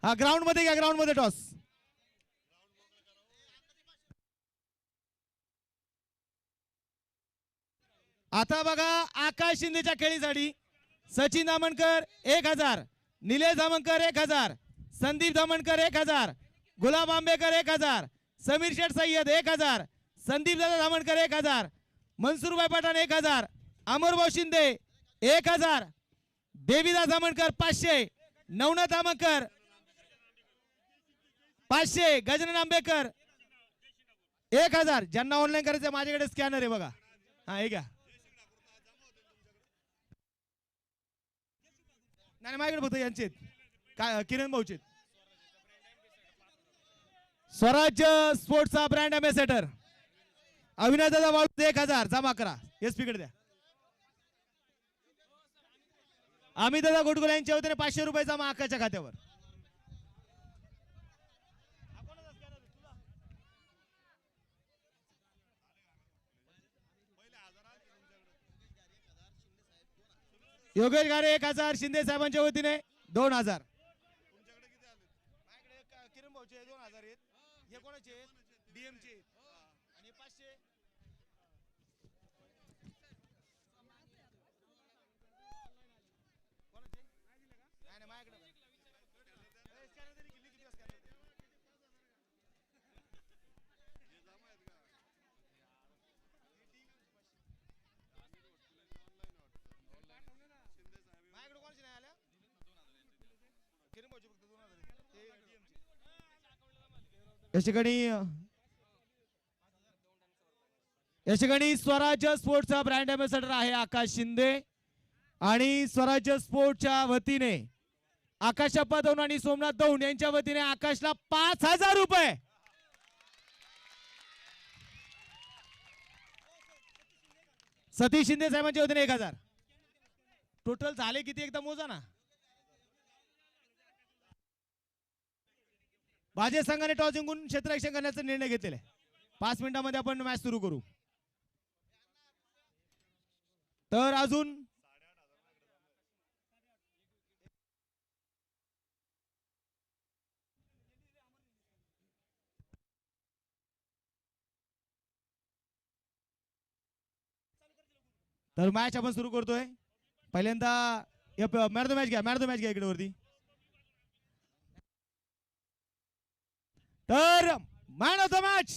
हा ग्राउंड मध्ये घ्या, ग्राउंड मध्ये टॉस. आता बघा आकाश शिंदेच्या खेळीसाठी सचिन दामणकर 1000, निलेश दामणकर 1000, संदीप दामणकर 1000, गुलाब आंबेकर 1000, समीर शेठ सय्यद 1000, संदीप दादा दामणकर 1000, मनसूरभाई पठाण 1000, अमरभाऊ शिंदे 1000, देवीदास दामणकर 500, नवनाथ दामणकर 500, गजानन आंबेकर 1000. ज्यांना ऑनलाईन करायचं माझ्याकडे स्कॅनर आहे बघा. हा हे घ्या. नाही माझ्याकडे फक्त यांचे काय किरण भाऊचे. स्वराज्य स्पोर्ट्सचा ब्रँड अँबॅसेडर अविनाश दादा वाळू 1000 जमा करा. एसपी कडे द्या. अमित दादा गोडगुले यांच्या वतीने 500 रुपये जमा आकाच्या खात्यावर. योगेश गारे 1000, शिंदे साहेबांच्या वतीने 2000. किरण भाऊचे 2000 आहेत. हे कोणाचे आहेत? डीएमचे आणि 500. कोणाचे? नाही नाही माझ्याकडे. माझ्याकडे कोणाचे नाही आल्या? किरण भाऊचे फक्त 2000 आहेत. ते DMचे. या ठिकाणी स्वराज्य स्पोर्ट्सचा ब्रँड अँबॅसेडर आहे आकाश शिंदे आणि स्वराज्य स्पोर्ट्सच्या वतीने आकाश अप्पा दौंड आणि सोमनाथ दौंड यांच्या वतीने आकाशला 5000 रुपये. सतीश शिंदे साहेबांच्या वतीने 1000. टोटल झाले किती एकदा मोजा ना. बाजे संघाने टॉस जिंकून क्षेत्ररक्षण करण्याचा निर्णय घेतलेला आहे. 5 मिनिटांमध्ये आपण मॅच सुरू करू. तर अजून तर मॅच आपण सुरू करतोय. पहिल्यांदा मॅन ऑफ द मॅच घ्या, मॅन ऑफ द मॅच घ्या इकडे वरती. तर मॅन ऑफ द मॅच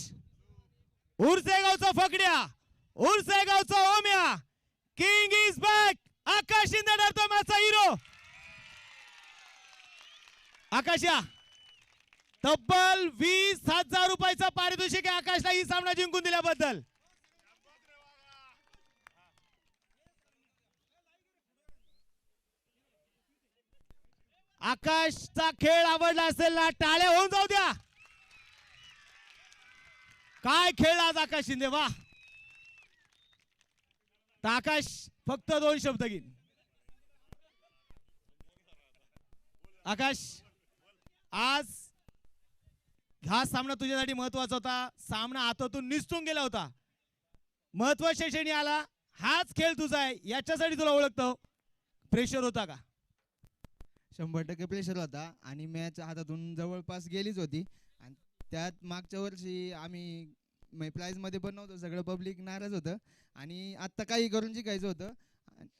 उरसेगावचा फकड्या, उरसेगावचा Omya, king is back. Akash Shinde ठरतो मॅचचा हिरो. आकाशा तब्बल 20,000 रुपयाचा पारितोषिक आहे आकाशला ही सामना जिंकून दिल्याबद्दल. आकाशचा खेळ आवडला असेल ना टाळ्या होऊन जाऊ द्या. काय खेळ आज आकाश शिंदे, वा. तर आकाश फक्त 2 शब्द घेईन. आकाश आज हा सामना तुझ्यासाठी महत्वाचा होता. सामना हातातून निसटून गेला होता. महत्वाच्या क्षणी आला. हाच खेळ तुझा आहे याच्यासाठी तुला ओळखतो. प्रेशर होता का? 100% प्रेशर होता आणि मॅच हातातून जवळपास गेलीच होती. आणि त्यात मागच्या वर्षी आम्ही प्राईज मध्ये पण नव्हतं, सगळं पब्लिक नाराज होतं आणि आत्ता काही करून जिंकायचं होतं.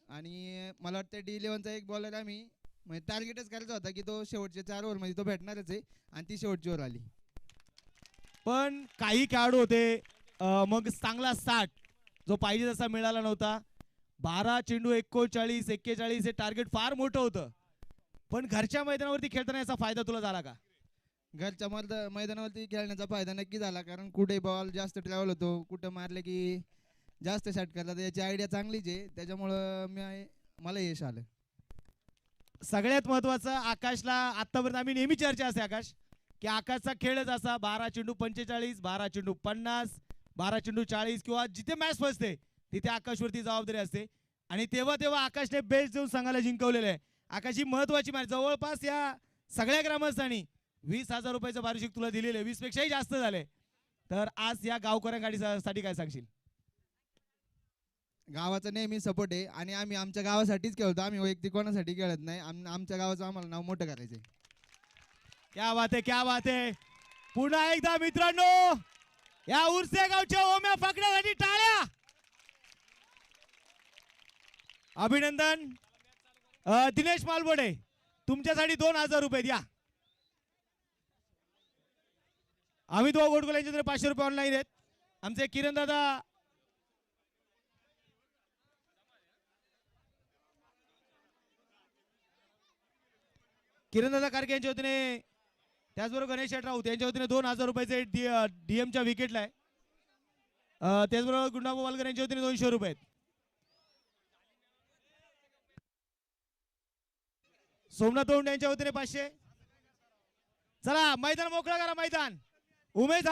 आणि मला वाटतं D11चा एक बॉलर आम्ही टार्गेटच करायचा होता की तो शेवटच्या 4 ओव्हरमध्ये तो भेटणारच आहे आणि ती शेवटची ओव्हर आली. पण काही खेळाडू होते मग चांगला 60 जो पाहिजे तसा मिळाला नव्हता. 12 चेंडू 39 41 हे टार्गेट फार मोठं होतं. पण घरच्या मैदानावरती खेळताना याचा फायदा तुला झाला का? घरच्या मैदानावरती खेळण्याचा फायदा नक्की झाला, कारण कुठे बॉल जास्त ट्रॅव्हल होतो, कुठं मारले की जास्त शॉट करतात. याची आयडिया चांगलीच आहे, त्याच्यामुळं मला यश आलं. सगळ्यात महत्वाचं आकाशला आतापर्यंत आम्ही नेहमी चर्चा असते आकाश की आकाशचा खेळच असा 12 चेंडू 45, 12 चेंडू 50, 12 चेंडू 40 किंवा जिथे मॅच फसते तिथे आकाशवरती जबाबदारी असते. आणि तेव्हा तेव्हा आकाशने बेस्ट देऊन संघाला जिंकवलेलं आहे. आकाश ही महत्वाची मॅच, जवळपास या सगळ्या ग्रामस्थांनी 20,000 रुपयाचं पारितोषिक तुला दिलेलं आहे, 20 पेक्षाही जास्त झाले. तर आज या गावकऱ्यांसाठी काय सांगशील? गावाचा नेहमी सपोर्ट आहे आणि आम्ही आमच्या गावासाठीच खेळतो. आम्ही वैयक्तिक कोणासाठी खेळत नाही. आमच्या गावाचं आम्हाला नाव मोठं करायचंय. क्या बात आहे, क्या बात आहे. पुन्हा एकदा मित्रांनो या उरसे गावच्या ओम्या फाकड्यासाठी टाळ्या. अभिनंदन. दिनेश मालबोडे तुमच्यासाठी 2,000 रुपये द्या. अमित भाऊ गोडकोल यांच्याकडे 500 रुपये ऑनलाईन आहेत. आमचे किरण दादा कारके यांच्या वतीने, त्याचबरोबर गणेश शेट राऊत यांच्या वतीने 2,000 रुपयाचे डीएमच्या विकेटला आहे. त्याचबरोबर गुंडाबू वालकर यांच्या वतीने 200 रुपये आहेत. सोमनाथ दौंड यांच्या वतीने 500. चला मैदान मोकळं करा. मैदान उमेश